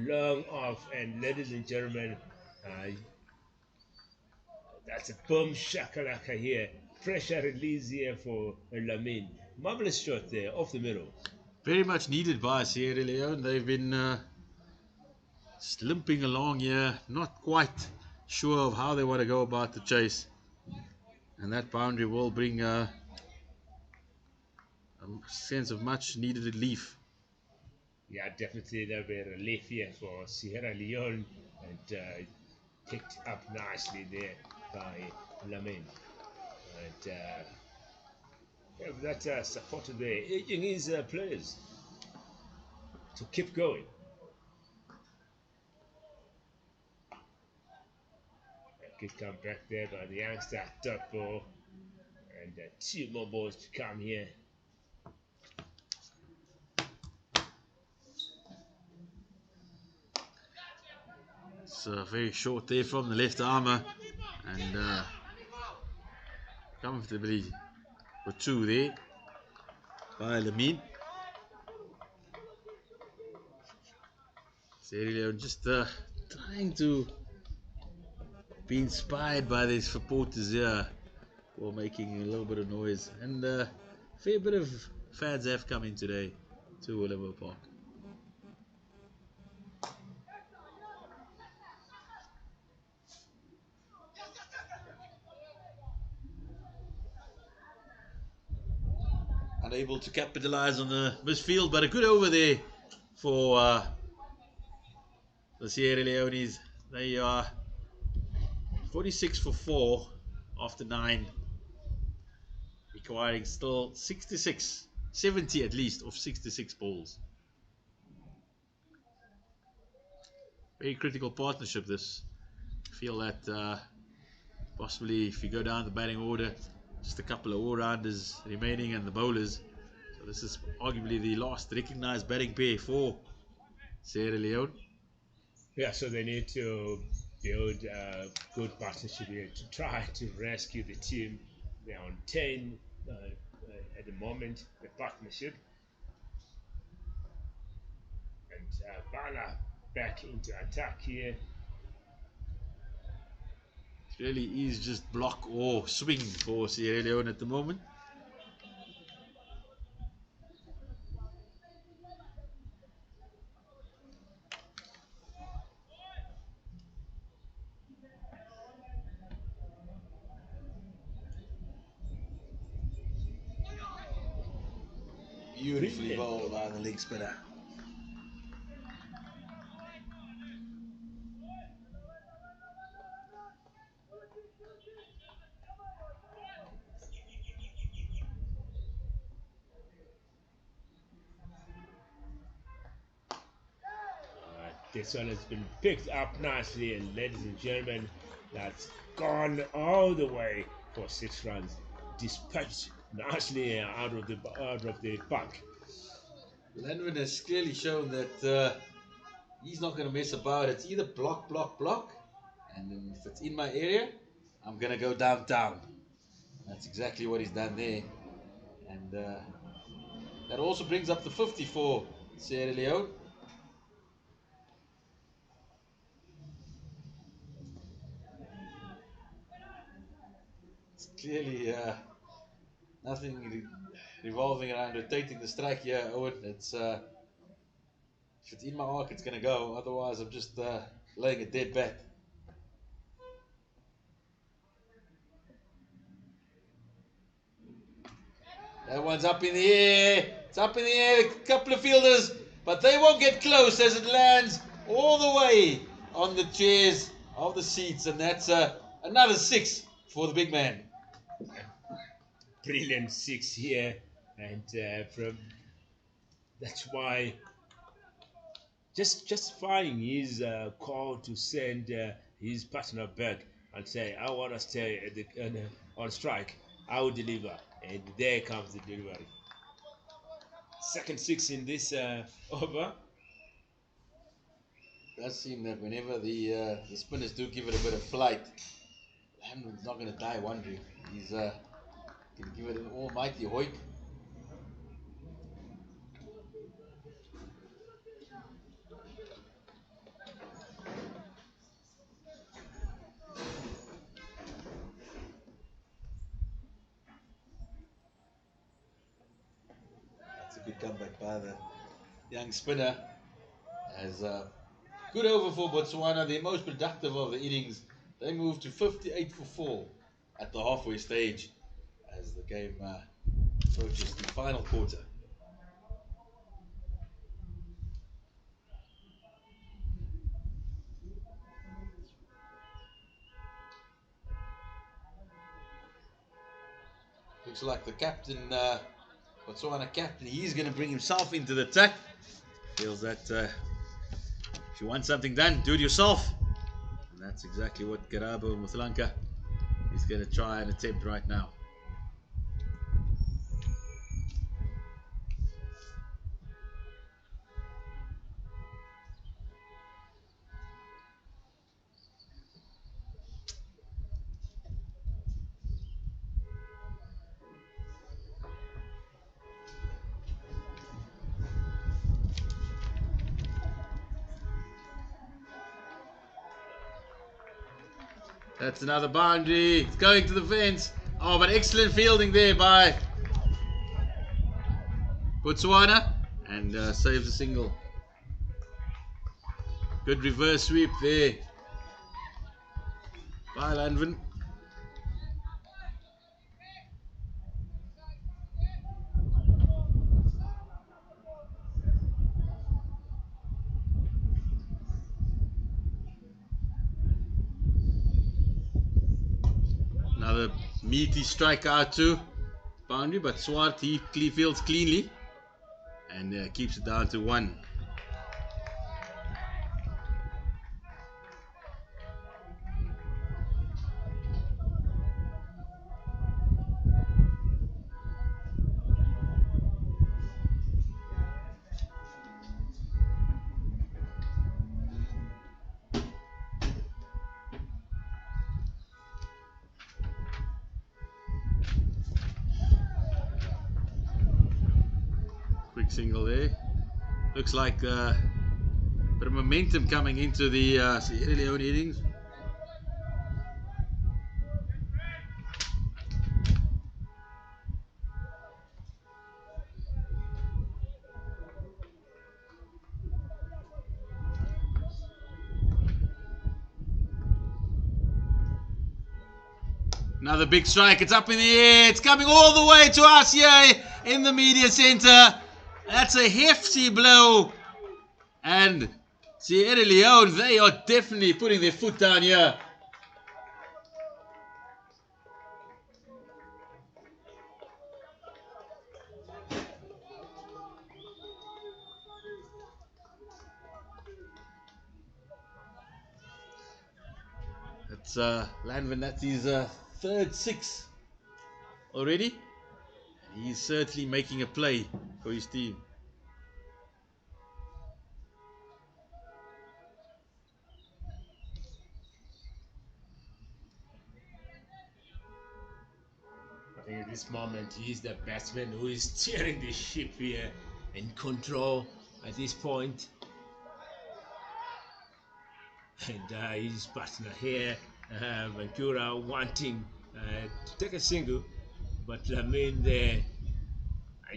long off. And ladies and gentlemen, that's a boom shakalaka here. Pressure release here for Lamine. Marvelous shot there off the middle. Very much needed by Sierra Leone. They've been limping along here, not quite sure of how they want to go about the chase. And that boundary will bring a sense of much needed relief. Yeah, definitely there'll be a relief here for Sierra Leone, and picked up nicely there by Lamine. And that supported there, urging his players to keep going. A good comeback there by the youngster, dot ball, and 2 more balls to come here. It's very short there from the left armour, and comfortably for 2 there by Lamine. Sierra Leone just trying to be inspired by these supporters here for making a little bit of noise, and a fair bit of fans have come in today to Willowmoore Park. Unable to capitalise on the misfield, but a good over there for the Sierra Leones. They are 46 for 4 after 9, requiring still 70 at least of 66 balls. Very critical partnership this. I feel that possibly if you go down the batting order, just a couple of all-rounders remaining and the bowlers. So this is arguably the last recognised batting pair for Sierra Leone. Yeah, so they need to build a good partnership here to try to rescue the team. They're on 10 at the moment, the partnership. And Bala back into attack here. It really is just block or swing for Sierra Leone at the moment. Beautifully bowled by the leg spinner. This one has been picked up nicely, and ladies and gentlemen, that's gone all the way for 6 runs, dispatched nicely out of the park. Landwin has clearly shown that he's not going to mess about. It's either block, block, block, and then if it's in my area, I'm going to go downtown. That's exactly what he's done there. And that also brings up the 50 for Sierra Leone. It's clearly nothing revolving around rotating the strike here, Owen. It's if it's in my arc, it's going to go. Otherwise, I'm just laying a dead bat. That one's up in the air. It's up in the air. A couple of fielders, but they won't get close as it lands all the way on the chairs of the seats, and that's another 6 for the big man. Brilliant 6 here, and that's why justifying his call to send his partner back and say, I want to stay at on strike, I will deliver, and there comes the delivery. Second 6 in this over. It does seem that whenever the spinners do give it a bit of flight, Hamlin's not going to die wondering. He's going to give it an almighty hoik. That's a good comeback by the young spinner. As good over for Botswana, their most productive of the innings. They moved to 58 for 4 at the halfway stage as the game approaches the final quarter. Looks like the captain, Botswana captain, he's going to bring himself into the attack. Feels that if you want something done, do it yourself. And that's exactly what Karabo Muthalanka is going to try and attempt right now. That's another boundary. It's going to the fence. Oh, but excellent fielding there by Botswana. And saves a single. Good reverse sweep there by Landwin. Another meaty strikeout too. Boundary, but Swart he fields cleanly and keeps it down to 1. single there. Looks like a bit of momentum coming into the Sierra Leone innings. Another big strike. It's up in the air. It's coming all the way to us here in the media center. That's a hefty blow. And Sierra Leone, they are definitely putting their foot down here. It's Lanvin, that's his third six already. He's certainly making a play for his team. I think at this moment he's the batsman who is steering the ship here in control at this point. And his partner here, Vancouver, wanting to take a single, but Lamin there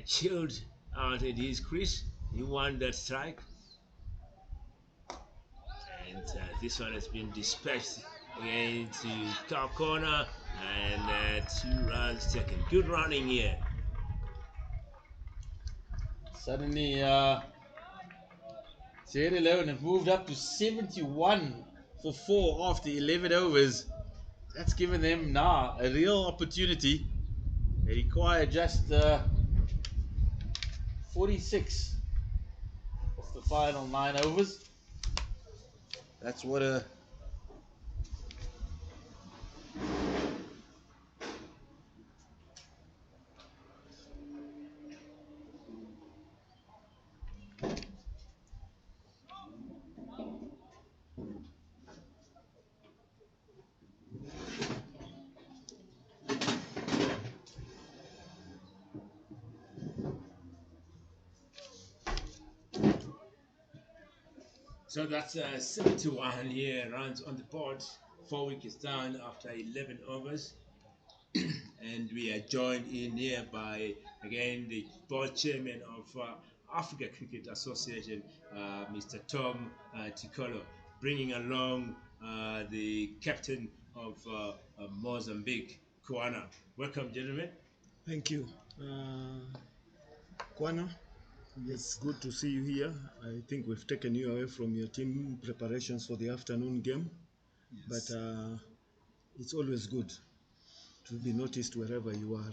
chilled out at his crease. He won that strike. And this one has been dispatched again to cow corner, and 2 runs taken. Good running here. Suddenly, Sierra Leone have moved up to 71 for 4 after 11 overs. That's given them now a real opportunity. They require just 46 of the final 9 overs. That's what a So that's 71 here runs on the board. 4 wickets down after 11 overs. And we are joined in here by again the board chairman of Africa Cricket Association, Mr. Tom Tikolo, bringing along the captain of Mozambique, Kwana. Welcome, gentlemen. Thank you. Kwana, it's good to see you here. I think we've taken you away from your team preparations for the afternoon game, but it's always good to be noticed wherever you are.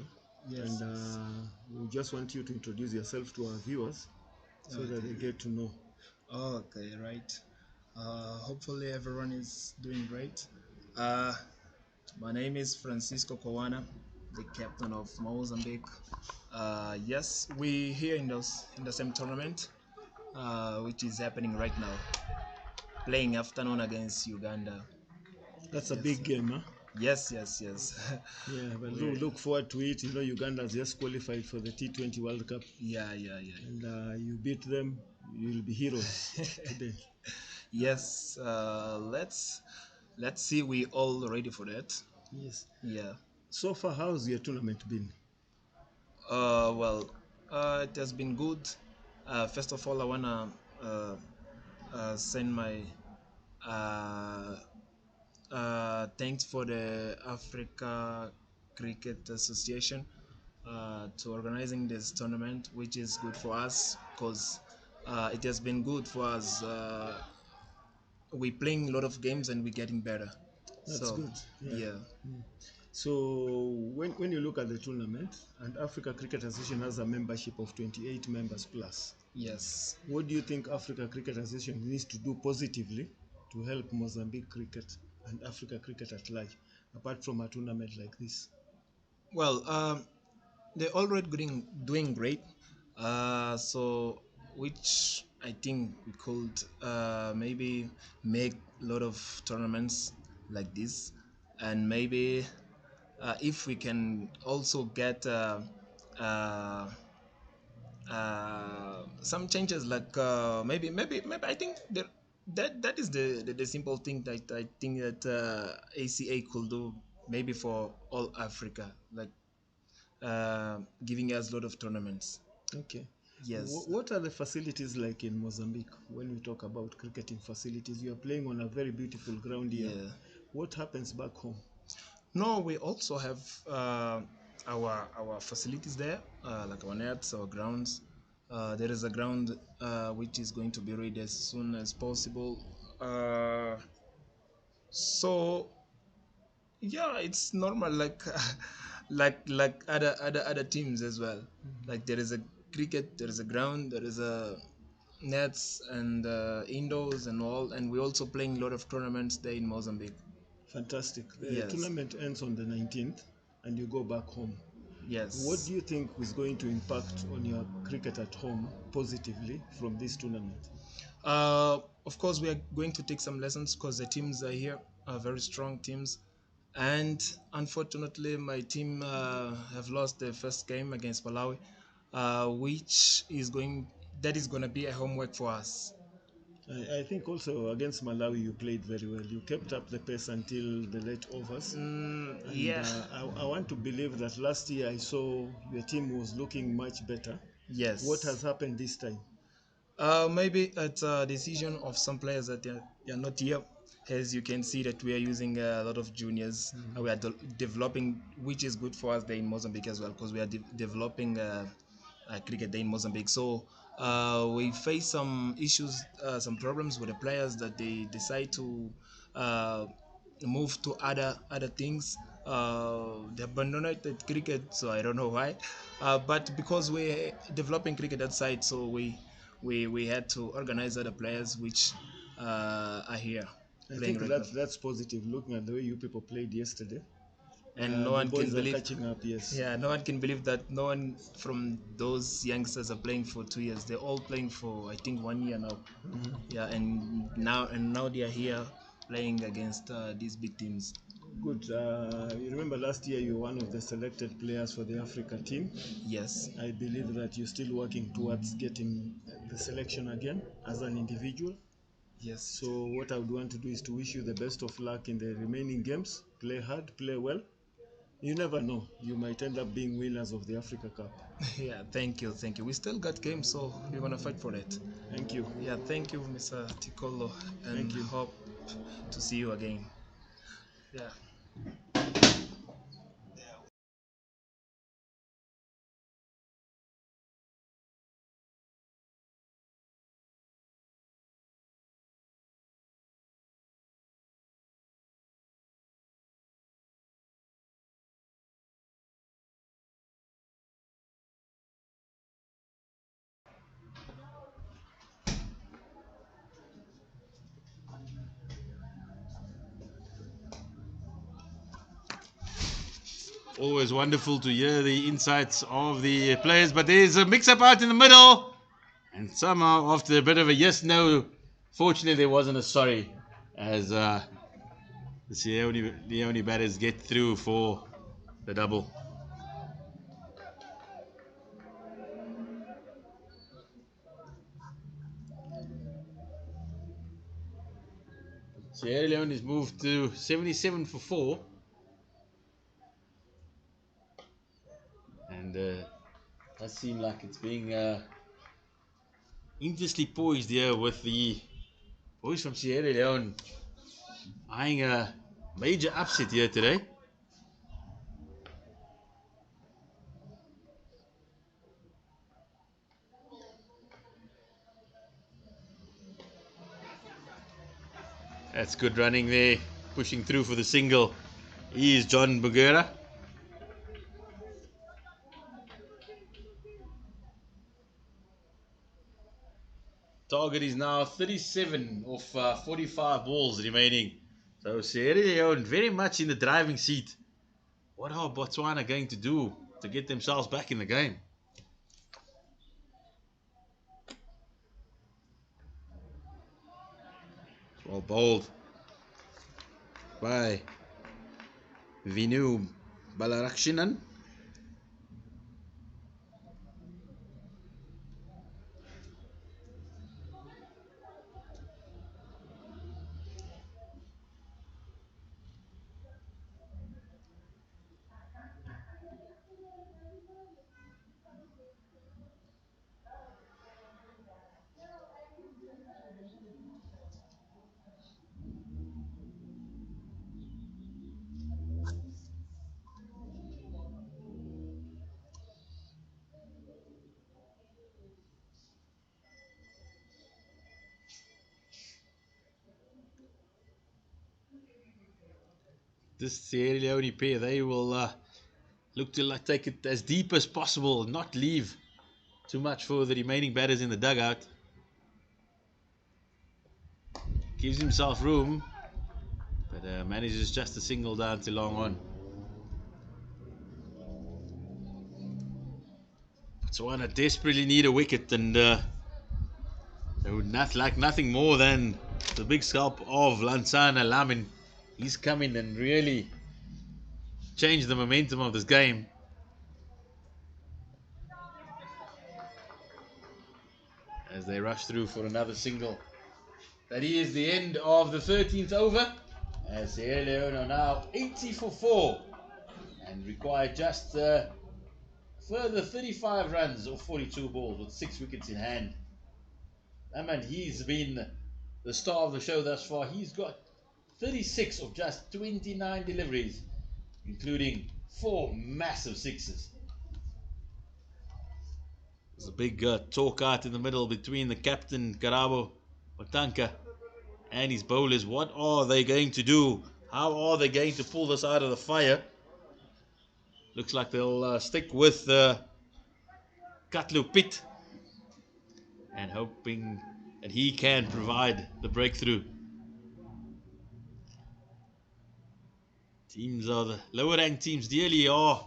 Yes. And we just want you to introduce yourself to our viewers so that they get to know. Okay, right. Hopefully everyone is doing great. My name is Francisco Kowana, the captain of Mozambique. Yes, we here in the same tournament, which is happening right now, playing afternoon against Uganda. That's a big game, huh? Yes. Yeah, but look forward to it. You know, Uganda has just qualified for the T20 World Cup. Yeah. And you beat them, you'll be heroes today. Yes, let's see. We all ready for that. Yes. Yeah. So far, how's your tournament been? Well, it has been good. First of all, I wanna send my thanks for the Africa Cricket Association to organizing this tournament, which is good for us because it has been good for us. We're playing a lot of games and we're getting better. That's So, good. Yeah. So when you look at the tournament, and Africa Cricket Association has a membership of 28 members plus, Yes. what do you think Africa Cricket Association needs to do positively to help Mozambique cricket and Africa cricket at large, apart from a tournament like this? Well, they're already doing great. So which I think we could maybe make a lot of tournaments like this, and maybe if we can also get uh, some changes like maybe I think that is the simple thing that I think that ACA could do maybe for all Africa, like giving us a lot of tournaments. Okay. Yes. What are the facilities like in Mozambique when we talk about cricketing facilities? You are playing on a very beautiful ground here. Yeah. What happens back home? No, we also have our facilities there, like our nets, our grounds. There is a ground which is going to be ready as soon as possible. So yeah, it's normal like like other teams as well. Like there is a cricket, there is a ground, there is a nets and indoors and all, and we're also playing a lot of tournaments there in Mozambique. Fantastic. The Yes. tournament ends on the 19th and you go back home. What Yes. do you think is going to impact on your cricket at home positively from this tournament? Of course, we are going to take some lessons because the teams are here are very strong teams, and unfortunately, my team have lost their first game against Malawi, which is going to be a homework for us. I think also against Malawi you played very well. You kept up the pace until the late overs. And Yeah. I want to believe that last year I saw your team was looking much better. What Yes. has happened this time? Maybe it's a decision of some players that they are not here. As you can see that we are using a lot of juniors. We are developing, which is good for us there in Mozambique as well, because we are developing cricket there in Mozambique. So we face some issues, some problems with the players that they decide to uh, move to other things. They abandoned cricket, so I don't know why. But because we're developing cricket outside, so we had to organize other players which are here I playing think right now. that's positive. Looking at the way you people played yesterday, And no the one can boys are believe, catching up. Yes. yeah, no one can believe that no one from those youngsters are playing for 2 years. They're all playing for I think 1 year now. Yeah, and now they are here playing against these big teams. Good. You remember last year you were one of the selected players for the Africa team. Yes. I believe that you're still working towards getting the selection again as an individual. Yes. So what I would want to do is to wish you the best of luck in the remaining games. Play hard, play well. You never know. You might end up being winners of the Africa Cup. Yeah, thank you, thank you. We still got games, so we're gonna fight for it. Thank you. Yeah, thank you, Mr. Tikolo, and Thank you. hope to see you again. Yeah. Always wonderful to hear the insights of the players, but there's a mix-up out in the middle, and somehow after a bit of a yes/no, fortunately there wasn't a sorry, as the Leone batters get through for the double. Sierra Leone has moved to 77 for 4, and does seem like it's being interestingly poised here with the boys from Sierra Leone eyeing a major upset here today. That's good running there, pushing through for the single. He is John Bugera. Target is now 37 of 45 balls remaining. So Sierra Leone very much in the driving seat. What are Botswana going to do to get themselves back in the game? Well bowled by Vinu Balarakshinan. this Sierra Leone pair, they will look to take it as deep as possible, not leave too much for the remaining batters in the dugout. Gives himself room, but manages just a single down to long on. Botswana desperately need a wicket, and they would not like nothing more than the big scalp of Lansana Lamin. He's come in and really changed the momentum of this game. As they rush through for another single. That is the end of the 13th over. As Sierra Leone are now 80 for 4 and require just further 35 runs or 42 balls with 6 wickets in hand. Man, he's been the star of the show thus far. He's got 36 of just 29 deliveries, including 4 massive sixes. There's a big talk out in the middle between the captain Karabo Matanka and his bowlers. What are they going to do? How are they going to pull this out of the fire? Looks like they'll stick with Katlu Pitt and hoping that he can provide the breakthrough. Teams are the lower ranked teams dearly are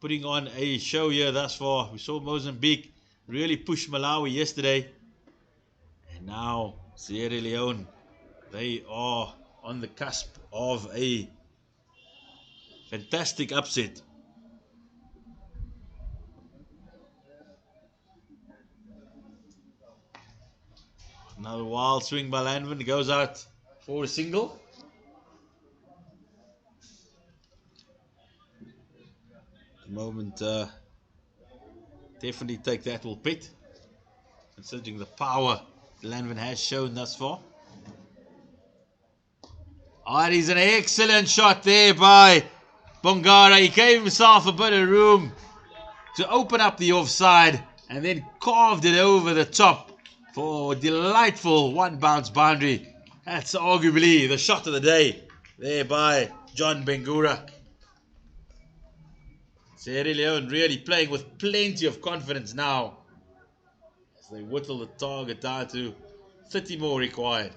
putting on a show here thus far. We saw Mozambique really push Malawi yesterday, and now Sierra Leone, they are on the cusp of a fantastic upset. Another wild swing by Landman, goes out for a single. At the moment, definitely take that will Pitt, considering the power Landman has shown thus far. Oh, it is an excellent shot there by Bongara. He gave himself a bit of room to open up the offside and then carved it over the top for a delightful one bounce boundary. That's arguably the shot of the day there by John Bengura. Sierra Leone really playing with plenty of confidence now as they whittle the target down to 30 more required.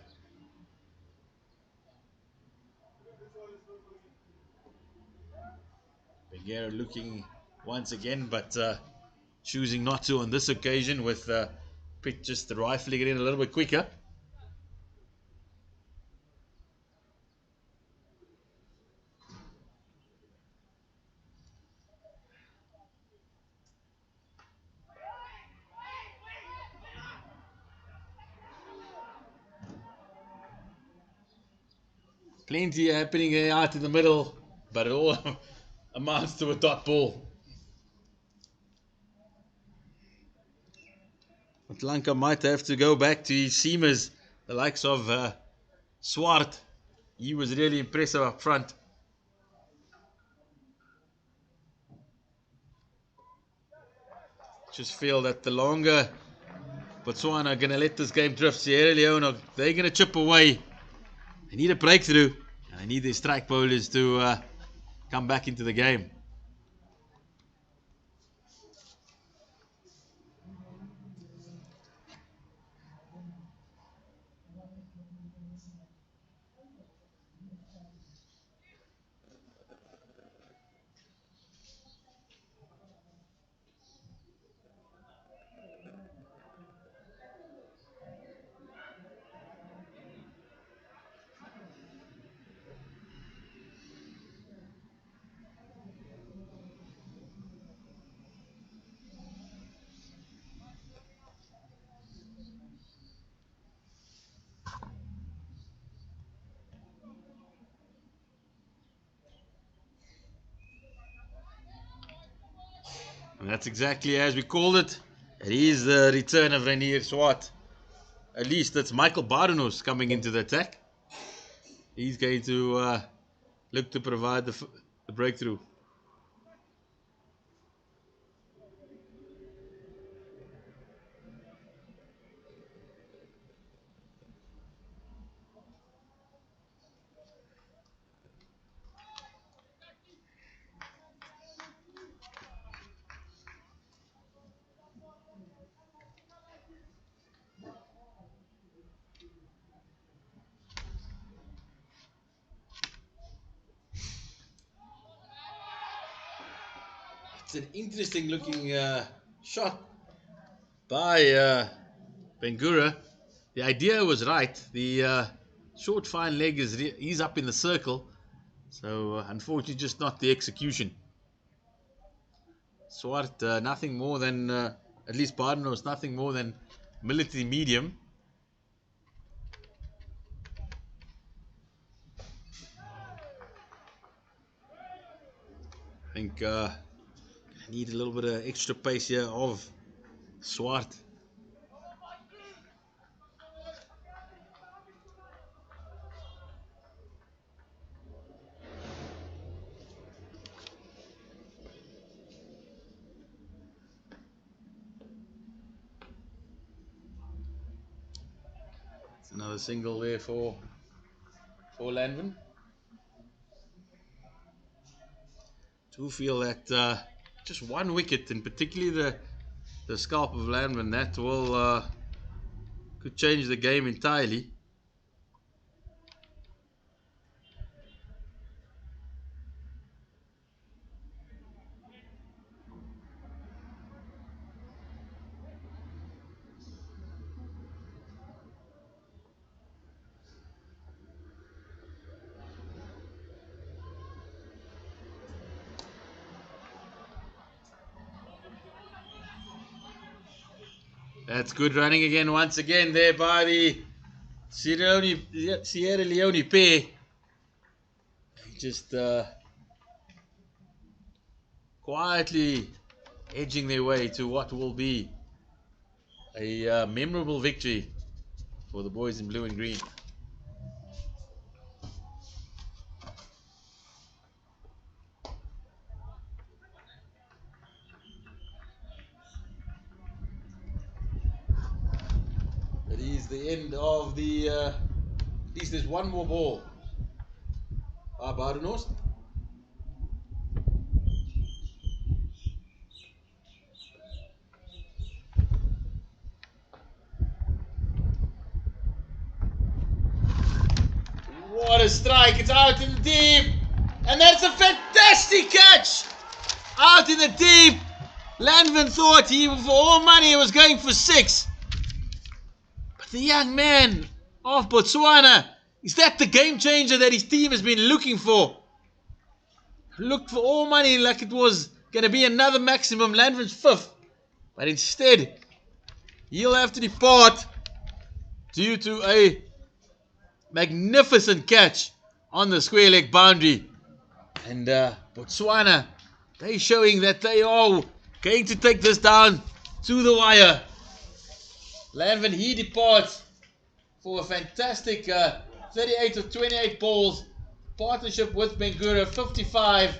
Bengura looking once again, but choosing not to on this occasion, with Pitt just rifling it in a little bit quicker. Plenty happening out in the middle, but it all amounts to a dot ball. Atlanka might have to go back to his seamers, the likes of Swart. He was really impressive up front. Just feel that the longer Botswana are going to let this game drift, Sierra Leone, they're going to chip away. They need a breakthrough, and they need their strike bowlers to come back into the game. And that's exactly as we called it. It is the return of Rainier Swart. At least that's Michael Barunos coming into the attack. He's going to look to provide the breakthrough. It's an interesting looking shot by Bengura. The idea was right. The short fine leg he's up in the circle. So unfortunately just not the execution. Swart, nothing more than, at least Barnos, nothing more than military medium. I think I need a little bit of extra pace here of Swart. Another single there for Landman. Do feel that just one wicket, and particularly the scalp of Landman, that will could change the game entirely. That's good running again, once again there by the Sierra Leone pair. Just quietly edging their way to what will be a memorable victory for the boys in blue and green. That is the end of the, at least there's one more ball. Barnos. What a strike, it's out in the deep. And that's a fantastic catch. Out in the deep. Landman thought he, for all money, was going for 6. But the young man of Botswana, is that the game changer that his team has been looking for? Looked for all money like it was going to be another maximum. Landman's 5th. But instead, he'll have to depart due to a magnificent catch on the square leg boundary. And Botswana, they're showing that they are going to take this down to the wire. Landman, he departs for a fantastic 38 of 28 balls. Partnership with Bengura, 55.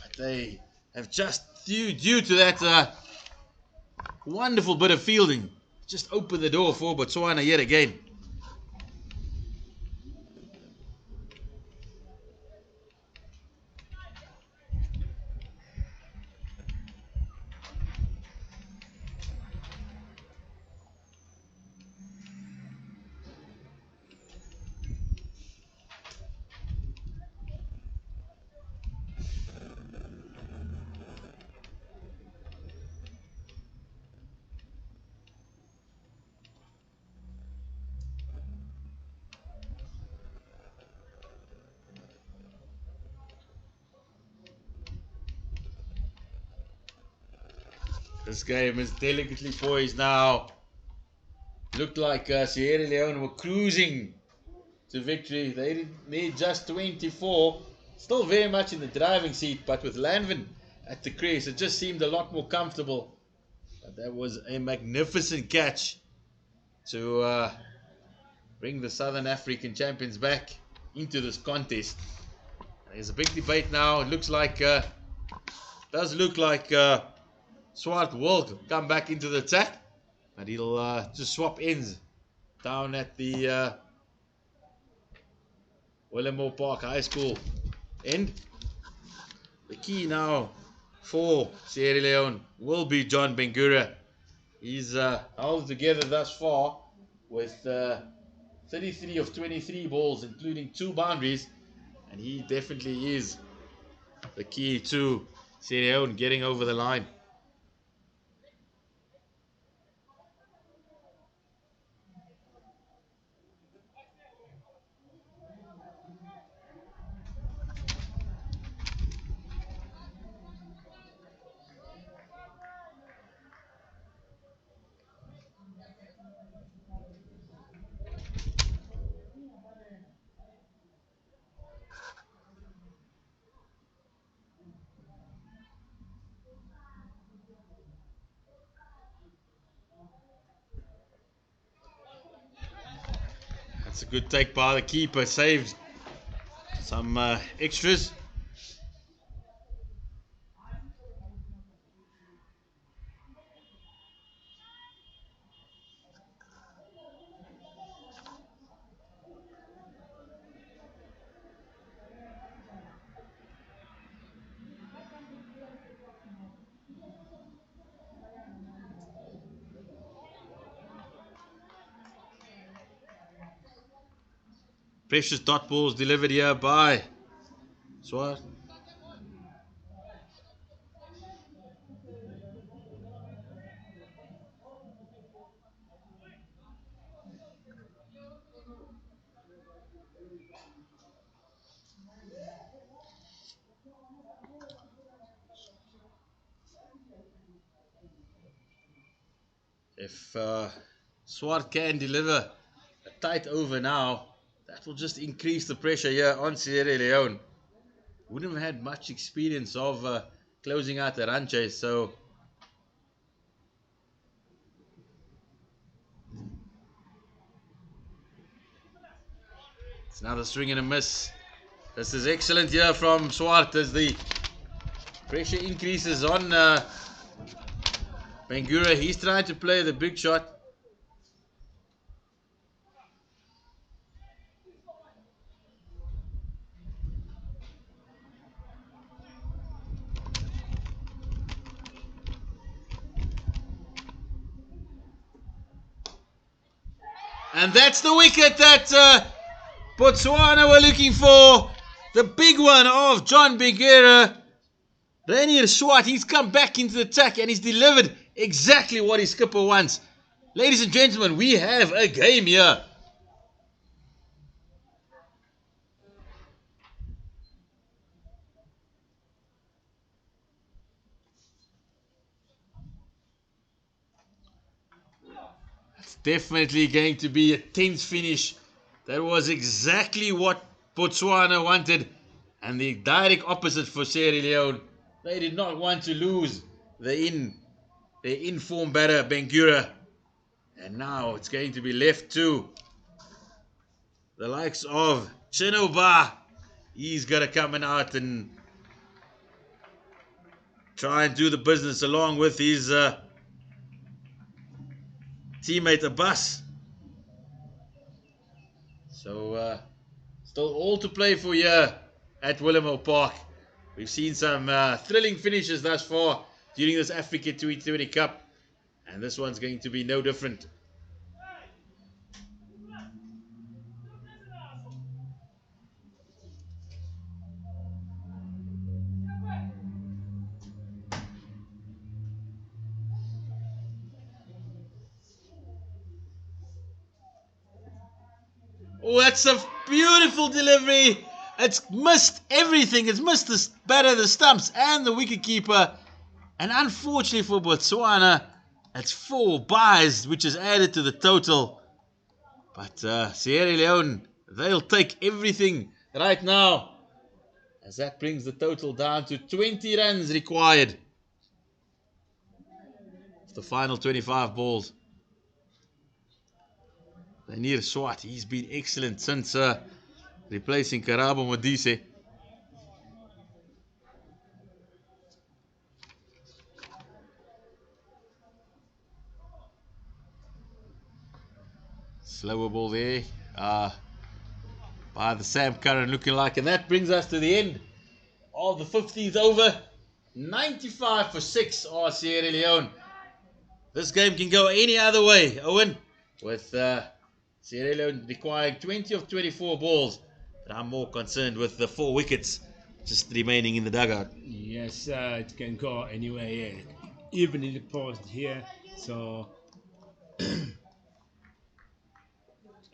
But they have just, due to that wonderful bit of fielding, just opened the door for Botswana yet again. This game is delicately poised now. Looked like Sierra Leone were cruising to victory. They need just 24. Still very much in the driving seat, but with Landman at the crease, it just seemed a lot more comfortable. But that was a magnificent catch to bring the Southern African champions back into this contest. There's a big debate now. It looks like, does look like Swart will come back into the attack, but he'll just swap ends down at the Willowmoore Park High School end. The key now for Sierra Leone will be John Bengura. He's held together thus far with 33 of 23 balls, including 2 boundaries, and he definitely is the key to Leone getting over the line. That's a good take by the keeper. Saved some extras. Precious dot balls delivered here by Swart. If Swart can deliver a tight over now, that will just increase the pressure here on Sierra Leone. Wouldn't have had much experience of closing out the run chase, so it's another swing and a miss. This is excellent here from Swart as the pressure increases on Bangura. He's trying to play the big shot. And that's the wicket that Botswana were looking for. The big one of John Bangura. Rainier Swart, he's come back into the attack and he's delivered exactly what his skipper wants. Ladies and gentlemen, we have a game here. It's definitely going to be a tense finish. That was exactly what Botswana wanted. And the direct opposite for Sierra Leone. They did not want to lose the in-form batter, Bangura. And now it's going to be left to the likes of Chinoba. He's got to come out and try and do the business along with his teammate Abbas. So still all to play for here at Willowmoore Park. We've seen some thrilling finishes thus far during this Africa T20 Cup, and this one's going to be no different. Oh, that's a beautiful delivery. It's missed everything. It's missed the batter, the stumps, and the wicketkeeper. And unfortunately for Botswana, it's 4 byes, which is added to the total. But Sierra Leone, they'll take everything right now, as that brings the total down to 20 runs required. It's the final 25 balls. Rainier Swart, he's been excellent since replacing Karabo Modise. Slower ball there by the Sam Curran looking like. And that brings us to the end of the 15th over. 95 for 6 are Sierra Leone. This game can go any other way, Owen, with Sierra Leone requiring 20 of 24 balls. But I'm more concerned with the 4 wickets just remaining in the dugout. Yes, it can go anywhere here, even in the post here. So a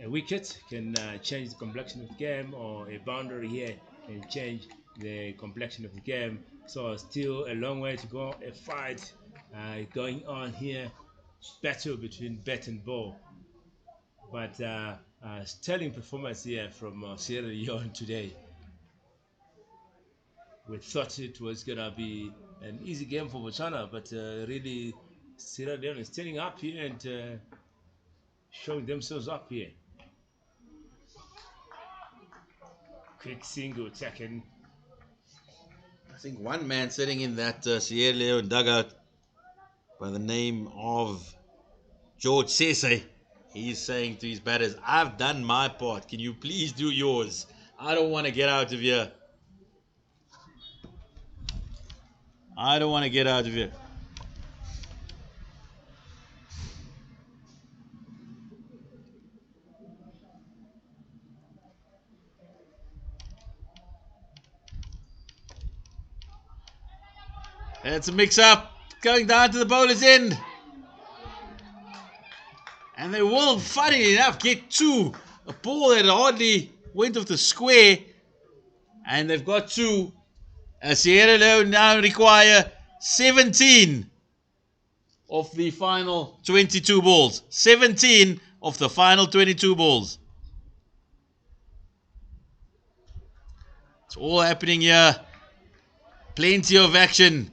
wicket can change the complexion of the game, or a boundary here can change the complexion of the game. So still a long way to go. A fight going on here, battle between bat and ball. But sterling performance here from Sierra Leone today. We thought it was gonna be an easy game for Botswana, but really Sierra Leone is standing up here and showing themselves up here. Quick single taken. I think one man sitting in that Sierra Leone dugout by the name of George Sese, he's saying to his batters, I've done my part. Can you please do yours? I don't want to get out of here. I don't want to get out of here. It's a mix-up going down to the bowler's end. And they will, funny enough, get two. A ball that hardly went off the square. And they've got two. Sierra Leone now require 17 of the final 22 balls. 17 of the final 22 balls. It's all happening here. Plenty of action.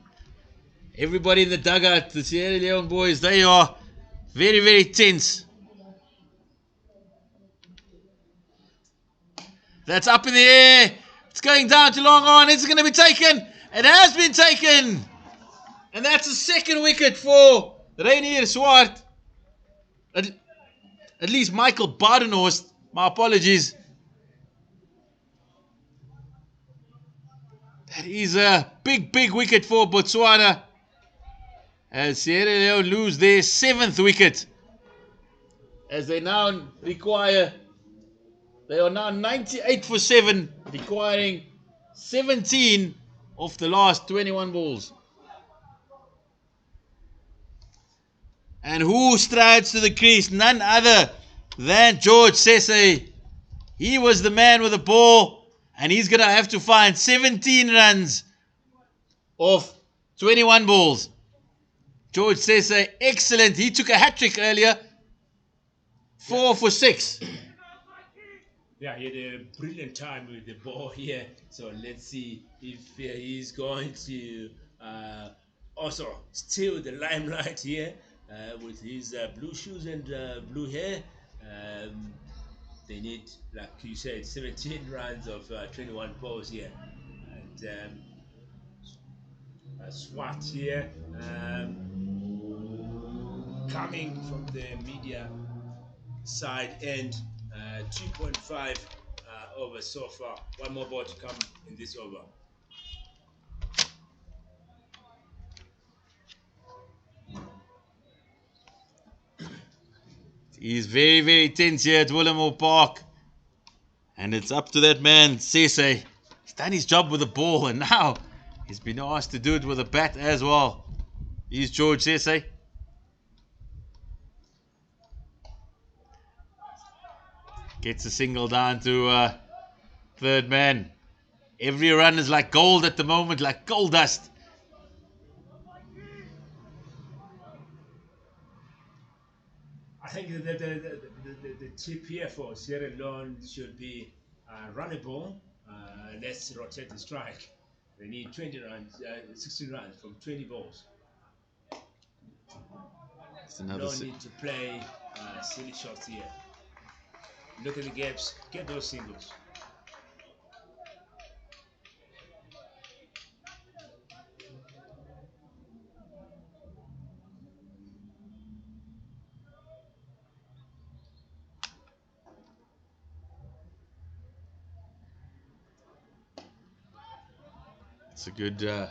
Everybody in the dugout, the Sierra Leone boys, they are very, very tense. That's up in the air. It's going down to long on. Is it going to be taken? It has been taken. And that's the second wicket for Rainier Swart. At least Michael Badenhorst. My apologies. That is a big, big wicket for Botswana. As Sierra Leone lose their 7th wicket. As they now require, they are now 98 for 7, requiring 17 of the last 21 balls. And who strides to the crease? None other than George Sese. He was the man with the ball, and he's going to have to find 17 runs of 21 balls. George Sese, excellent. He took a hat-trick earlier. 4 for 6. Yeah, he had a brilliant time with the ball here. So let's see if he's going to also steal the limelight here with his blue shoes and blue hair. They need, like you said, 17 runs of 21 balls here. And Swat here coming from the media side end, 2.5 over so far. One more ball to come in this over. He's very, very tense here at Willowmoore Park. And it's up to that man, Sese. He's done his job with the ball, and now he's been asked to do it with a bat as well. He's George Sese. Gets a single down to third man. Every run is like gold at the moment, like gold dust. I think the tip here for Sierra Leone should be run a ball. Let's rotate the strike. They need 20 runs, 16 runs from 20 balls. No need to play silly shots here. Look at the gaps, get those singles. It's a good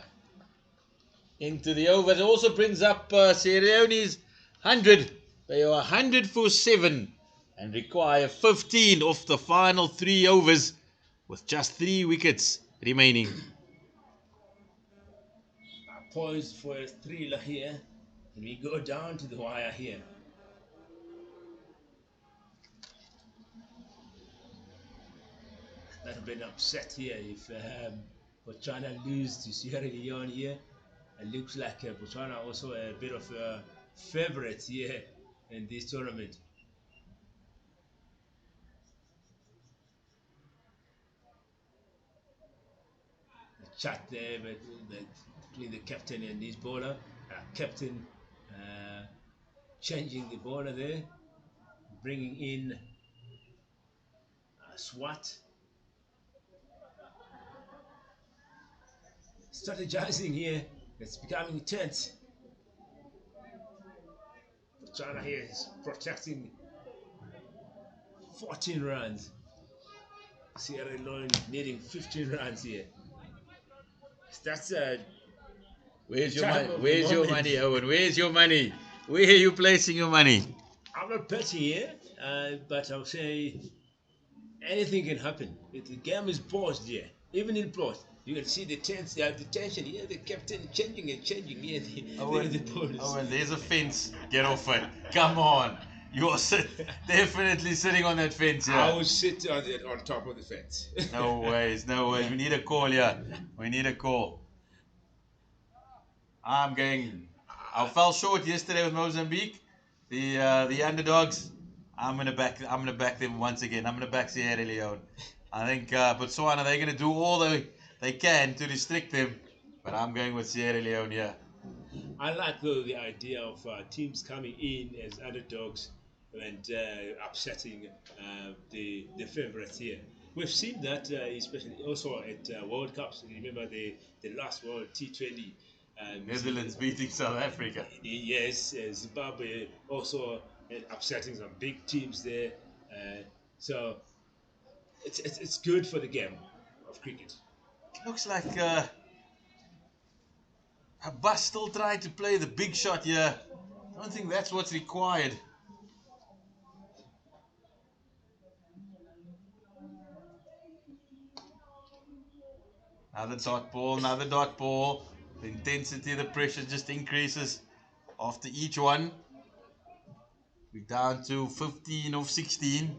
into the over. It also brings up Sierra Leone's 100. They are 100 for 7 and require 15 of the final 3 overs with just 3 wickets remaining. poised for a thriller here, and we go down to the wire here. That would be an upset here if Botswana lose to Sierra Leone here. It looks like Botswana also a bit of a favorite here in this tournament. The chat there between the captain and this bowler. Captain changing the bowler there, bringing in Swat. Strategizing here. It's becoming tense. China here is protecting 14 runs. Sierra Leone needing 15 runs here. That's Where's your money? Where's your money, Owen? Where's your money? Where are you placing your money? I'm not betting here, but I'll say anything can happen. The game is paused here. Even in paused, you can see the tension here. The captain changing and changing here. Owen, there's a fence. Get off it. Come on. You're definitely sitting on that fence here. I will sit on top of the fence. No ways, no ways. We need a call here. We need a call. I fell short yesterday with Mozambique, the underdogs. I'm gonna back them once again. I'm gonna back Sierra Leone. I think Botswana, they're gonna do all they can to restrict them, but I'm going with Sierra Leone here. I like the idea of teams coming in as underdogs and upsetting the favourites here. We've seen that especially also at World Cups. Remember the last World T20. Netherlands beating South Africa. Yes, Zimbabwe also upsetting some big teams there. So it's good for the game of cricket. It looks like Abbas still trying to play the big shot here. I don't think that's what's required. Another dot ball, another dot ball. The intensity, the pressure just increases after each one. We're down to 15 of 16.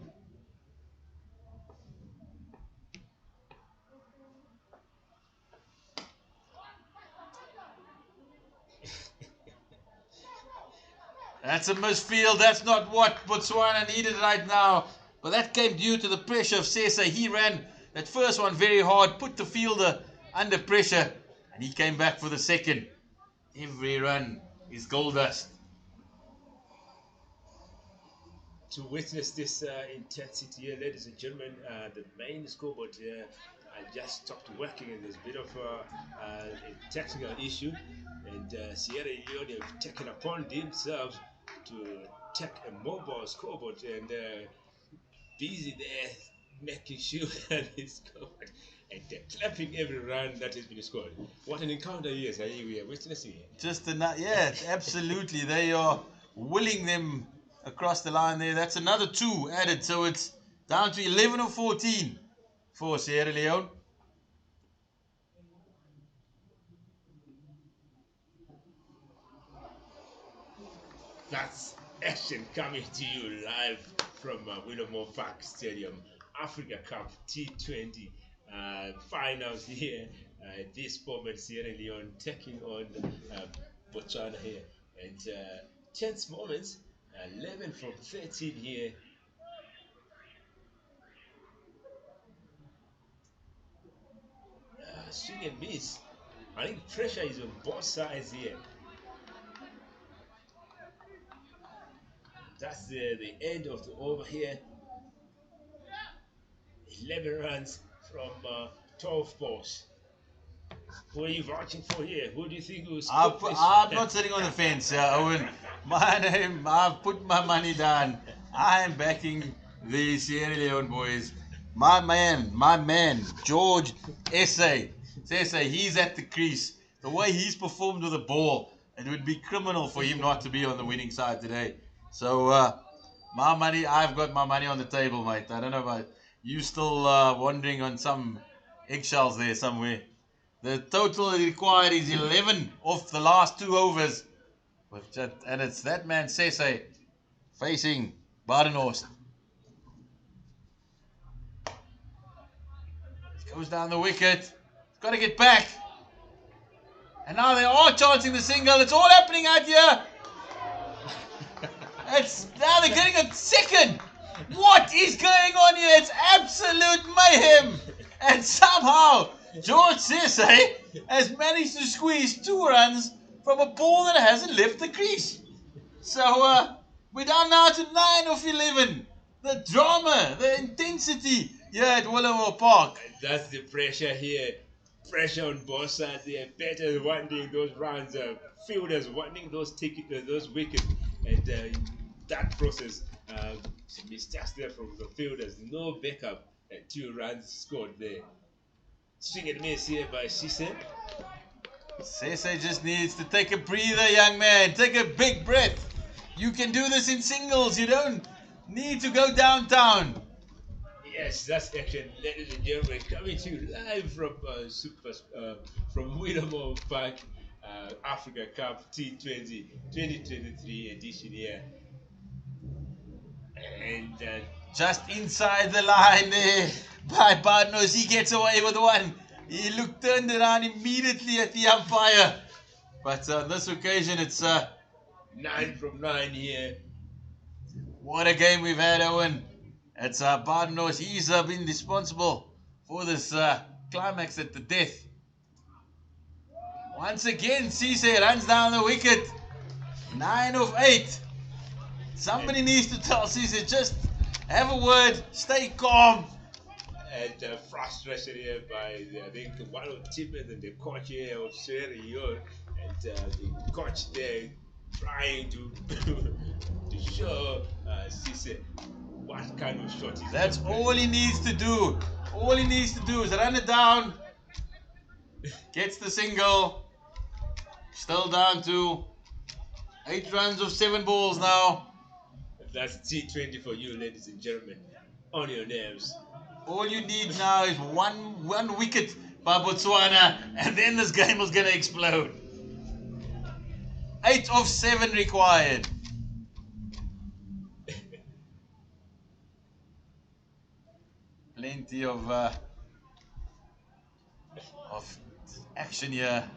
That's a misfield. That's not what Botswana needed right now. But that came due to the pressure of Sese. He ran that first one very hard, put the fielder under pressure, and he came back for the second. Every run is gold dust. To witness this intensity here, ladies and gentlemen, the main scoreboard here I just stopped working, and there's a bit of a technical issue, and Sierra Leone have taken upon themselves to take a mobile scoreboard and busy there making sure that it's scored and they're clapping every run that has been scored. What an encounter we are witnessing here. Just yeah, absolutely. They are willing them across the line there. That's another 2 added, so it's down to 11 of 14 for Sierra Leone. That's action coming to you live from Willowmoore Park Stadium, Africa Cup T20 finals here. This moment, Sierra Leone taking on Botswana here, and tense moments. 11 from 13 here. Swing and miss. I think pressure is on both sides here. That's the end of the over here. 11 runs from 12 balls. Who are you vouching for here? Who do you think will score this? I'm not sitting on the fence, Owen. I've put my money down. I am backing the Sierra Leone boys. My man, George Sese, he's at the crease. The way he's performed with the ball, it would be criminal for him not to be on the winning side today. So, my money, I've got my money on the table, mate. I don't know about you, still wandering on some eggshells there somewhere. The total required is 11 off the last 2 overs. And it's that man Sese facing Badenhorst. Goes down the wicket. He's got to get back. And now they are chancing the single. It's all happening out here. Now they're getting a second. What is going on here? It's absolute mayhem. And somehow George Sese has managed to squeeze 2 runs from a ball that hasn't left the crease. So we're down now to 9 of 11. The drama, the intensity here at Willowmoore Park. And that's the pressure here. Pressure on both sides there. Batters wanting those runs, fielders wanting those wickets. And that process, some mistakes there from the fielders. No backup, and 2 runs scored there. Swing and miss here by Sese. Sese just needs to take a breather, young man. Take a big breath. You can do this in singles. You don't need to go downtown. Yes, that's action, ladies and gentlemen, coming to you live from from Willowmoore Park, Africa Cup T20 2023 edition here. And just inside the line there by Badenhorst, he gets away with 1. He turned around immediately at the umpire. But on this occasion, it's 9 from 9 here. What a game we've had, Owen. It's Badenhorst. He's been responsible for this climax at the death. Once again, Sese runs down the wicket. 9 of 8. Somebody needs to tell Sese, just have a word, stay calm. And frustration here by, I think, one of Tippett and the coach here of Sierra Leone. And the coach there trying to to show Sese what kind of shot he's That's all he needs to do. All he needs to do is run it down. Gets the single. Still down to 8 runs of 7 balls now. That's T20 for you, ladies and gentlemen. On your nerves. All you need now is one wicket by Botswana, and then this game is going to explode. 8 of 7 required. Plenty of action here.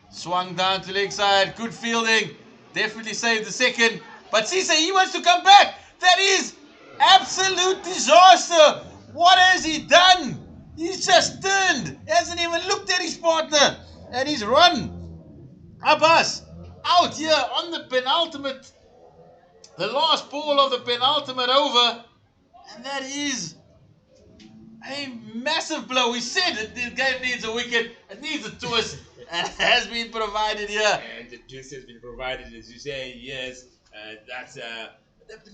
Swung down to leg side. Good fielding. Definitely saved the second. But Sese, he wants to come back. That is absolute disaster. What has he done? He's just turned. He hasn't even looked at his partner. And he's run. Abbas out here on the penultimate. The last ball of the penultimate over. And that is a massive blow. We said that this game needs a wicket. It needs a twist. And it has been provided here. And the twist has been provided, as you say, yes. That's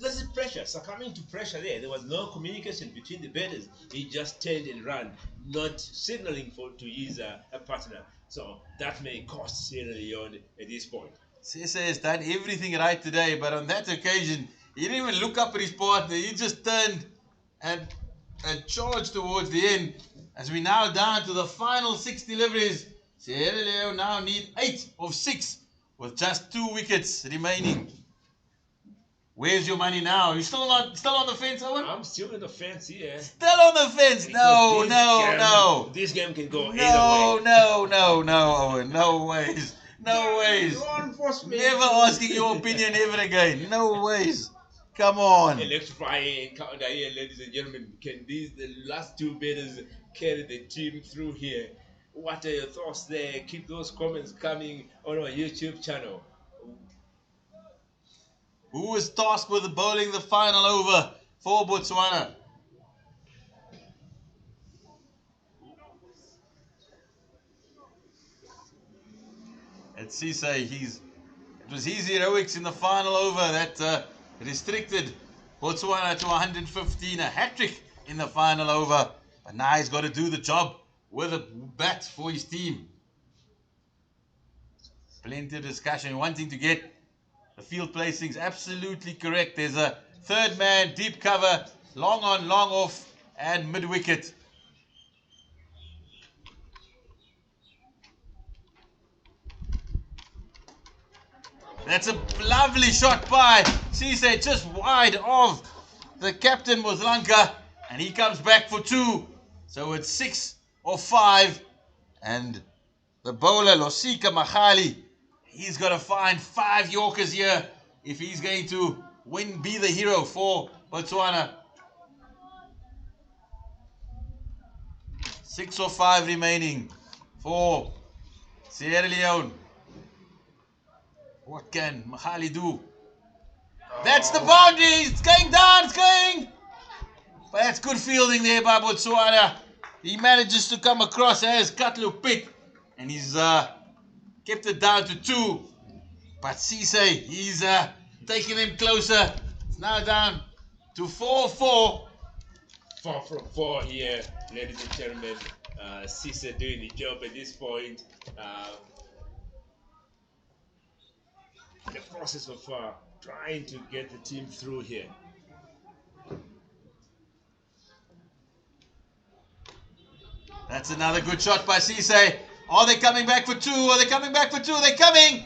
this is pressure, succumbing to pressure there. There was no communication between the batters. He just turned and ran, not signaling to his partner. So that may cost Sierra Leone at this point. Sese has done everything right today, but on that occasion, he didn't even look up at his partner. He just turned and charged towards the end. As we now down to the final 6 deliveries, Sierra Leone now need 8 of 6 with just 2 wickets remaining. Where's your money now? You still on the fence, Owen? I'm still on the fence here. Still on the fence? No. This game can go either way. No, Owen. No ways. No ways. Law enforcement. Never asking your opinion ever again. No ways. Come on. Electrifying encounter here, ladies and gentlemen. Can the last 2 batters carry the team through here? What are your thoughts there? Keep those comments coming on our YouTube channel. Who is tasked with bowling the final over for Botswana? At Sese, it was his heroics in the final over that restricted Botswana to 115, a hat-trick in the final over. But now he's got to do the job with a bat for his team. Plenty of discussion, wanting to get the field placings absolutely correct. There's a 3rd man, deep cover, long on, long off, and mid-wicket. That's a lovely shot by Cisse, just wide of the captain Mozlanka, and he comes back for 2. So it's 6 or 5, and the bowler Losika Magali, he's got to find 5 Yorkers here if he's going to be the hero for Botswana. 6 or 5 remaining for Sierra Leone. What can Magali do? That's the boundary. It's going down. It's going. But that's good fielding there by Botswana. He manages to come across as Katlu Pitt, and he's kept it down to 2. But Cisse, he's taking him closer. It's now down to 4-4. 4 from 4 here, ladies and gentlemen. Cisse doing the job at this point. The process of trying to get the team through here. That's another good shot by Cisse. Are they coming back for 2? Are they coming back for 2? They're coming.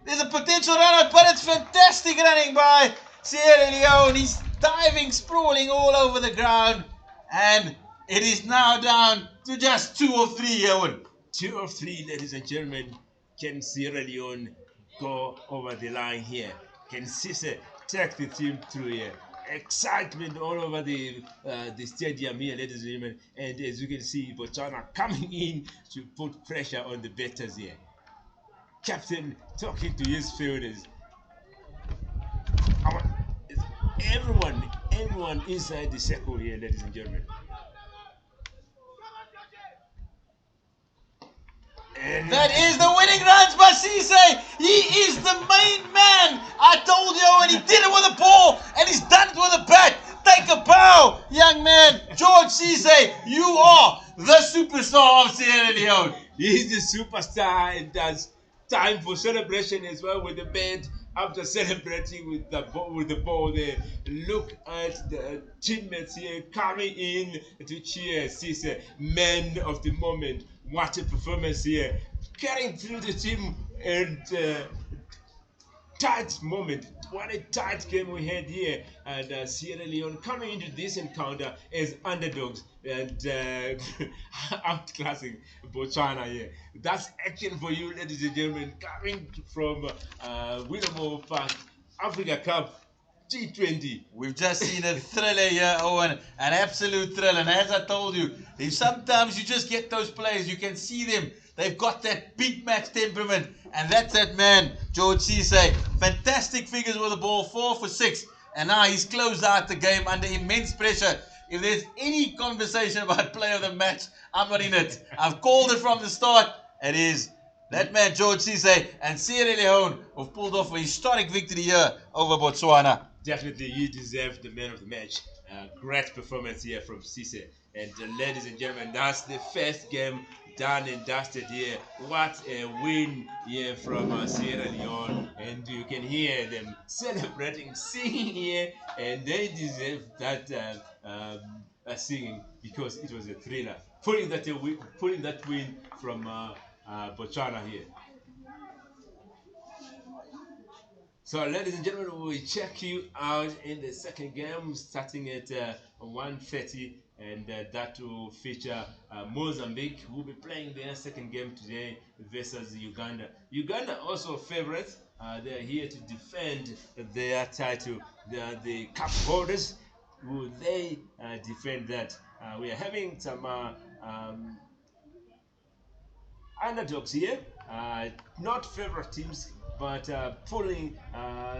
There's a potential run out, but it's fantastic running by Sierra Leone. He's diving, sprawling all over the ground. And it is now down to just 2 or 3, Owen. 2 or 3, ladies and gentlemen. Can Sierra Leone go over the line here? Can Cisse take the team through here? Excitement all over the stadium here, ladies and gentlemen. And as you can see, Botswana coming in to put pressure on the batters here. Captain talking to his fielders. Everyone inside the circle here, ladies and gentlemen. And that is the winning runs by Cisse. He is the main man. I told you, and he did it with a ball, and he's done it with a bat. Take a bow, young man. George Cisse, you are the superstar of Sierra Leone. He's the superstar, and there's time for celebration as well with the band. After celebrating with the ball there, look at the teammates here coming in to cheer Cisse, man of the moment. What a performance here, carrying through the team, and tight moment. What a tight game we had here, and Sierra Leone coming into this encounter as underdogs and outclassing Botswana here. That's action for you, ladies and gentlemen, coming from Willowmoore Park, Africa Cup T20. We've just seen a thriller here, Owen, an absolute thriller. And as I told you, sometimes you just get those players, you can see them. They've got that big match temperament, and that's that man, George Cisse. Fantastic figures with the ball, 4 for 6. And now he's closed out the game under immense pressure. If there's any conversation about player of the match, I'm not in it. I've called it from the start. It is that man, George Cisse, and Sierra Leone have pulled off a historic victory here over Botswana. Definitely, you deserve the man of the match. Great performance here from Cisse. And ladies and gentlemen, that's the first game done and dusted here. What a win here from Sierra Leone. And you can hear them celebrating, singing here. And they deserve that singing, because it was a thriller. Pulling that win from Botswana here. So, ladies and gentlemen, we will check you out in the second game starting at 1:30, and that will feature Mozambique, who will be playing their second game today versus Uganda. Uganda also favorites. They are here to defend their title. They are the cup holders. Will they defend that? We are having some underdogs here, not favorite teams, but pulling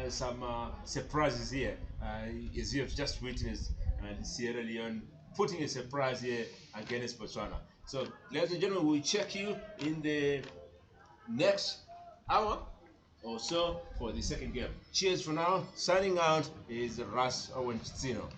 some surprises here, as you have just witnessed, Sierra Leone putting a surprise here against Botswana. So, ladies and gentlemen, we'll check you in the next hour or so for the second game. Cheers for now. Signing out is Russ Owen Chitsino.